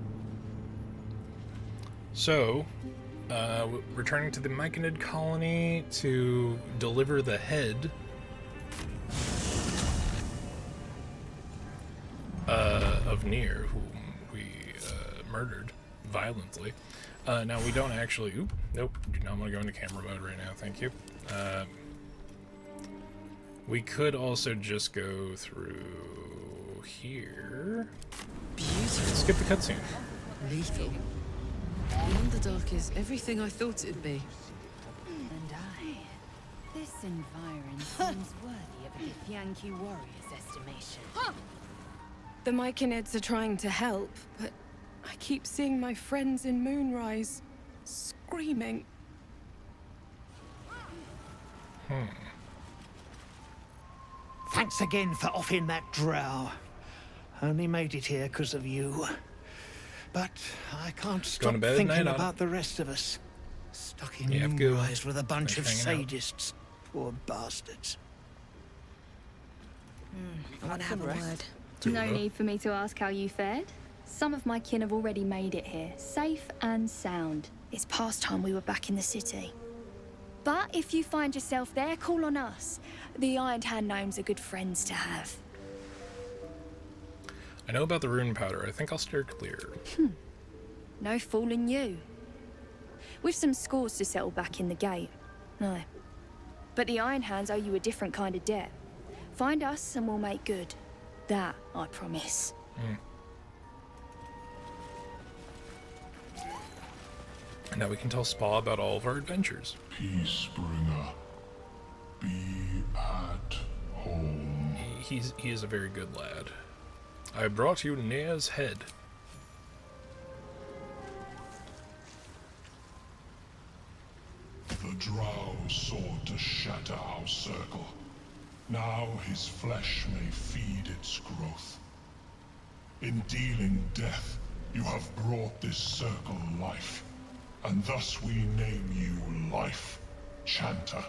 So, returning to the Myconid colony to deliver the head of Nier, whom we murdered violently. Now we don't actually... Oop, nope, do not want to go into camera mode right now, thank you. We could also just go through here. Beautiful. Skip the cutscene. Lethal. The Underdark is everything I thought it'd be. And this environ seems worthy of a Githyanki warrior's estimation. The Myconids are trying to help, but I keep seeing my friends in Moonrise screaming. Thanks again for offing that drow. Only made it here because of you. But I can't stop to bed at thinking night, about the rest of us. Stuck in Yeah, go. Moonrise with a bunch of Thanks for hanging out. sadists. Poor bastards. I want to have a word. No need for me to ask how you fared. Some of my kin have already made it here, safe and sound. It's past time we were back in the city. But if you find yourself there, call on us. The Iron Hand gnomes are good friends to have. I know about the rune powder. I think I'll steer clear. No fooling you. We've some scores to settle back in the gate. No. But the Iron Hands owe you a different kind of debt. Find us and we'll make good. That, I promise. And now we can tell Spa about all of our adventures. Peacebringer, be at home. He is a very good lad. I brought you Nea's head. The drow sought to shatter our circle. Now his flesh may feed its growth. In dealing death, you have brought this circle life, and thus we name you Life Chanter.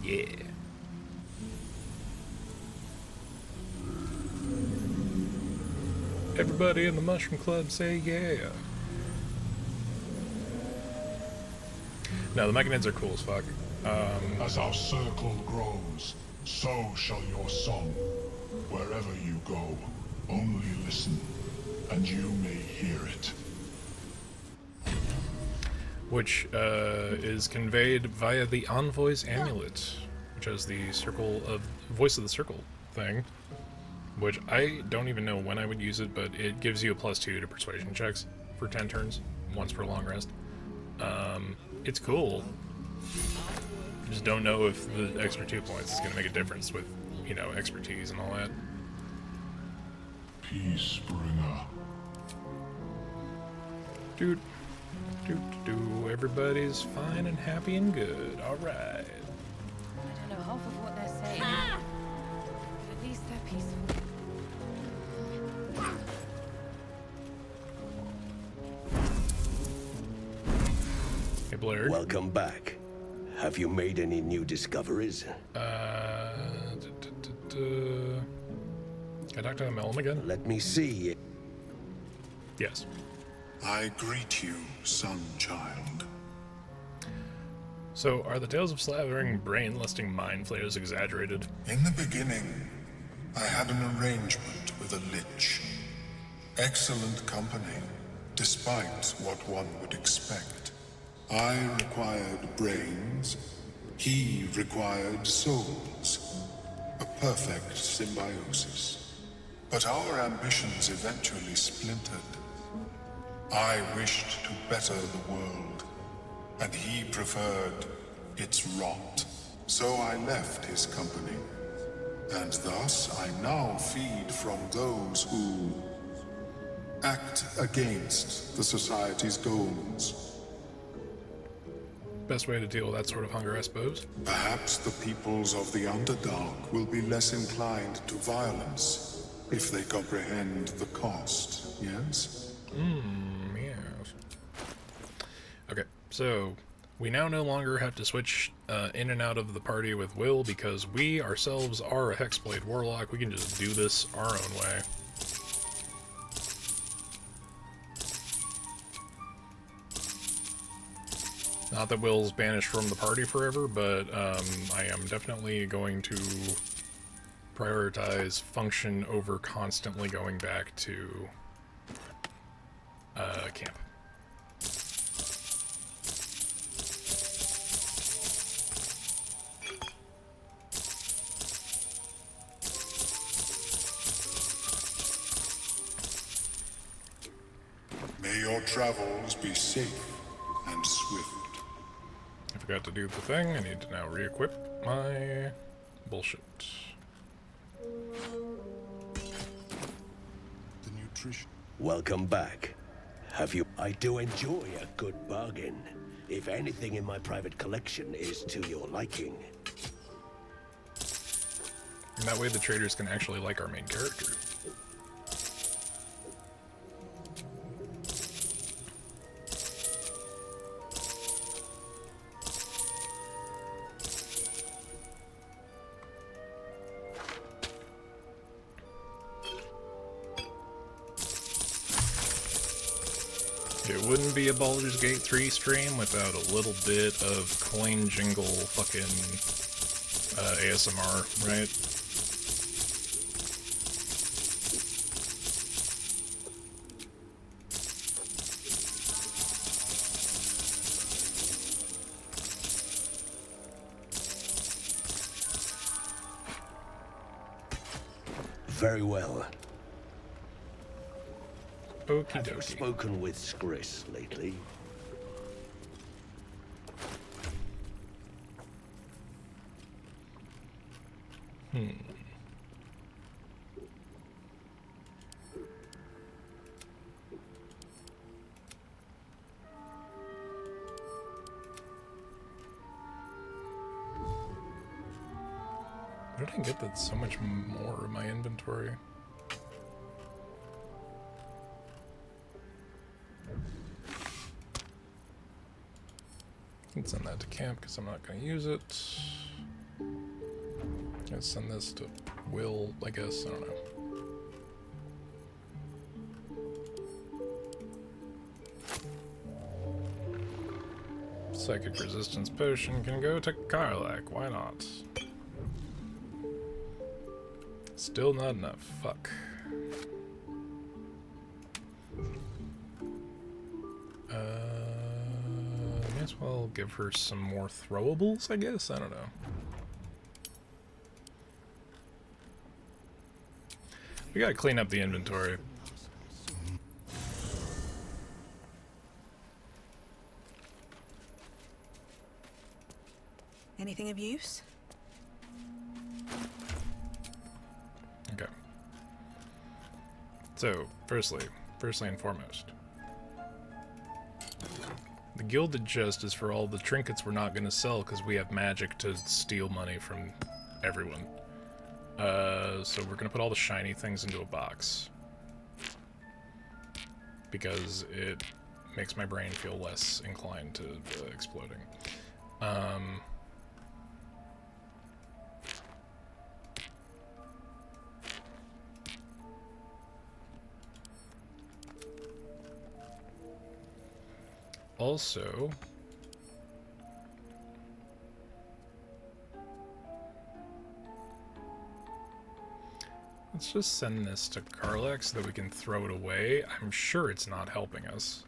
Yeah. Everybody in the Mushroom Club say yeah. No, the mechanids are cool as fuck. As our circle grows, so shall your song. Wherever you go, only listen, and you may hear it. Which is conveyed via the Envoy's Amulet, which has the voice of the circle thing, which I don't even know when I would use it, but it gives you a +2 to persuasion checks for 10 turns, once per long rest. It's cool. Just don't know if the extra 2 points is going to make a difference with, you know, expertise and all that. Peacebringer. Dude. Everybody's fine and happy and good. Alright. I don't know half of what they're saying. But at least they're peaceful. Hey, Blair. Welcome back. Have you made any new discoveries? Can I talk to Melm again? Let me see. Yes. I greet you, son-child. So, are the tales of slavering, brain-lusting mind flayers exaggerated? In the beginning, I had an arrangement with a lich. Excellent company, despite what one would expect. I required brains, he required souls. A perfect symbiosis. But our ambitions eventually splintered. I wished to better the world, and he preferred its rot. So I left his company, and thus I now feed from those who act against the society's goals. Best way to deal with that sort of hunger, I suppose. Perhaps the peoples of the Underdark will be less inclined to violence if they comprehend the cost, yes? Yes. Okay, so we now no longer have to switch in and out of the party with Will because we ourselves are a Hexblade Warlock. We can just do this our own way. Not that Will's banished from the party forever, but I am definitely going to prioritize function over constantly going back to camp. May your travels be safe and swift. I forgot to do the thing. I need to now re-equip my bullshit. The nutrition. Welcome back. Have you? I do enjoy a good bargain. If anything in my private collection is to your liking. And that way the traders can actually like our main character. It wouldn't be a Baldur's Gate 3 stream without a little bit of coin jingle fucking ASMR, right? Very well. Okie Have you dokie. spoken with Skris lately? Where did I get that so much more in my inventory? Let's send that to camp because I'm not going to use it. Let's send this to Will, I guess. I don't know. Psychic resistance potion can go to Karlak. Why not? Still not enough. Fuck. May as well give her some more throwables, I guess? I don't know. We gotta clean up the inventory. Anything of use? Okay. So, firstly and foremost, the Gilded Chest is for all the trinkets we're not going to sell because we have magic to steal money from everyone. So we're going to put all the shiny things into a box. Because it makes my brain feel less inclined to exploding. Also, let's just send this to Karlak so that we can throw it away. I'm sure it's not helping us.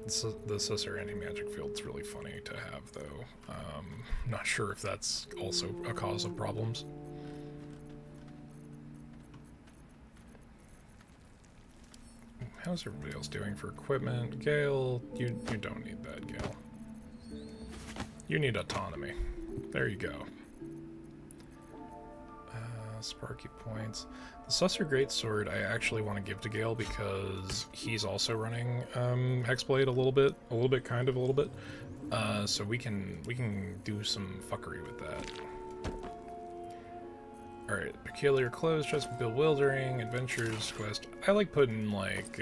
The Susser anti-magic field's really funny to have, though. Not sure if that's also a cause of problems. How's everybody else doing for equipment? Gale, you don't need that, Gale. You need autonomy. There you go. Sparky points. The Susser Greatsword I actually want to give to Gale because he's also running Hexblade a little bit, so we can do some fuckery with that. Alright, Peculiar Clothes, just Bewildering, Adventures, Quest. I like putting, like,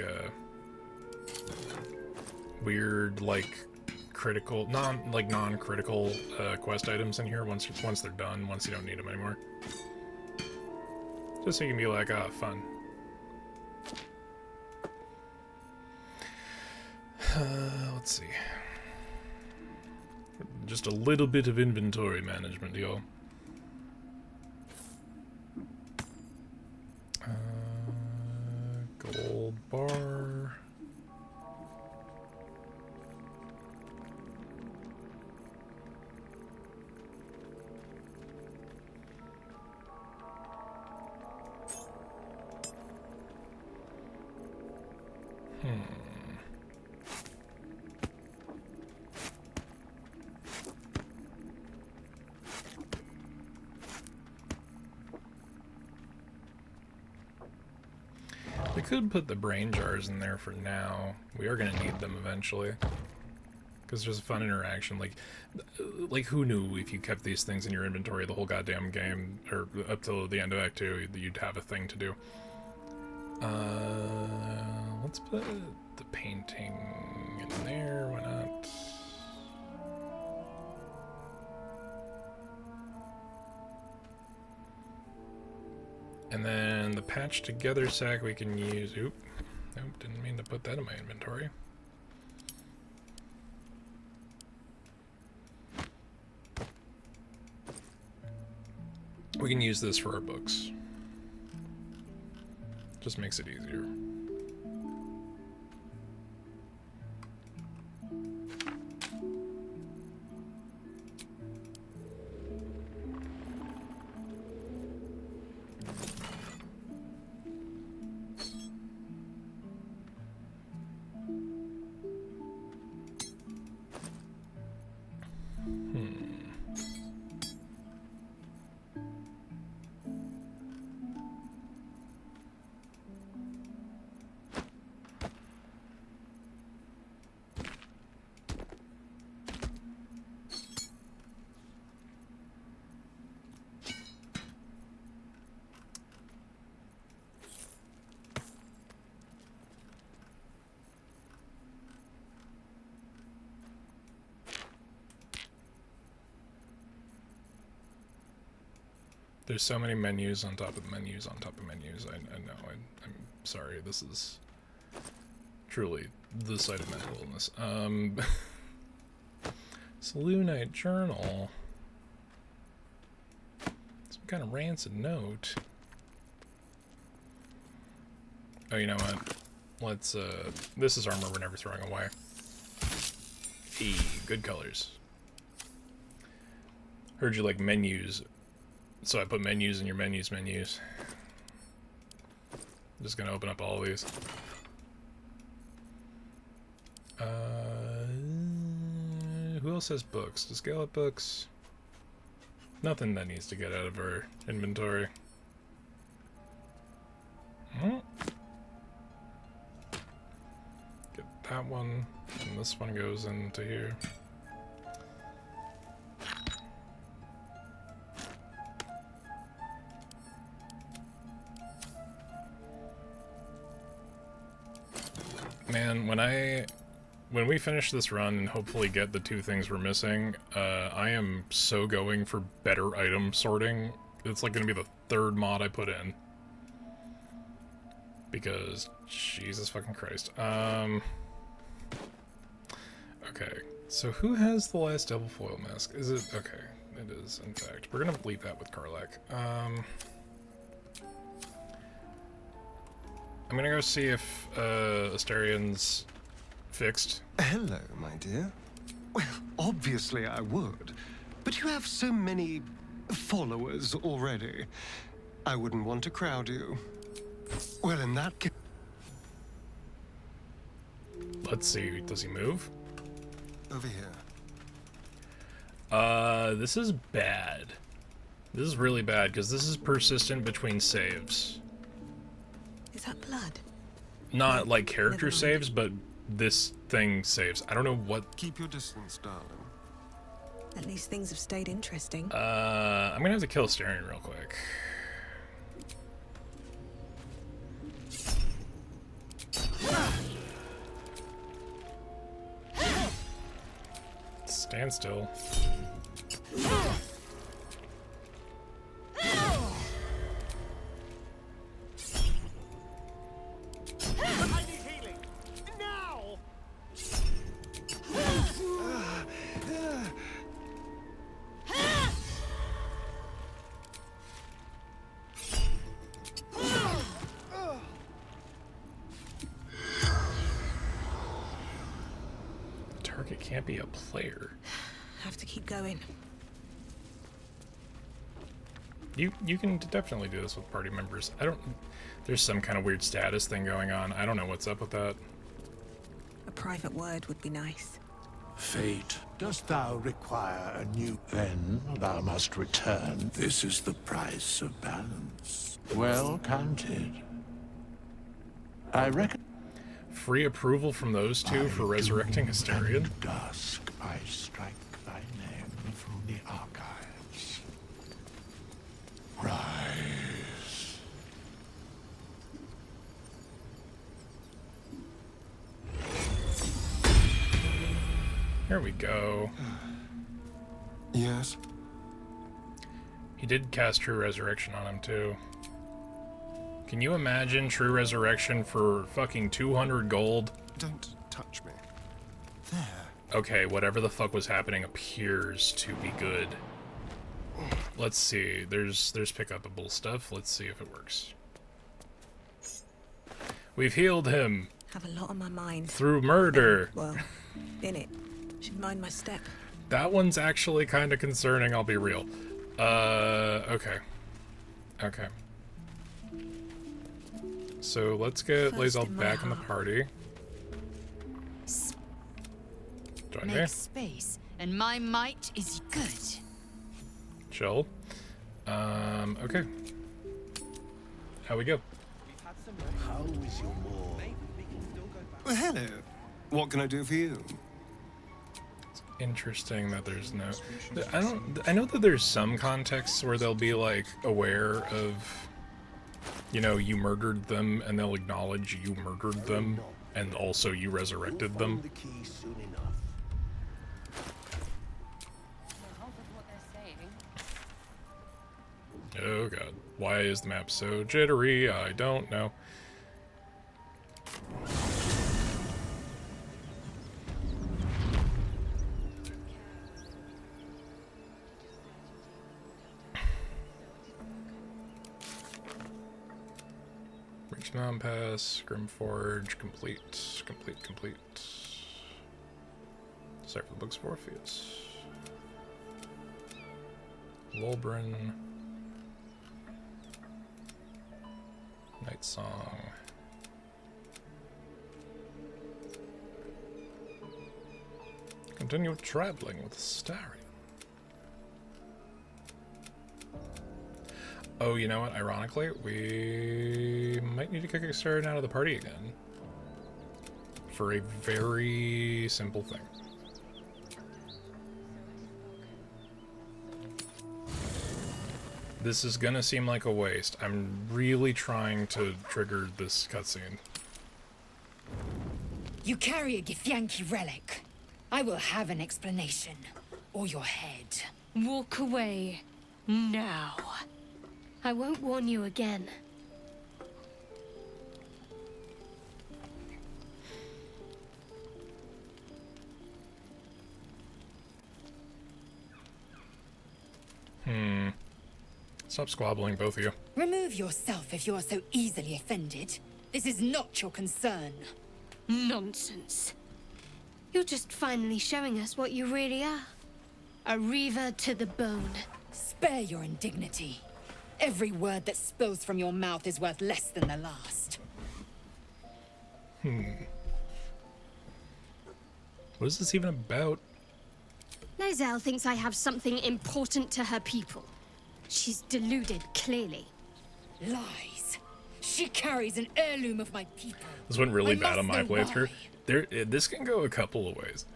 weird, like, critical, non-critical quest items in here once they're done, once you don't need them anymore. Just so you can be like, ah, fun. Let's see. Just a little bit of inventory management, y'all. Gold bar. We could put the brain jars in there for now. We are going to need them eventually. Because there's a fun interaction. Like, who knew if you kept these things in your inventory the whole goddamn game, or up till the end of Act 2, you'd have a thing to do. Let's put the painting in there, why not? And then the patch together sack we can use. Oop. Nope, didn't mean to put that in my inventory. We can use this for our books. Just makes it easier. There's so many menus on top of menus on top of menus. I know. I'm sorry. This is Truly, the site of mental illness. Selûnite journal. Some kind of rancid note. Oh, you know what? Let's, this is armor we're never throwing away. Hey, good colors. Heard you like menus, so I put menus in your menus. I'm just gonna open up all these. Who else has books? Does Gale have books? Nothing that needs to get out of our inventory. Get that one, and this one goes into here. Man, when we finish this run and hopefully get the 2 things we're missing, I am so going for better item sorting. It's like gonna be the 3rd mod I put in. Because, Jesus fucking Christ. Okay, so who has the last double foil mask? Is it? Okay, it is, in fact. We're gonna leave that with Karlach. I'm gonna go see if Astarion's fixed. Hello, my dear. Well, obviously I would, but you have so many followers already. I wouldn't want to crowd you. Well, in that case... Let's see, does he move? Over here. This is bad. This is really bad, because this is persistent between saves. Is that blood? Not like character saves, but this thing saves. I don't know what... Keep your distance, darling. At least things have stayed interesting. I'm gonna have to kill Astarion real quick. Stand still. I need healing. Now! The target can't be a player. Have to keep going. You can definitely do this with party members. I don't... There's some kind of weird status thing going on. I don't know what's up with that. A private word would be nice. Fate, dost thou require a new... Then thou must return. This is the price of balance. Well counted. I reckon... Free approval from those two for resurrecting Astarion? Dusk, I strike thy name from the archives. Rise. Here we go. Yes? He did cast True Resurrection on him, too. Can you imagine True Resurrection for fucking 200 gold? Don't touch me. There. Okay, whatever the fuck was happening appears to be good. Let's see. There's pick-upable stuff. Let's see if it works. We've healed him. Have a lot on my mind. Through murder. Well, in it. Should mind my step. That one's actually kind of concerning, I'll be real. Okay. Okay. So let's get Lae'zel back in the party. Join me. Make space, and my might is good. Chill. Okay. How we go? How is your more? Well, hello. What can I do for you? It's interesting that there's no... I know that there's some contexts where they'll be, like, aware of... You know, you murdered them, and they'll acknowledge you murdered them, and also you resurrected them. Oh god. Why is the map so jittery? I don't know. Rocky Mountain Pass, Grimforge, complete. Sorry for the books of Orpheus. Lolbrin. Night Song. Continue traveling with Starion. Oh, you know what? Ironically, we might need to kick Starion out of the party again. For a very simple thing. This is gonna seem like a waste. I'm really trying to trigger this cutscene. You carry a Githyanki relic. I will have an explanation. Or your head. Walk away. Now. I won't warn you again. Stop squabbling, both of you. Remove yourself if you are so easily offended. This is not your concern. Nonsense. You're just finally showing us what you really are. A reaver to the bone. Spare your indignity. Every word that spills from your mouth is worth less than the last. What is this even about? Lae'zel thinks I have something important to her people. She's deluded, clearly. Lies. She carries an heirloom of my people. This went really I bad on must my know playthrough. why. This can go a couple of ways.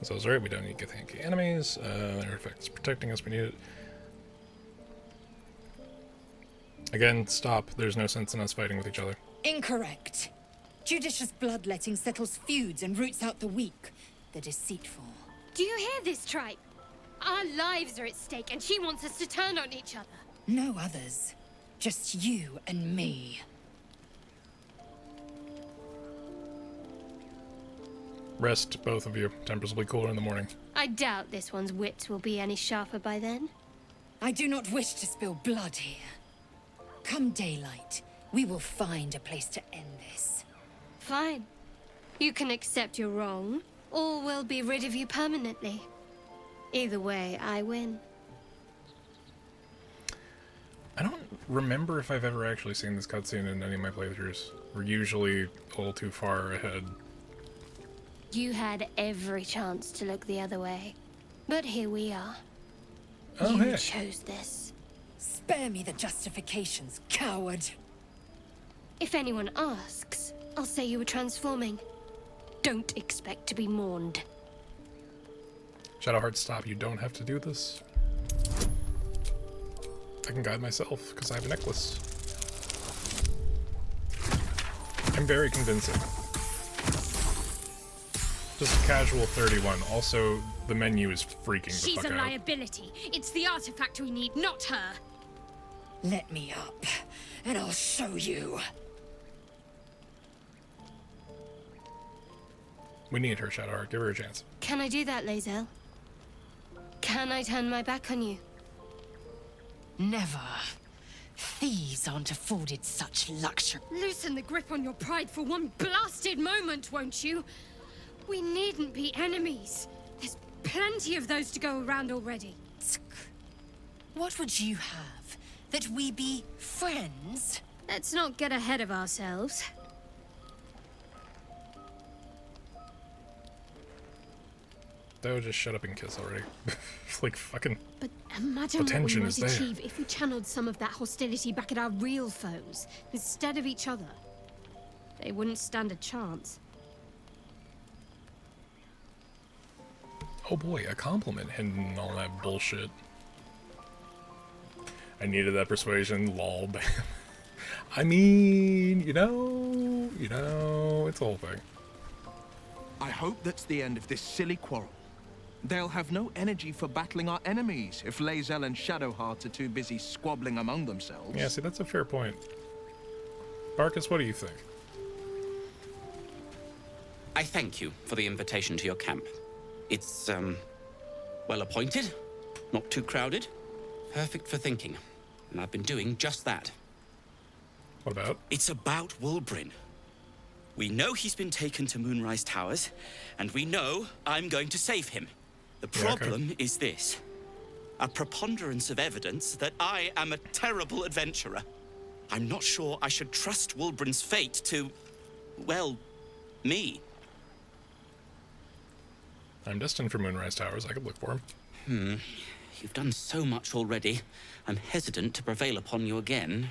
So it's right, we don't need Githyanki enemies. Artifacts protecting us, we need it. Again, stop. There's no sense in us fighting with each other. Incorrect. Judicious bloodletting settles feuds and roots out the weak, the deceitful. Do you hear this, tripe? Our lives are at stake, and she wants us to turn on each other. No others. Just you and me. Rest, both of you. Tempers will be cooler in the morning. I doubt this one's wits will be any sharper by then. I do not wish to spill blood here. Come daylight, we will find a place to end this. Fine. You can accept you're wrong, or we'll be rid of you permanently. Either way, I win. I don't remember if I've ever actually seen this cutscene in any of my playthroughs. We're usually a little too far ahead. You had every chance to look the other way. But here we are. Oh, you hey. chose this. Spare me the justifications, coward. If anyone asks, I'll say you were transforming. Don't expect to be mourned. Shadowheart, stop. You don't have to do this. I can guide myself, because I have a necklace. I'm very convincing. Just a casual 31. Also, the menu is freaking the She's fuck a out. liability. It's the artifact we need, not her. Let me up, and I'll show you. We need her, Shadowheart. Give her a chance. Can I do that, Lae'zel? Can I turn my back on you? Never. Thieves aren't afforded such luxury. Loosen the grip on your pride for one blasted moment, won't you? We needn't be enemies. There's plenty of those to go around already. What would you have? That we be friends? Let's not get ahead of ourselves. They would just shut up and kiss already. Like, fucking... But imagine what we Potential might is there. achieve if we channeled some of that hostility back at our real foes, instead of each other. They wouldn't stand a chance. Oh boy, a compliment hidden in all that bullshit. I needed that persuasion, lol, bam. I mean, you know, it's a whole thing. I hope that's the end of this silly quarrel. They'll have no energy for battling our enemies if Lae'zel and Shadowheart are too busy squabbling among themselves. Yeah, see, that's a fair point. Barkus, what do you think? I thank you for the invitation to your camp. It's, well appointed, not too crowded, perfect for thinking, and I've been doing just that. What about? It's about Wulbrin. We know he's been taken to Moonrise Towers, and we know I'm going to save him. The problem is this. A preponderance of evidence that I am a terrible adventurer. I'm not sure I should trust Wulbrin's fate to, well, me. I'm destined for Moonrise Towers. I could look for him. You've done so much already. I'm hesitant to prevail upon you again.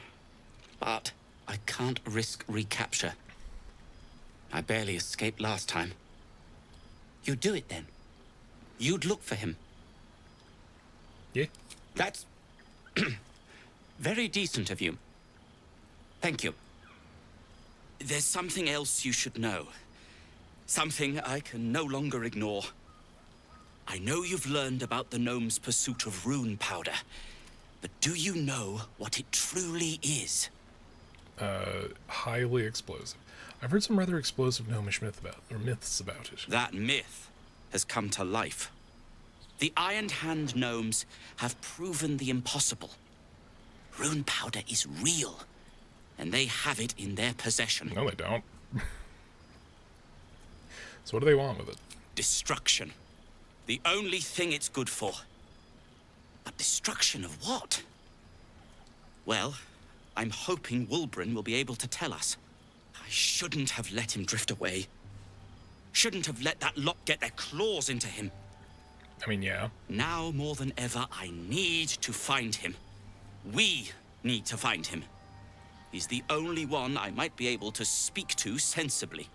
But I can't risk recapture. I barely escaped last time. You'd do it then. You'd look for him. Yeah. That's very decent of you. Thank you. There's something else you should know. Something I can no longer ignore. I know you've learned about the gnome's pursuit of rune powder, but do you know what it truly is? Highly explosive. I've heard some rather explosive gnomish myths about it. That myth has come to life. The Iron Hand gnomes have proven the impossible. Rune powder is real, and they have it in their possession. No, they don't. So what do they want with it? Destruction. The only thing it's good for. But destruction of what? Well, I'm hoping Wulbrin will be able to tell us. I shouldn't have let him drift away. Shouldn't have let that lot get their claws into him. I mean, yeah. Now more than ever, I need to find him. We need to find him. He's the only one I might be able to speak to sensibly.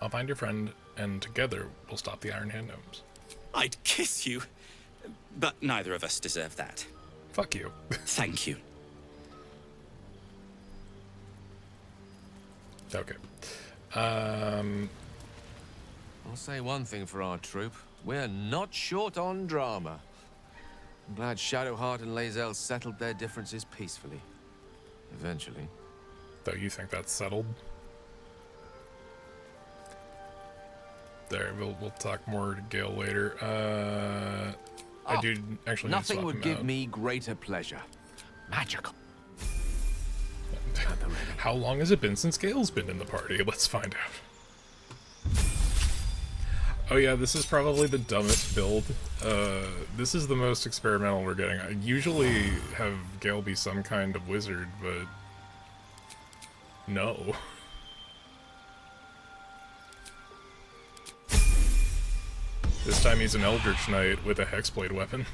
I'll find your friend, and together we'll stop the Iron Hand gnomes. I'd kiss you, but neither of us deserve that. Fuck you. Thank you. Okay. I'll say one thing for our troop. We're not short on drama. I'm glad Shadowheart and Lae'zel settled their differences peacefully. Eventually. Though you think that's settled? There, we'll talk more to Gale later. I do actually need to swap nothing would him give out. me greater pleasure. Magical. How long has it been since Gale's been in the party? Let's find out. Oh yeah, this is probably the dumbest build. This is the most experimental we're getting. I usually have Gale be some kind of wizard, but no. This time he's an Eldritch Knight with a Hexblade weapon.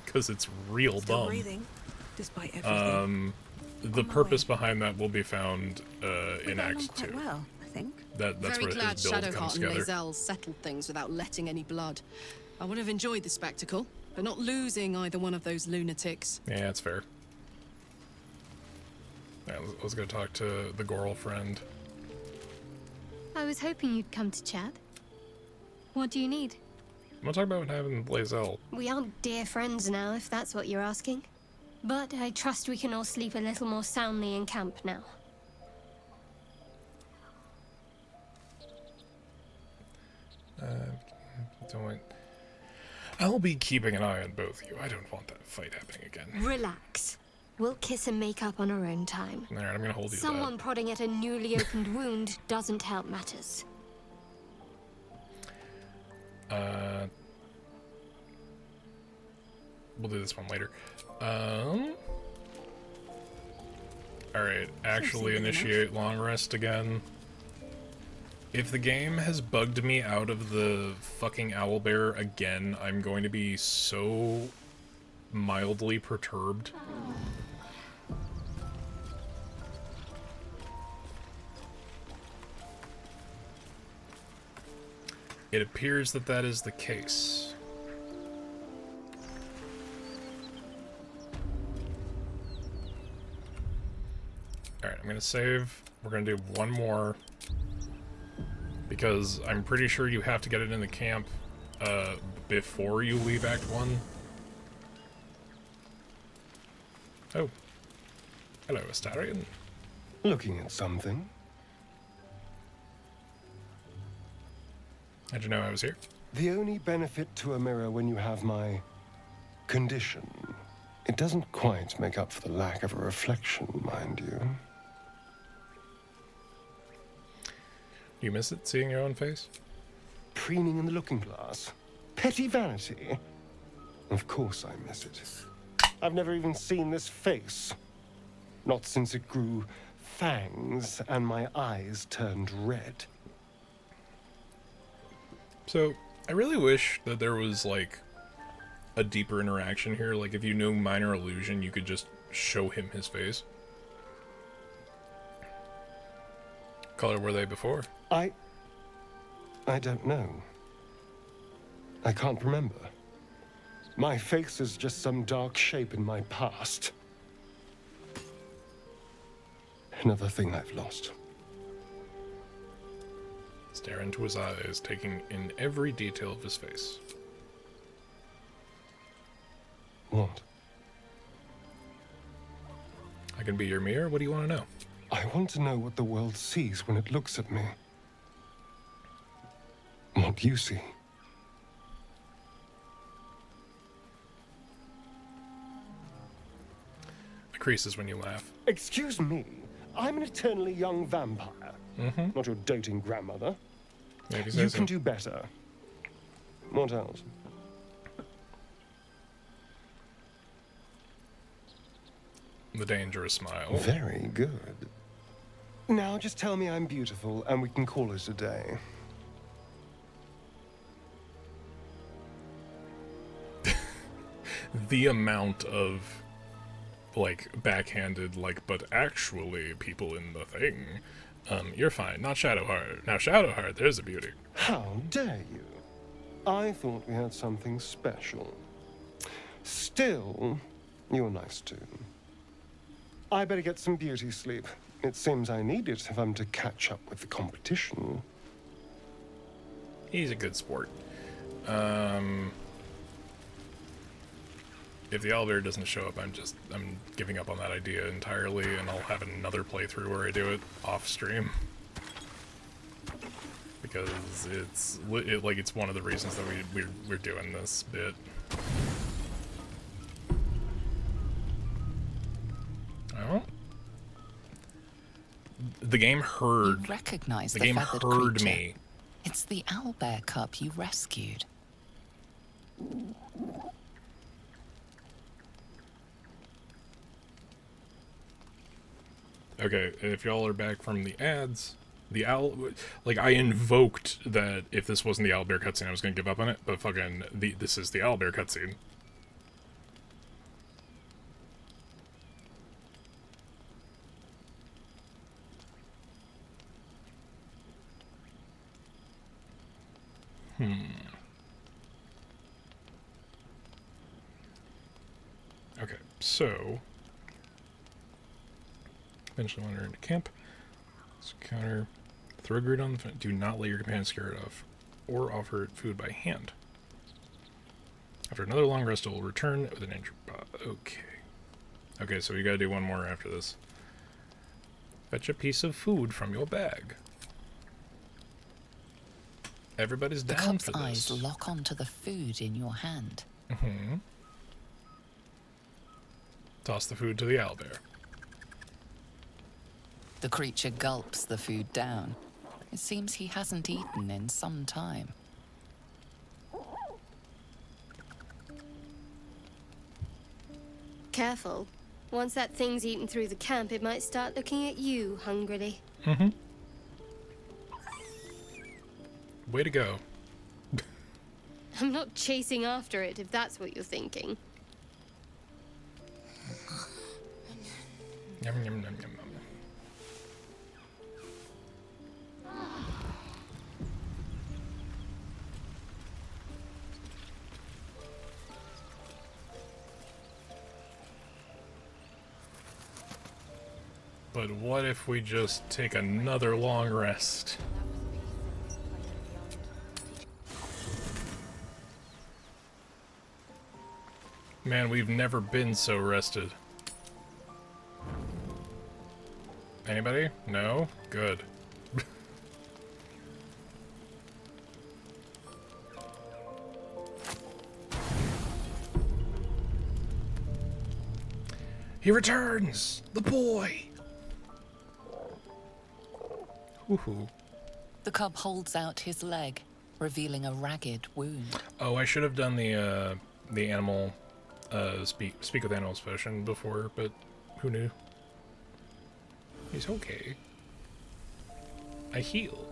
Because it's real Still dumb. breathing, despite everything. The purpose behind that will be found in Act 2. Well, I think. That's Very where glad his build comes Shadowheart and together. Lae'zel settled things without letting any blood. I would have enjoyed the spectacle, but not losing either one of those lunatics. Yeah, that's fair. Yeah, let's go talk to the Goral friend. I was hoping you'd come to chat. What do you need? I'm gonna talk about what happened with Lae'zel. We aren't dear friends now, if that's what you're asking. But I trust we can all sleep a little more soundly in camp now. I'll be keeping an eye on both of you. I don't want that fight happening again. Relax. We'll kiss and make up on our own time. Alright, I'm gonna hold you to Someone prodding at a newly opened wound doesn't help matters. that. We'll do this one later. Alright, actually initiate long rest again. If the game has bugged me out of the fucking owlbear again, I'm going to be so mildly perturbed. It appears that that is the case. Alright, I'm gonna save. We're gonna do one more. Because I'm pretty sure you have to get it in the camp before you leave Act 1. Oh. Hello, Astarion. Looking at something? How'd you know I was here? The only benefit to a mirror when you have my condition It doesn't quite make up for the lack of a reflection, mind you. You miss it, seeing your own face? Preening in the looking glass. Petty vanity. Of course I miss it. I've never even seen this face. Not since it grew fangs and my eyes turned red. So, I really wish that there was, like, a deeper interaction here. Like, if you knew Minor Illusion, you could just show him his face. Color were they before? I don't know. I can't remember. My face is just some dark shape in my past. Another thing I've lost. Stare into his eyes, taking in every detail of his face. What? I can be your mirror. What do you want to know? I want to know what the world sees when it looks at me. What you see. The creases when you laugh. Excuse me. I'm an eternally young vampire. Mm-hmm. Not your doting grandmother. Maybe You so. can do better. What else? The dangerous smile. Very good. Now just tell me I'm beautiful and we can call it a day. The amount of, like, backhanded, like, but actually people in the thing. You're fine. Not Shadowheart. Now Shadowheart, there's a beauty. How dare you? I thought we had something special. Still, you're nice too. I better get some beauty sleep. It seems I need it if I'm to catch up with the competition. He's a good sport. If the owlbear doesn't show up, I'm giving up on that idea entirely, and I'll have another playthrough where I do it off stream. Because it's one of the reasons that we're doing this bit. Oh. The game heard. You recognize the the game feathered heard creature. me. It's the owlbear cub you rescued. Okay, if y'all are back from the ads, the owl, like, I invoked that if this wasn't the owlbear cutscene, I was gonna give up on it, but fucking, this is the owlbear cutscene. Okay, so eventually wander into camp. Let's counter. Throw grid on the front. Do not let your companion scare it off, or offer it food by hand. After another long rest, it will return with an injured bot. Okay. Okay, so we gotta do one more after this. Fetch a piece of food from your bag. Everybody's The down cub's for eyes this. lock onto the food in your hand. Mm-hmm. Toss the food to the owlbear. The creature gulps the food down. It seems he hasn't eaten in some time. Careful. Once that thing's eaten through the camp, it might start looking at you hungrily. Mm-hmm. Way to go. I'm not chasing after it, if that's what you're thinking. Yum, yum, yum, yum, yum. But what if we just take another long rest? Man, we've never been so rested. Anybody? No? Good. He returns! The boy! Woohoo. The cub holds out his leg, revealing a ragged wound. Oh, I should have done the animal, speak with animals potion before, but who knew? He's okay. I heal.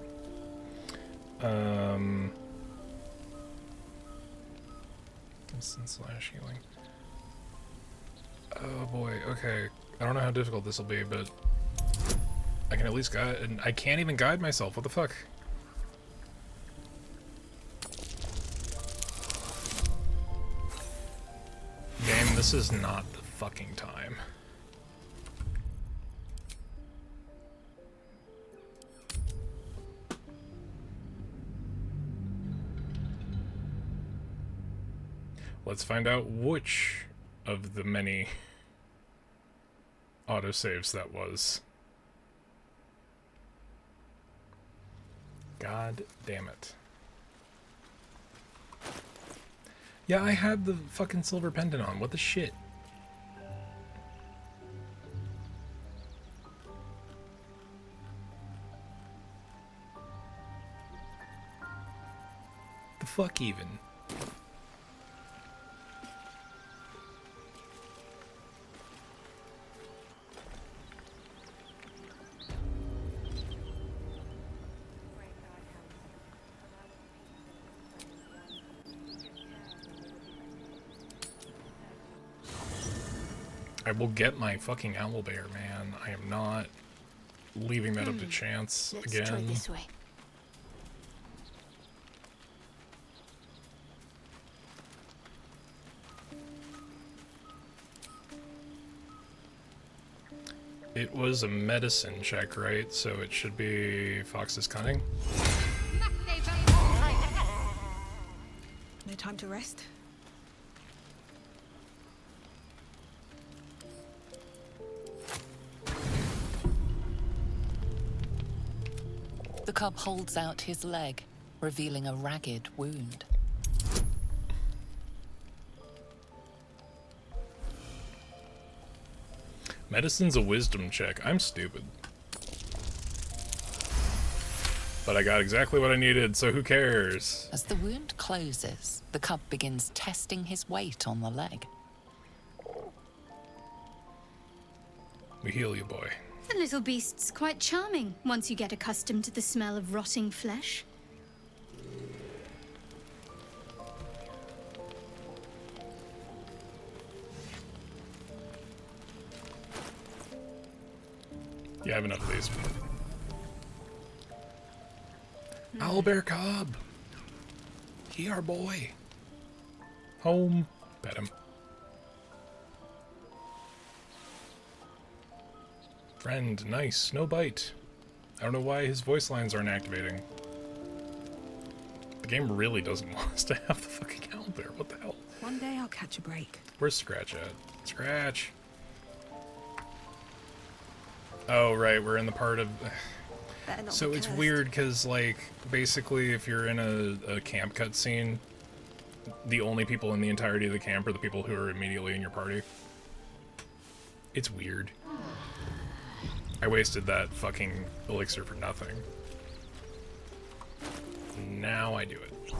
Instant slash healing. Oh boy, okay. I don't know how difficult this will be, but I can at least guide, and I can't even guide myself. What the fuck? Game, this is not the fucking time. Let's find out which of the many autosaves that was. God damn it. Yeah, I had the fucking silver pendant on. What the shit? The fuck even? I will get my fucking owlbear, man. I am not leaving that up to chance Let's again. try this way. It was a medicine check, right? So it should be Fox's Cunning. No time to rest. The cub holds out his leg, revealing a ragged wound. Medicine's a wisdom check. I'm stupid. But I got exactly what I needed, so who cares? As the wound closes, the cub begins testing his weight on the leg. We heal you, boy. The little beast's quite charming once you get accustomed to the smell of rotting flesh. Yeah, I have enough of these. Owlbear cub! He our boy. Home. Pet him. Friend, nice. No bite. I don't know why his voice lines aren't activating. The game really doesn't want us to have the fucking owlbear. What the hell? One day I'll catch a break. Where's Scratch at? Scratch! Oh, right, we're in the part of... So it's weird, because, like, basically if you're in a camp cutscene, the only people in the entirety of the camp are the people who are immediately in your party. It's weird. I wasted that fucking elixir for nothing. Now I do it.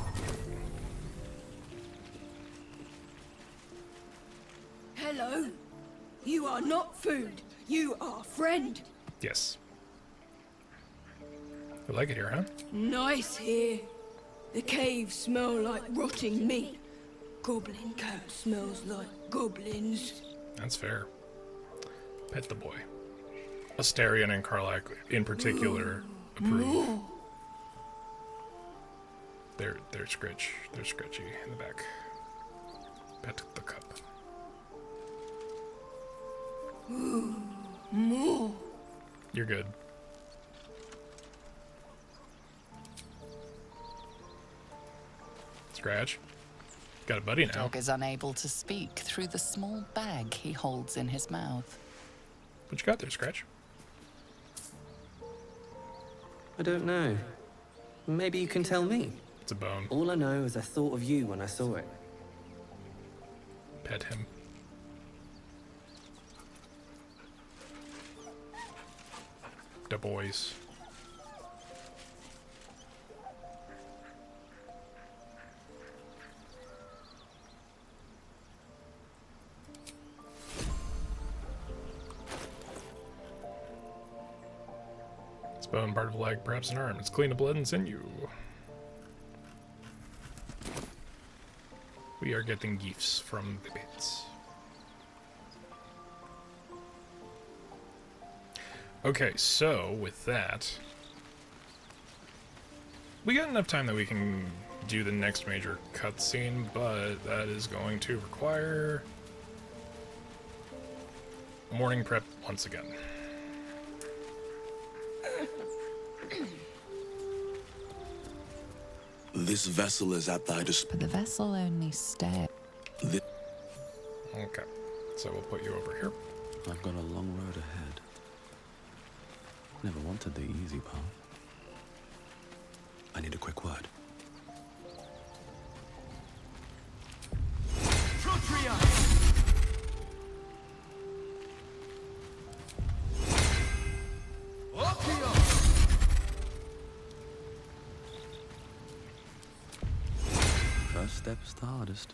Hello. You are not food. You are friend. Yes. You like it here, huh? Nice here. The caves smell like rotting meat. Goblin cat smells like goblins. That's fair. Pet the boy. Asterion and Karlach, in particular, approve. They're scratchy in the back. Pet the cup. More. You're good. Scratch. Got a buddy The now. dog is unable to speak through the small bag he holds in his mouth. What you got there, Scratch? I don't know. Maybe you can tell me. It's a bone. All I know is I thought of you when I saw it. Pet him. the boys. It's bone, part of a leg, perhaps an arm. It's clean of blood and sinew. We are getting gifts from the bits. Okay, so with that, we got enough time that we can do the next major cutscene, but that is going to require morning prep once again. This vessel is at thy disposal. But the vessel only stay. Okay, so we'll put you over here. I've got a long road ahead. Never wanted the easy path. I need a quick word. First step's the hardest.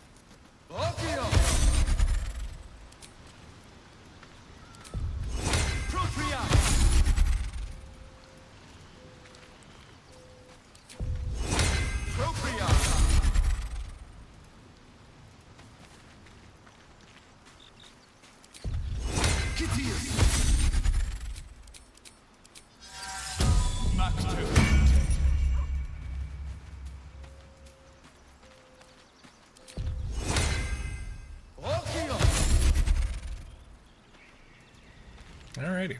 Alrighty.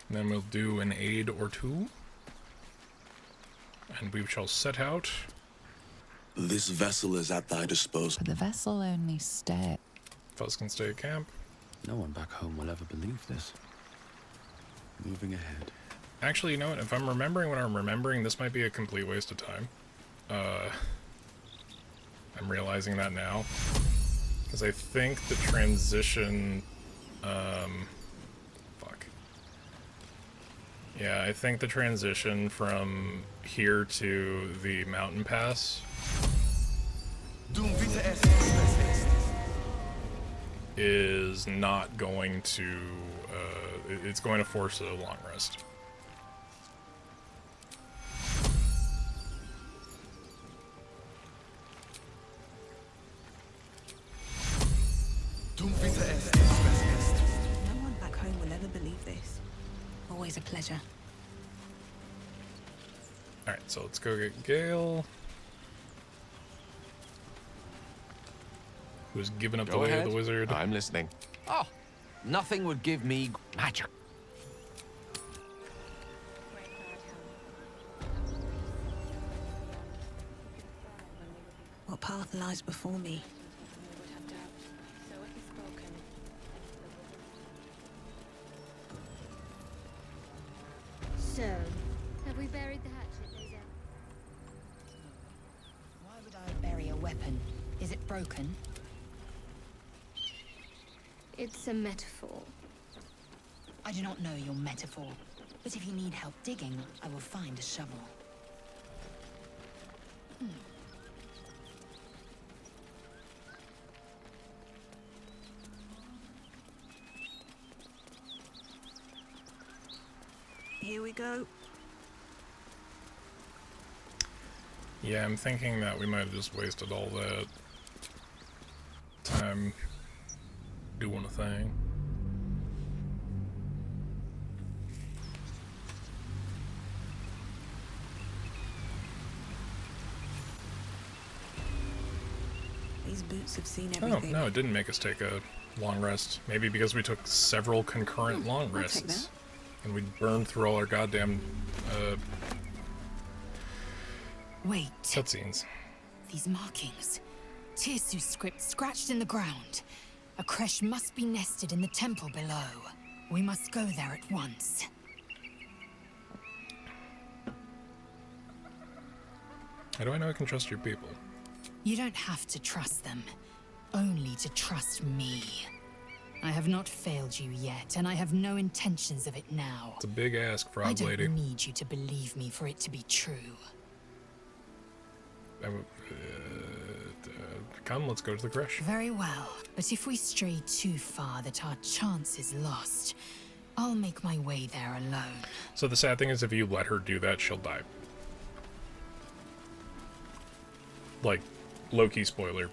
And then we'll do an aid or two. And we shall set out. This vessel is at thy disposal. But the vessel only stay. Fellas can stay at camp. No one back home will ever believe this. Moving ahead. Actually, you know what? If I'm remembering what I'm remembering, this might be a complete waste of time. I'm realizing that now. Because I think the transition... fuck. Yeah, I think the transition from here to the mountain pass is not going to, it's going to force a long rest. No one back home will ever believe this. Always a pleasure. Alright, so let's go get Gale. Who's given up the way of the wizard. I'm listening. Oh, nothing would give me magic. What path lies before me? So, have we buried the hatchet, Lae'zel? Why would I bury a weapon? Is it broken? It's a metaphor. I do not know your metaphor, but if you need help digging, I will find a shovel. Here we go. Yeah, I'm thinking that we might have just wasted all that time doing a thing. These boots have seen Oh, everything. no, it didn't make us take a long rest. Maybe because we took several concurrent long I'll take rests. that. And we burned through all our goddamn Wait. cutscenes. These markings. Tirsu's script scratched in the ground. A creche must be nested in the temple below. We must go there at once. How do I know I can trust your people? You don't have to trust them. Only to trust me. I have not failed you yet, and I have no intentions of it now. It's a big ask, I frog don't lady. need you to believe me for it to be true. Come, let's go to the crash. Very well, but if we stray too far that our chance is lost, I'll make my way there alone. So the sad thing is, if you let her do that, she'll die. Like, low-key spoiler,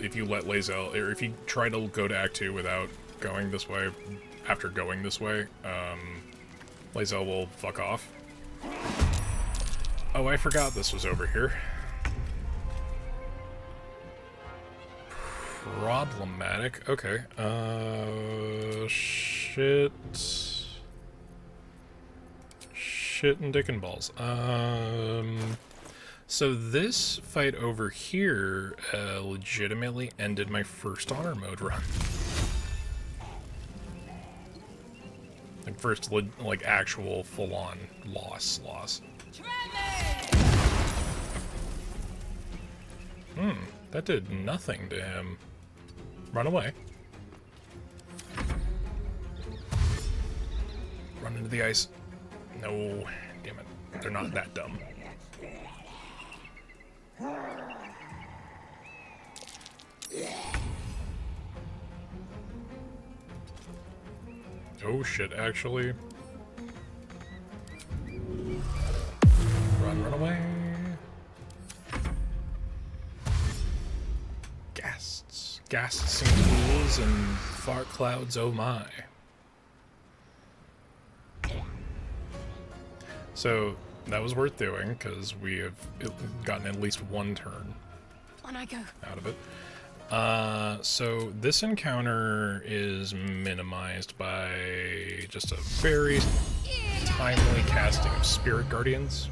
if you let Lae'zel, or if you try to go to Act 2 without going this way, after going this way, Lae'zel will fuck off. Oh, I forgot this was over here. Problematic. Okay. Shit. Shit and dick and balls. So this fight over here legitimately ended my first honor mode run. Like first, like actual full-on loss. That did nothing to him. Run away. Run into the ice. No, damn it. They're not that dumb. Oh shit, actually. Run away. Ghasts and ghouls and fart clouds, oh my. So, that was worth doing, because we have gotten at least one turn On I go. out of it. So this encounter is minimized by just a very timely casting of Spirit Guardians.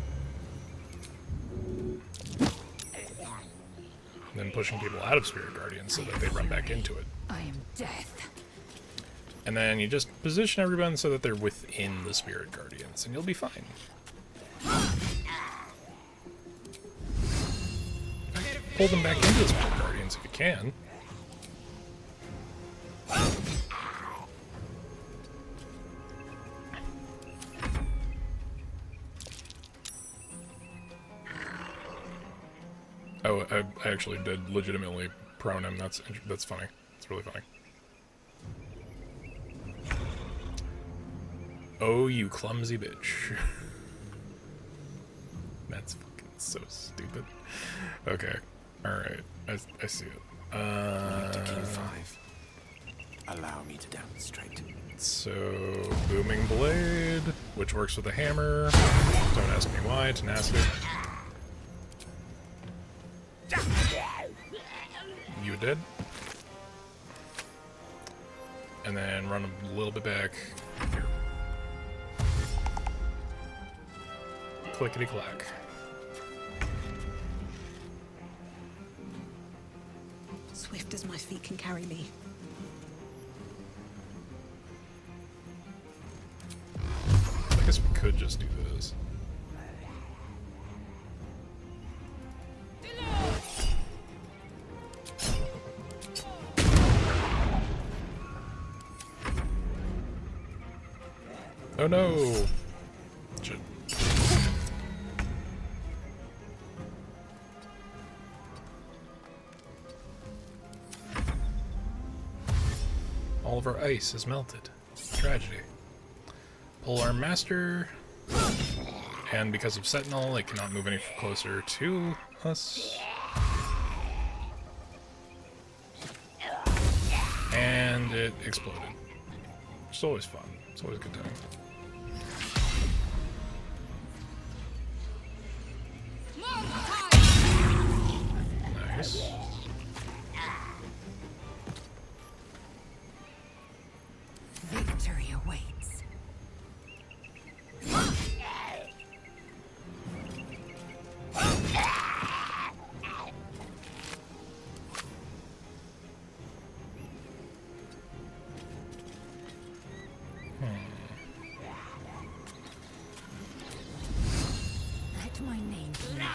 And then pushing people out of Spirit Guardians so that they run back into it. I am death. And then you just position everyone so that they're within the Spirit Guardians, and you'll be fine. Pull them back into the Spirit Guardians if you can. Oh, I actually did legitimately prone him. That's funny. It's really funny. Oh, you clumsy bitch. That's fucking so stupid. Okay. Alright. I see it. To Q5. Allow me to demonstrate. So, Booming Blade, which works with a hammer. Don't ask me why. Tenacity. You did. And then run a little bit back. Here. Clickety-clack. Swift as my feet can carry me. I guess we could just do this. Oh no! Shit. All of our ice is melted. Tragedy. Polearm Master. And because of Sentinel, it cannot move any closer to us. And it exploded. It's always fun. It's always a good time. Nice. Victory awaits. Let my name be known.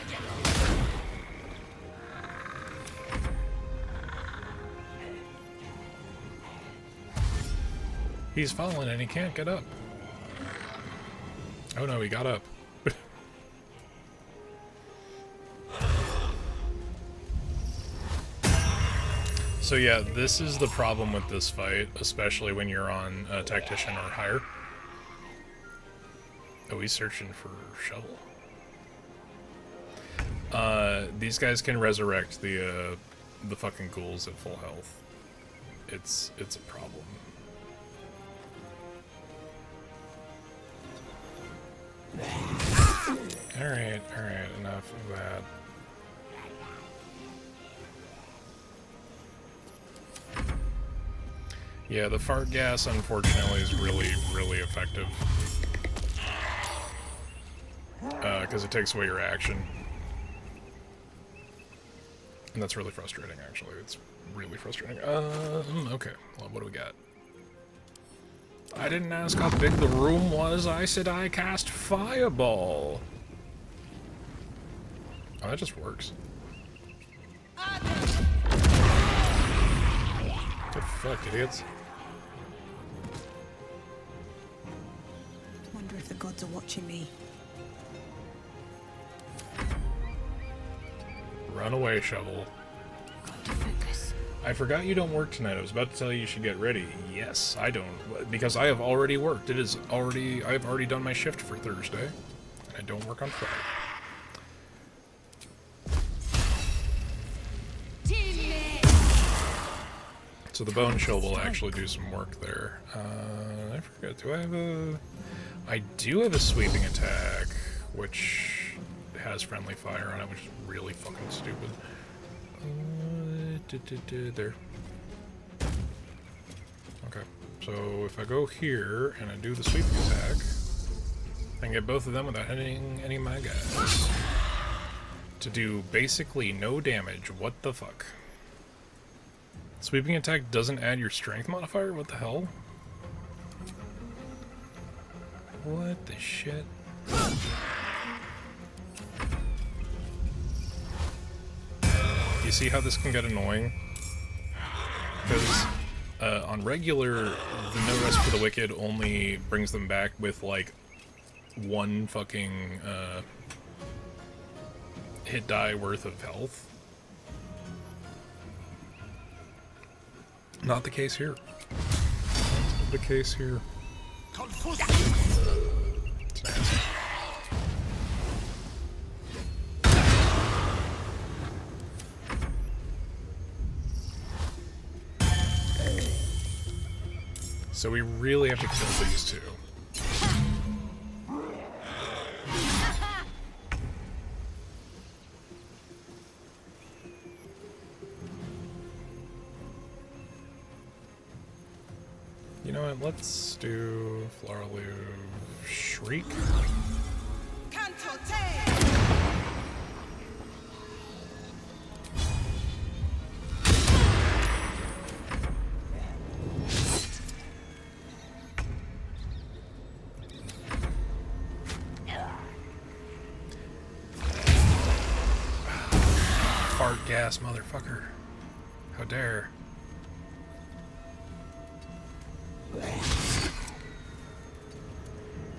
He's fallen and he can't get up. Oh no, he got up. So yeah, this is the problem with this fight, especially when you're on a tactician or higher. Oh, he's searching for shovel. These guys can resurrect the fucking ghouls at full health. It's a problem. Alright, enough of that. Yeah, the fart gas, unfortunately, is really, really effective. Because it takes away your action. And that's really frustrating, actually. It's really frustrating. Okay. Well, what do we got? I didn't ask how big the room was. I said I cast Fireball. Oh, that just works. What the fuck, idiots? I wonder if the gods are watching me. Run away, shovel. I forgot you don't work tonight. I was about to tell you should get ready. Yes, I don't, because I have already worked. I've already done my shift for Thursday, and I don't work on Friday. So the bone show will actually do some work there. I forget, do I have a... I do have a sweeping attack, which has friendly fire on it, which is really fucking stupid. There. Okay, so if I go here and I do the sweeping attack, I can get both of them without hitting any of my guys. To do basically no damage. What the fuck? Sweeping attack doesn't add your strength modifier? What the hell? What the shit? You see how this can get annoying? Because on regular, the No Rest for the Wicked only brings them back with like one fucking hit die worth of health. Not the case here. Not the case here. It's nasty. So we really have to kill these two. You know what, let's do Floral Shriek. Fart gas, motherfucker. How dare.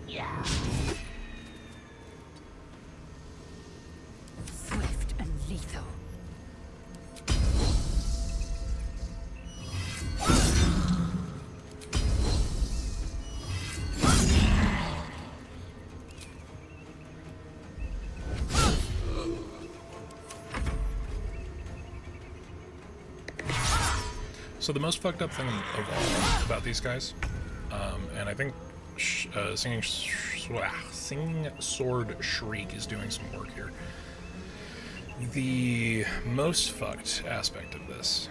Yeah. Swift and lethal. So the most fucked up thing of all about these guys, and I think Singing Sword Shriek is doing some work here. The most fucked aspect of this,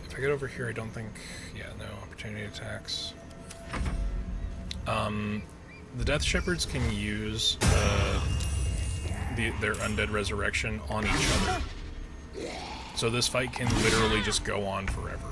if I get over here, I don't think, yeah, no opportunity attacks. The Death Shepherds can use their undead resurrection on each other. So this fight can literally just go on forever.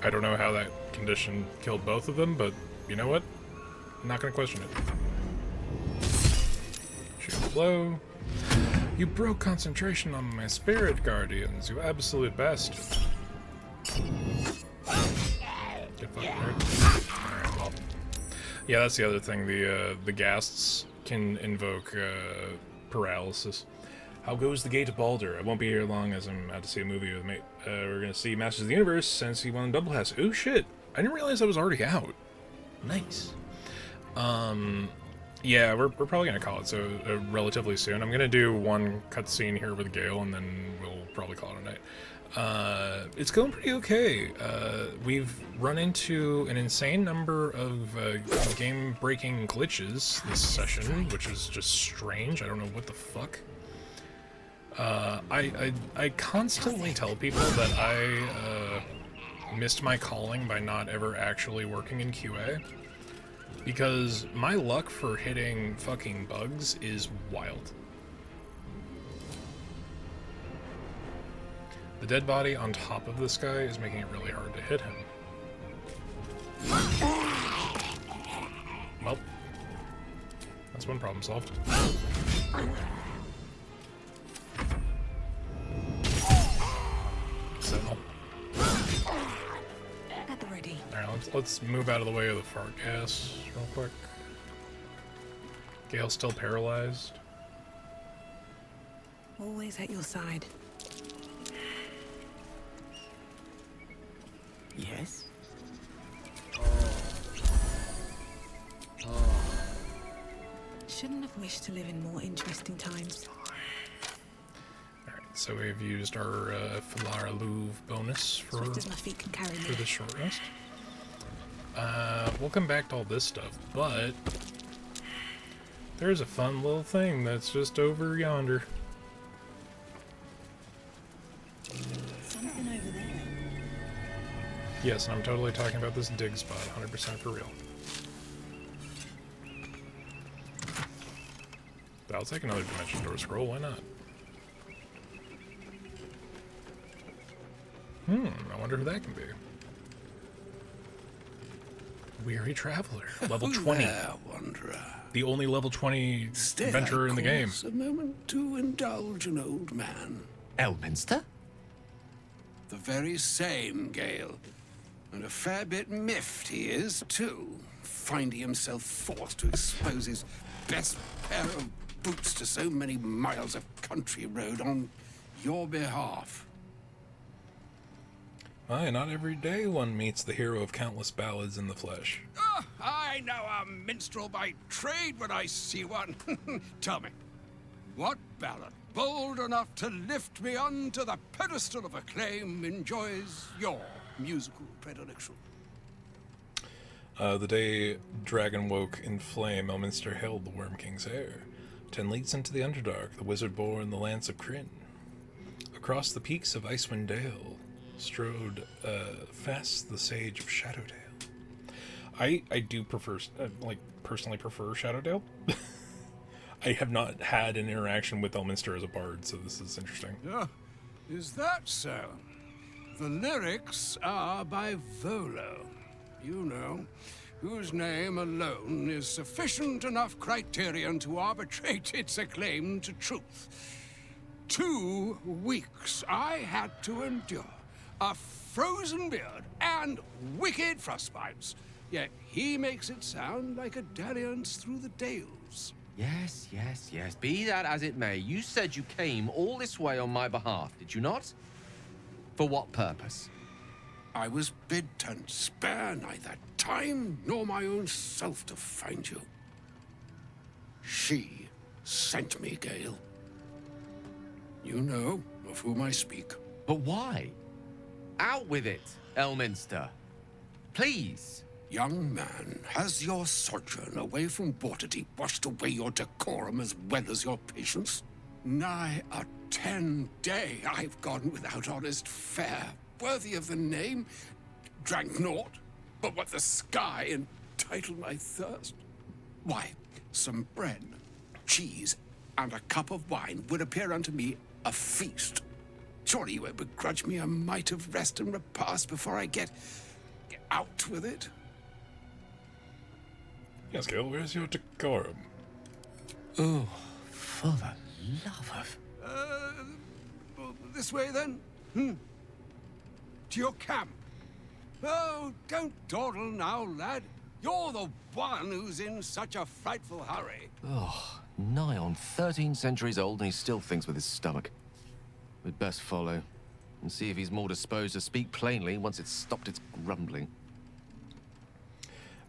I don't know how that condition killed both of them, but you know what? Not gonna question it. Shield low. You broke concentration on my spirit guardians, you absolute bastard. Get fucking hurt. Alright, well. Yeah, that's the other thing. The ghasts can invoke paralysis. How goes the gate of Baldur? I won't be here long as I'm out to see a movie with a mate. We're gonna see Masters of the Universe since he won Double Pass. Oh shit! I didn't realize that was already out. Nice. Yeah, we're probably gonna call it so relatively soon. I'm gonna do one cutscene here with Gale, and then we'll probably call it a night. It's going pretty okay. We've run into an insane number of game-breaking glitches this session, which is just strange. I don't know what the fuck. I constantly tell people that I missed my calling by not ever actually working in QA, because my luck for hitting fucking bugs is wild. The dead body on top of this guy is making it really hard to hit him. Well, that's one problem solved. Sentinel. At the ready. Alright, let's move out of the way of the fart gas real quick. Gale's still paralyzed. Always at your side. Yes? Shouldn't have wished to live in more interesting times. Alright, so we've used our Filara Louvre bonus for Swift as my feet can carry me. this short rest. We'll come back to all this stuff, but there's a fun little thing that's just over yonder. Something over there. Yes, and I'm totally talking about this dig spot, 100% for real. But I'll take another Dimension Door scroll, why not? I wonder who that can be. Weary Traveler, level 20. There, wanderer. The only level 20 Stay adventurer in the game. A moment to indulge an old man. Elminster? The very same, Gale. And a fair bit miffed he is, too, finding himself forced to expose his best pair of boots to so many miles of country road on your behalf. Aye, not every day one meets the hero of countless ballads in the flesh. Oh, I know a minstrel by trade when I see one. Tell me, what ballad, bold enough to lift me onto the pedestal of acclaim, enjoys your musical predilection? The day dragon woke in flame, Elminster held the Worm King's heir. 10 leagues into the Underdark, the wizard bore in the lance of Kryn. Across the peaks of Icewind Dale strode fast the sage of Shadowdale. I do prefer, personally prefer Shadowdale. I have not had an interaction with Elminster as a bard, so this is interesting. Is that so? The lyrics are by Volo, you know, whose name alone is sufficient enough criterion to arbitrate its acclaim to truth. 2 weeks I had to endure a frozen beard and wicked frostbites, yet he makes it sound like a dalliance through the dales. Yes, yes, yes. Be that as it may, you said you came all this way on my behalf, did you not? For what purpose? I was bid to spare neither time nor my own self to find you. She sent me, Gale. You know of whom I speak. But why? Out with it, Elminster. Please. Young man, has your sojourn away from Waterdeep washed away your decorum as well as your patience? Nigh a 10-day I've gone without honest fare, worthy of the name. Drank naught, but what the sky entitled my thirst. Why, some bread, cheese, and a cup of wine would appear unto me a feast. Surely you won't begrudge me a mite of rest and repast before I get out with it? Yes, Gale, where's your decorum? Oh, for the love of... This way, then? To your camp. Oh, don't dawdle now, lad. You're the one who's in such a frightful hurry. Oh, nigh on 13 centuries old and he still thinks with his stomach. We'd best follow and see if he's more disposed to speak plainly once it's stopped its grumbling.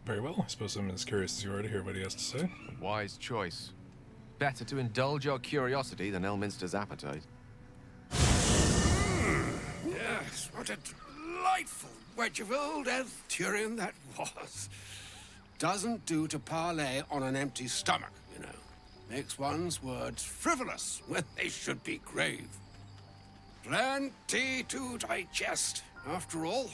Very well. I suppose I'm as curious as you are to hear what he has to say. A wise choice. Better to indulge your curiosity than Elminster's appetite. Yes, what a delightful wedge of old Arthurian that was. Doesn't do to parley on an empty stomach, you know. Makes one's words frivolous when they should be grave. Plenty to digest, after all.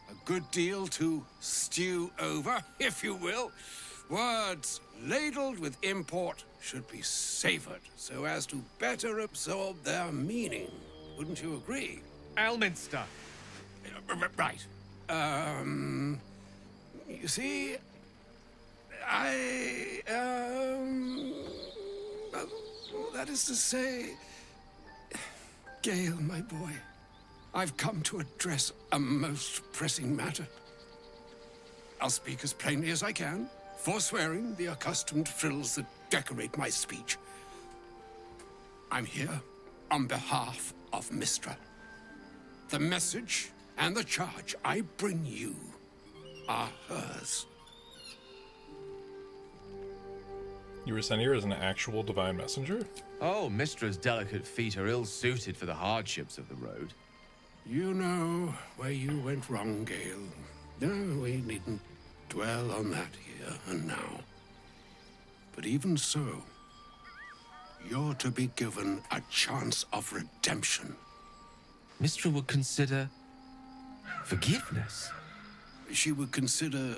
A good deal to stew over, if you will. Words ladled with import should be savored so as to better absorb their meaning. Wouldn't you agree? Elminster! Right. You see, that is to say, Gale, my boy, I've come to address a most pressing matter. I'll speak as plainly as I can, forswearing the accustomed frills that decorate my speech. I'm here on behalf of Mystra. The message and the charge I bring you are hers. You were sent here as an actual divine messenger? Oh, Mistra's delicate feet are ill-suited for the hardships of the road. You know where you went wrong, Gale. No, we needn't dwell on that here and now. But even so, you're to be given a chance of redemption. Mistra would consider forgiveness. She would consider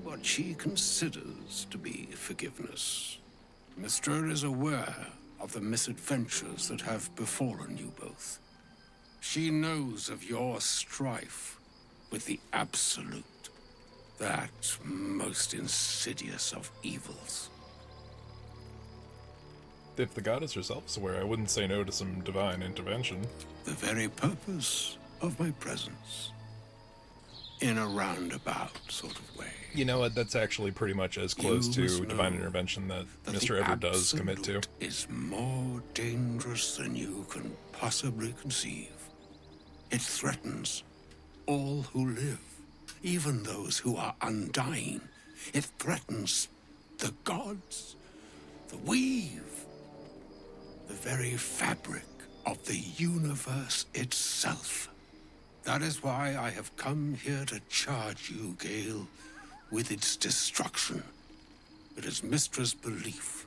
what she considers to be forgiveness. Mistra is aware of the misadventures that have befallen you both. She knows of your strife with the Absolute, that most insidious of evils. If the goddess herself is aware, I wouldn't say no to some divine intervention. The very purpose of my presence. In a roundabout sort of way. You know what? That's actually pretty much as close to divine intervention that Mr. Ever does commit to. Is more dangerous than you can possibly conceive. It threatens all who live, even those who are undying. It threatens the gods, the weave, the very fabric of the universe itself. That is why I have come here to charge you, Gale, with its destruction. It is Mistra's belief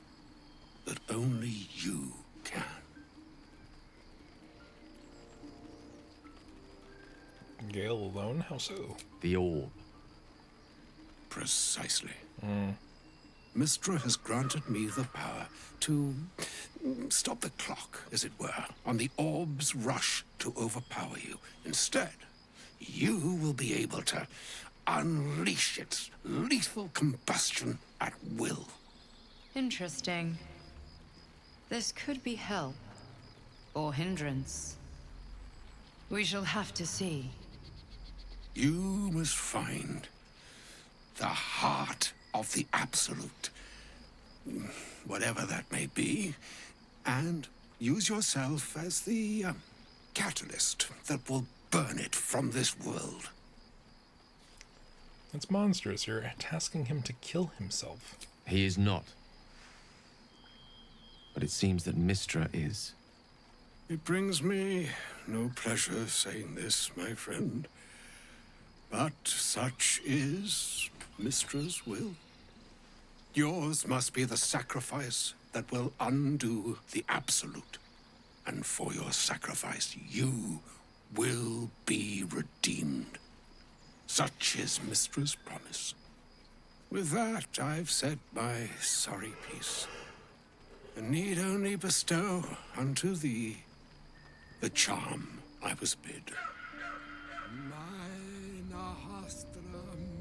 that only you can. Gale alone? How so? The orb. Precisely. Mistra has granted me the power to stop the clock, as it were, on the orb's rush to overpower you. Instead, you will be able to unleash its lethal combustion at will. Interesting. This could be help. Or hindrance. We shall have to see. You must find the heart of the Absolute, whatever that may be, and use yourself as the catalyst that will burn it from this world. That's monstrous. You're tasking him to kill himself. He is not. But it seems that Mistra is. It brings me no pleasure saying this, my friend. But such is Mistra's will. Yours must be the sacrifice that will undo the Absolute. And for your sacrifice, you will be redeemed. Such is Mistra's promise. With that, I've said my sorry piece, and need only bestow unto thee the charm I was bid.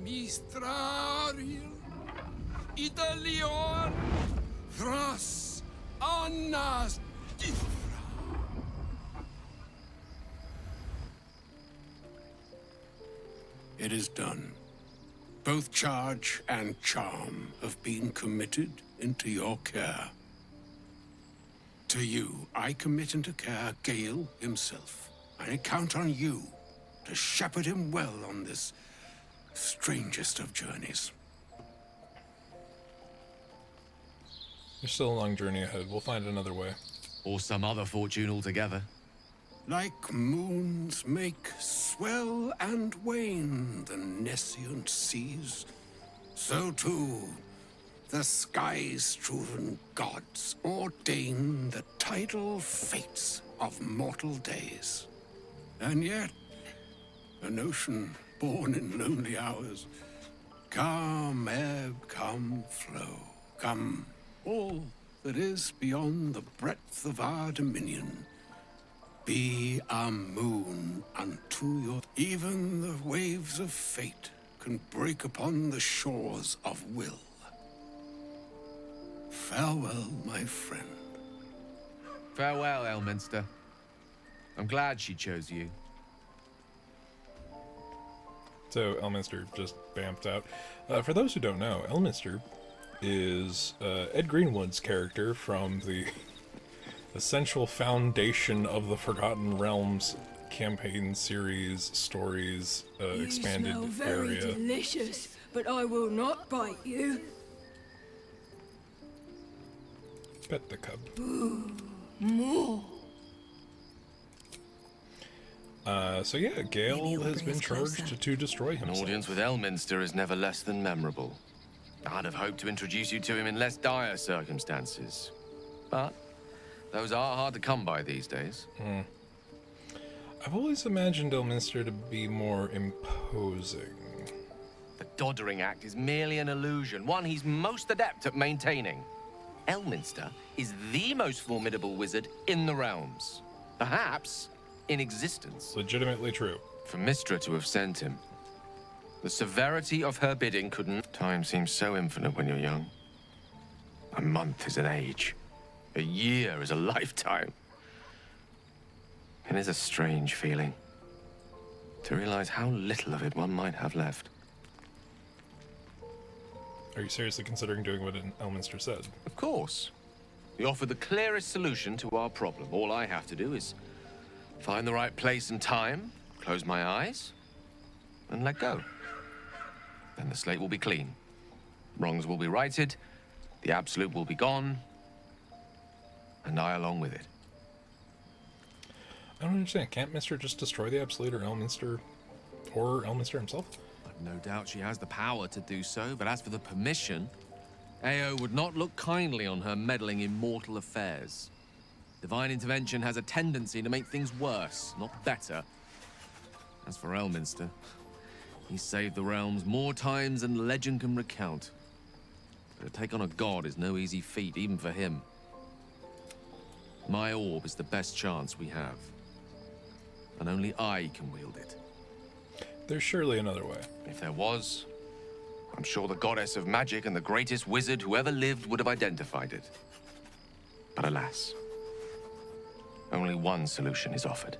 Mistra Idalion Thras Annas It is done. Both charge and charm have been committed into your care. To you, I commit into care Gale himself. I count on you to shepherd him well on this strangest of journeys. There's still a long journey ahead. We'll find another way. Or some other fortune altogether. Like moons make swell and wane the nescient seas, so too the sky-strewn gods ordain the tidal fates of mortal days. And yet, an ocean born in lonely hours, come ebb, come flow, come all that is beyond the breadth of our dominion. Be a moon unto your... Even the waves of fate can break upon the shores of will. Farewell, my friend. Farewell, Elminster. I'm glad she chose you. So Elminster just bamped out. For those who don't know, Elminster is Ed Greenwood's character from the essential foundation of the Forgotten Realms campaign series, stories, expanded You smell very area. delicious, but I will not bite you. Pet the cub. Ooh, more. So yeah, Gale has been charged to destroy An himself. audience with Elminster is never less than memorable. I'd have hoped to introduce you to him in less dire circumstances. But those are hard to come by these days. I've always imagined Elminster to be more imposing. The Doddering Act is merely an illusion, one he's most adept at maintaining. Elminster is the most formidable wizard in the realms. Perhaps in existence. Legitimately true. For Mystra to have sent him, the severity of her bidding couldn't... Time seems so infinite when you're young. A month is an age. A year is a lifetime. It is a strange feeling to realize how little of it one might have left. Are you seriously considering doing what Elminster said? Of course. We offer the clearest solution to our problem. All I have to do is find the right place and time, close my eyes, and let go. Then the slate will be clean. Wrongs will be righted, the Absolute will be gone, and I along with it. I don't understand. Can't Mister just destroy the Absolute or Elminster himself? I've no doubt she has the power to do so, but as for the permission, Ao would not look kindly on her meddling in mortal affairs. Divine intervention has a tendency to make things worse, not better. As for Elminster, he saved the realms more times than legend can recount. But to take on a god is no easy feat, even for him. My orb is the best chance we have. And only I can wield it. There's surely another way. If there was, I'm sure the goddess of magic and the greatest wizard who ever lived would have identified it. But alas, only one solution is offered.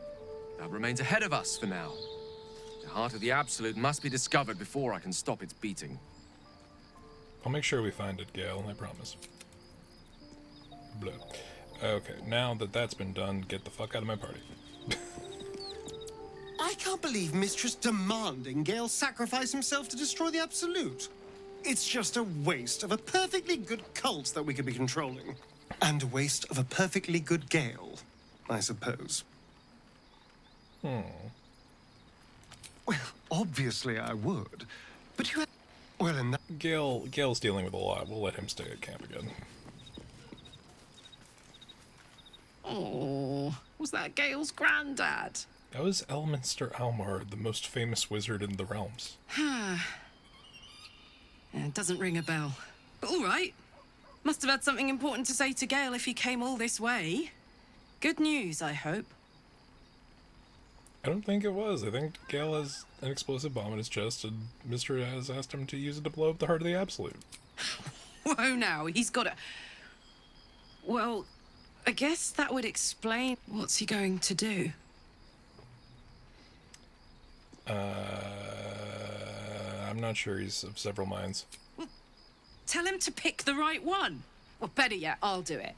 That remains ahead of us for now. The heart of the Absolute must be discovered before I can stop its beating. I'll make sure we find it, Gale, I promise. Blah. Okay, now that that's been done, get the fuck out of my party. I can't believe Mistress demanding Gale sacrifice himself to destroy the Absolute. It's just a waste of a perfectly good cult that we could be controlling. And a waste of a perfectly good Gale, I suppose. Well, obviously I would. But you have... Well, in that... Gale's dealing with a lot. We'll let him stay at camp again. Oh, was that Gale's granddad? That was Elminster Almar, the most famous wizard in the realms. It doesn't ring a bell. But all right. Must have had something important to say to Gale if he came all this way. Good news, I hope. I don't think it was. I think Gale has an explosive bomb in his chest, and Mister has asked him to use it to blow up the heart of the Absolute. Whoa now, he's got a... Well, I guess that would explain... What's he going to do? I'm not sure. He's of several minds. Tell him to pick the right one. Well, better yet, I'll do it.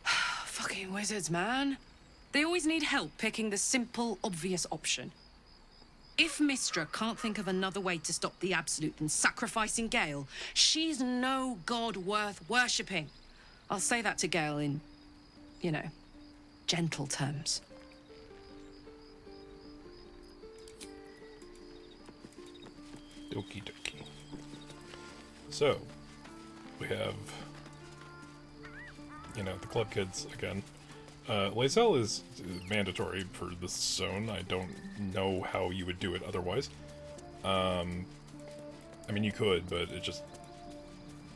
Fucking wizards, man. They always need help picking the simple, obvious option. If Mystra can't think of another way to stop the Absolute than sacrificing Gale, she's no god worth worshipping. I'll say that to Gale in, you know, gentle terms. Okie dokie. So, we have, you know, the club kids again. Lae'zel is mandatory for this zone. I don't know how you would do it otherwise. I mean, you could, but it just...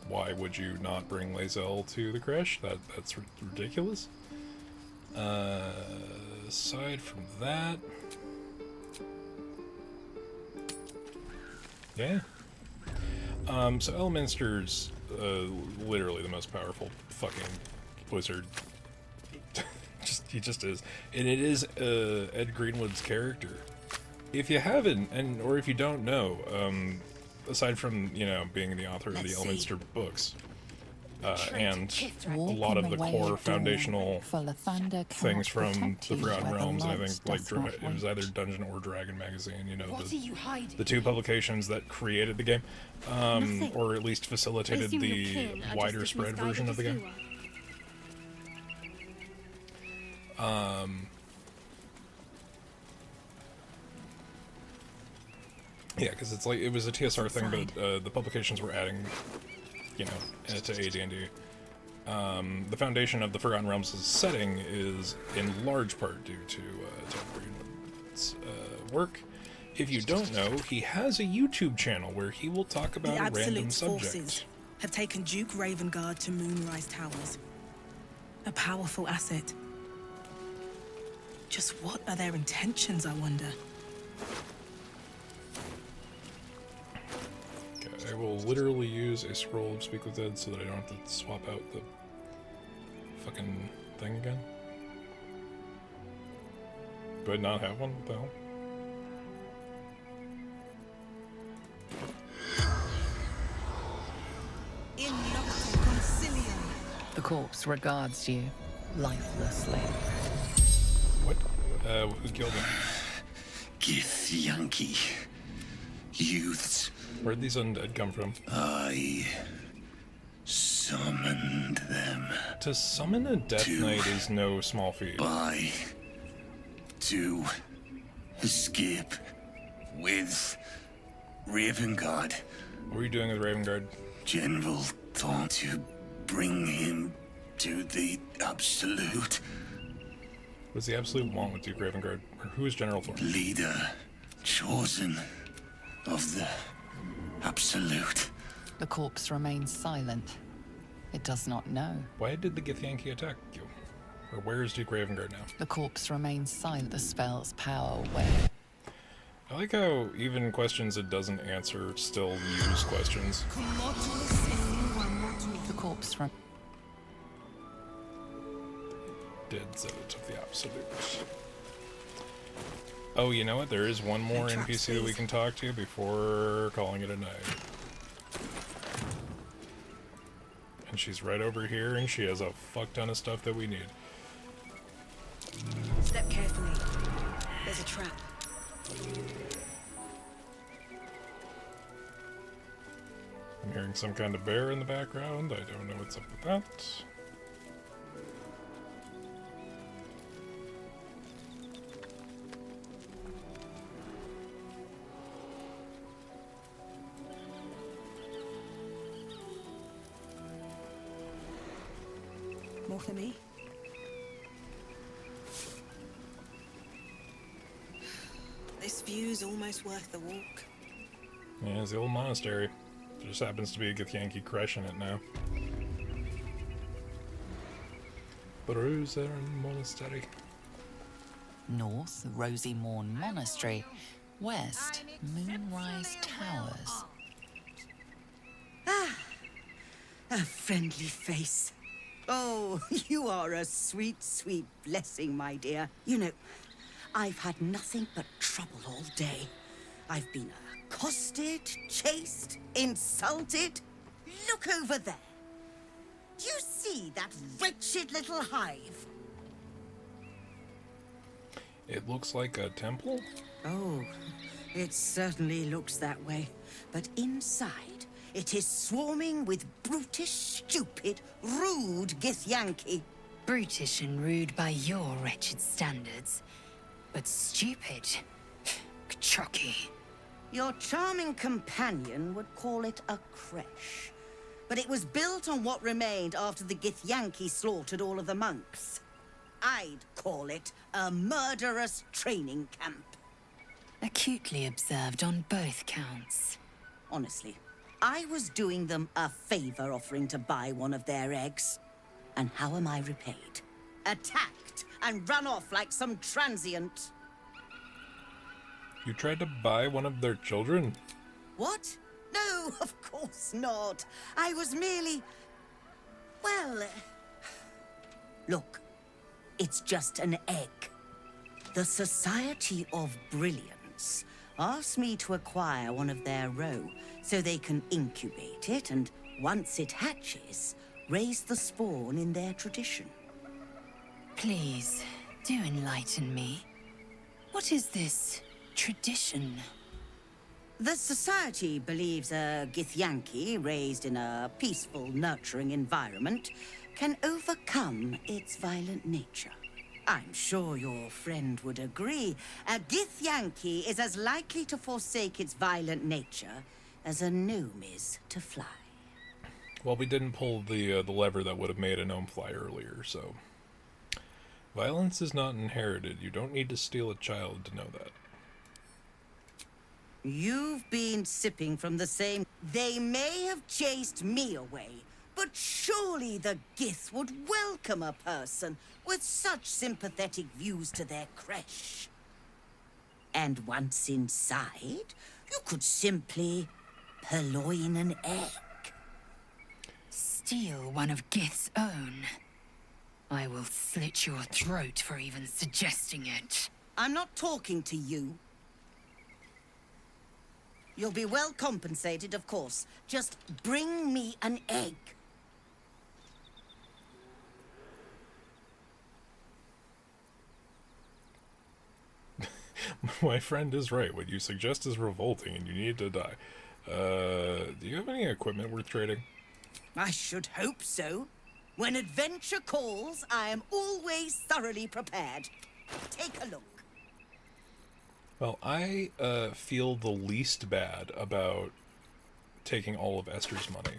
Why would you not bring Lae'zel to the crash? That's ridiculous. Aside from that... Yeah. So Elminster's literally the most powerful fucking wizard. He just is. And it is Ed Greenwood's character. If you haven't, or if you don't know, aside from, you know, being the author of the Elminster books, and a lot of the core foundational things from the Forgotten Realms, I think, like, it was either Dungeon or Dragon magazine, you know, the two publications that created the game, or at least facilitated the wider spread version of the game. Yeah, because it's like, it was a TSR thing, but the publications were adding, you know, to AD&D. The foundation of the Forgotten Realms' setting is in large part due to Ted Greenwood's work. If you don't know, he has a YouTube channel where he will talk about a random subject. Forces have taken Duke Ravengard to Moonrise Towers. A powerful asset. Just what are their intentions, I wonder? Okay, I will literally use a scroll of Speak with Dead so that I don't have to swap out the fucking thing again. Do I not have one? What the hell? The corpse regards you lifelessly. What? Who killed him? Githyanki. Youths. Where'd these undead come from? I summoned them. To summon a Death Knight is no small feat. To escape with Ravengard. What were you doing with Ravengard? General thought to bring him to the Absolute. What does the Absolute want with Duke Ravengard? Or who is General Thorn? Leader chosen of the Absolute. The corpse remains silent. It does not know. Why did the Githyanki attack you? Or where is Duke Ravengard now? The corpse remains silent. The spell's power away. I like how even questions it doesn't answer still use questions. The corpse from Dead Zealot of the Absolute. Oh, you know what? There is one more NPC that we can talk to before calling it a night. And she's right over here, and she has a fuck ton of stuff that we need. Step carefully. There's a trap. I'm hearing some kind of bear in the background. I don't know what's up with that. More for me? This view's almost worth the walk. Yeah, it's the old monastery. There just happens to be a Githyanki crash in it now. But who's there in the monastery? North, Rosy Morn Monastery. West, Moonrise Towers. A friendly face. Oh, you are a sweet, sweet blessing, my dear. You know, I've had nothing but trouble all day. I've been accosted, chased, insulted. Look over there. Do you see that wretched little hive? It looks like a temple? Oh, it certainly looks that way. But inside, it is swarming with brutish, stupid, rude Githyanki. Brutish and rude by your wretched standards, but stupid. Chucky. Your charming companion would call it a creche. But it was built on what remained after the Githyanki slaughtered all of the monks. I'd call it a murderous training camp. Acutely observed on both counts. Honestly, I was doing them a favor offering to buy one of their eggs. And how am I repaid? Attacked and run off like some transient. You tried to buy one of their children? What? No, of course not. I was merely... Well... Look, it's just an egg. The Society of Brilliance asked me to acquire one of their roe so they can incubate it and, once it hatches, raise the spawn in their tradition. Please, do enlighten me. What is this tradition? The Society believes a Githyanki raised in a peaceful, nurturing environment can overcome its violent nature. I'm sure your friend would agree. A Githyanki is as likely to forsake its violent nature as a gnome is to fly. Well, we didn't pull the lever that would have made a gnome fly earlier, so... Violence is not inherited. You don't need to steal a child to know that. You've been sipping from the same... They may have chased me away, but surely the Gith would welcome a person with such sympathetic views to their creche. And once inside, you could simply purloin an egg. Steal one of Gith's own. I will slit your throat for even suggesting it. I'm not talking to you. You'll be well compensated, of course. Just bring me an egg. My friend is right. What you suggest is revolting and you need to die. Do you have any equipment worth trading? I should hope so. When adventure calls, I am always thoroughly prepared. Take a look. Well, I feel the least bad about taking all of Esther's money.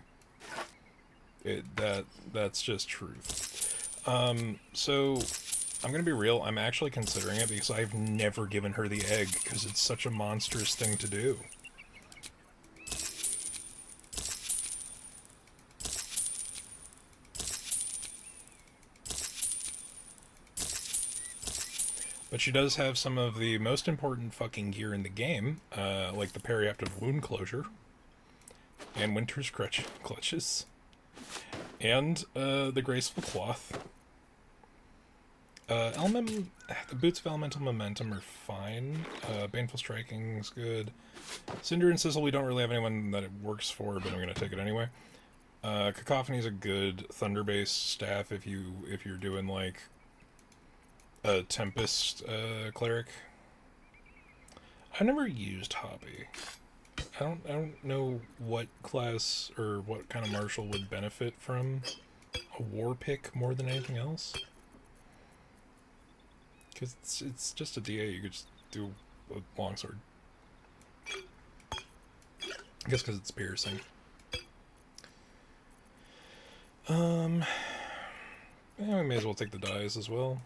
That's just truth. So I'm gonna be real. I'm actually considering it because I've never given her the egg because it's such a monstrous thing to do. But she does have some of the most important fucking gear in the game, like the periaptive wound closure, and Winter's clutches, and the graceful cloth. The boots of elemental momentum are fine. Baneful striking is good. Cinder and Sizzle, we don't really have anyone that it works for, but I'm gonna take it anyway. Cacophony is a good thunder-based staff if you're doing like a Tempest cleric. I've never used Hobby. I don't know what class or what kind of martial would benefit from a war pick more than anything else. Because it's just a DA, you could just do a longsword. I guess because it's piercing. Yeah, we may as well take the dice as well.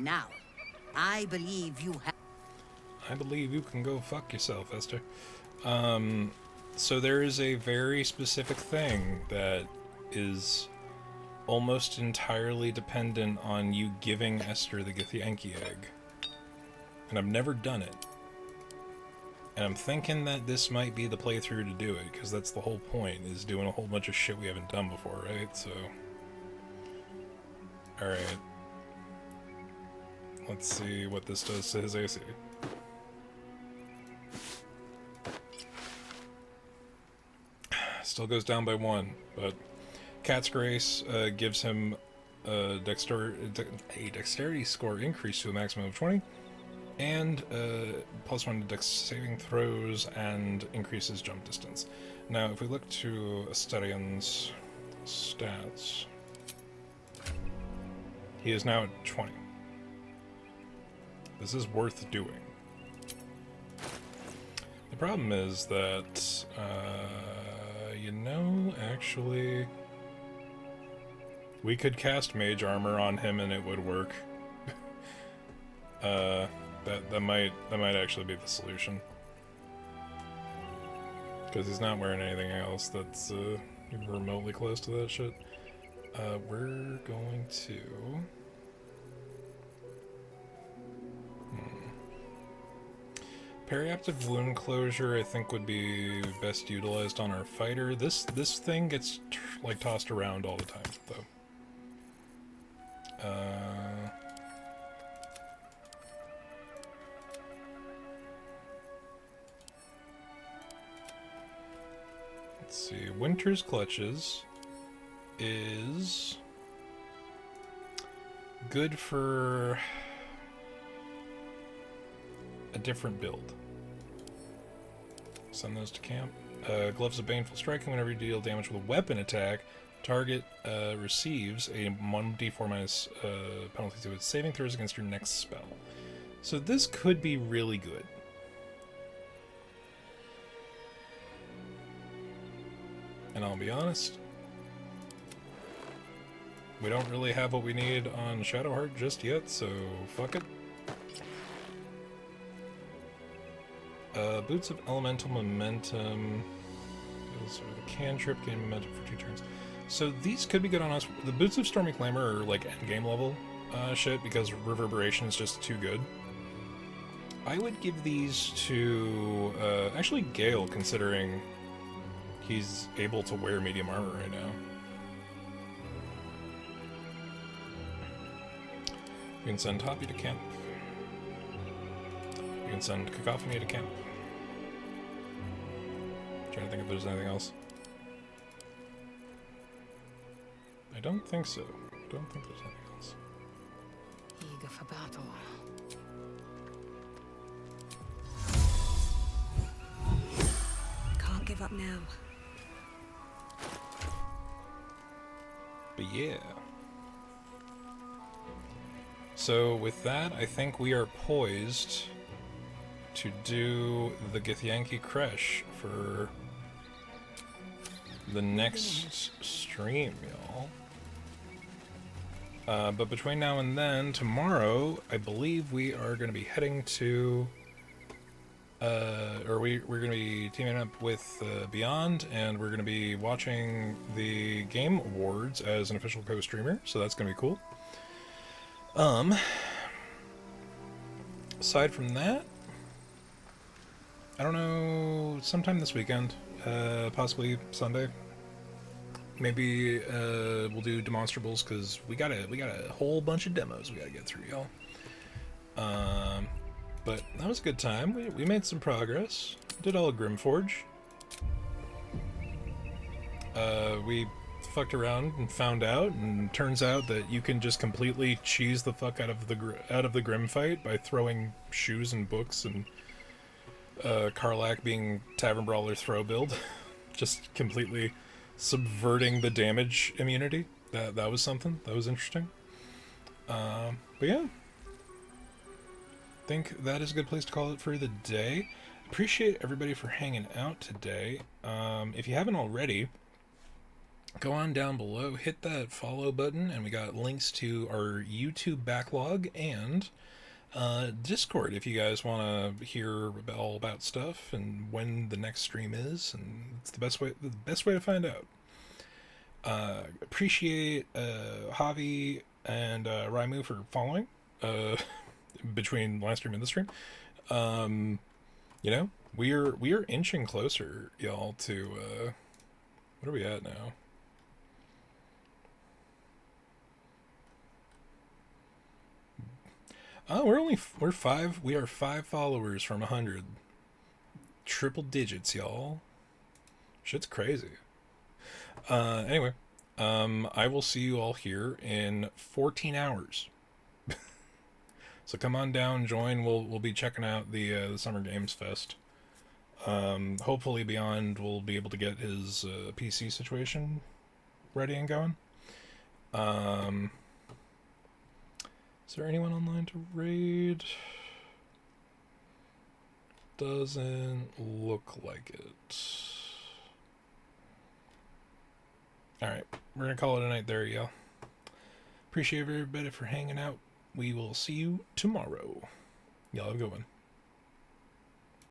Now, I believe you have... I believe you can go fuck yourself, Esther. So there is a very specific thing that is almost entirely dependent on you giving Esther the Githyanki egg. And I've never done it. And I'm thinking that this might be the playthrough to do it, because that's the whole point, is doing a whole bunch of shit we haven't done before, right? So... Alright. Let's see what this does to his AC. Still goes down by 1, but Cat's Grace gives him a dexterity score increase to a maximum of 20, and +1 to dex saving throws, and increases jump distance. Now, if we look to Astarion's stats, he is now at 20. This is worth doing. The problem is that, you know, actually, we could cast Mage Armor on him and it would work. That might actually be the solution, because he's not wearing anything else that's even remotely close to that shit. We're going to... Periaptive wound closure, I think, would be best utilized on our fighter. This thing gets like tossed around all the time, though. Let's see. Winter's Clutches is good for a different build. Send those to camp. Gloves of Baneful Striking. Whenever you deal damage with a weapon attack, target receives a 1d4 minus penalty to its saving throws against your next spell. So this could be really good. And I'll be honest, we don't really have what we need on Shadowheart just yet, so fuck it. Boots of Elemental Momentum. Those are the cantrip, gain momentum for 2 turns. So these could be good on us. The Boots of Stormy Clamor are like endgame level shit, because Reverberation is just too good. I would give these to actually Gale, considering he's able to wear medium armor right now. You can send Hoppy to camp. You can send Cacophony to camp. Trying to think if there's anything else. I don't think so. I don't think there's anything else. Eager for battle. Can't give up now. But yeah. So with that, I think we are poised to do the Githyanki Creche for the next stream, y'all. But between now and then, tomorrow, I believe we are going to be heading to... we're going to be teaming up with Beyond, and we're going to be watching the Game Awards as an official co-streamer, so that's going to be cool. Aside from that, I don't know, sometime this weekend, possibly Sunday. Maybe we'll do demonstrables, because we got a whole bunch of demos we gotta get through, y'all. But that was a good time. We made some progress. Did all of Grimforge. We fucked around and found out, and turns out that you can just completely cheese the fuck out of the Grim fight by throwing shoes and books, and Karlak being Tavern Brawler throw build, just completely subverting the damage immunity. That was something. That was interesting. But yeah, I think that is a good place to call it for the day. Appreciate everybody for hanging out today. If you haven't already, go on down below, hit that follow button, and we got links to our YouTube backlog and Discord if you guys want to hear all about stuff and when the next stream is, and it's the best way to find out. Appreciate Javi and Raimu for following between last stream and this stream. You know, we are inching closer, y'all, to what are we at now? Oh, we are 5 followers from 100. Triple digits, y'all. Shit's crazy. Anyway, I will see you all here in 14 hours. So come on down, join. We'll be checking out the Summer Games Fest. Hopefully Beyond will be able to get his PC situation ready and going. Is there anyone online to raid? Doesn't look like it. Alright, we're gonna call it a night there, y'all. Appreciate everybody for hanging out. We will see you tomorrow. Y'all have a good one.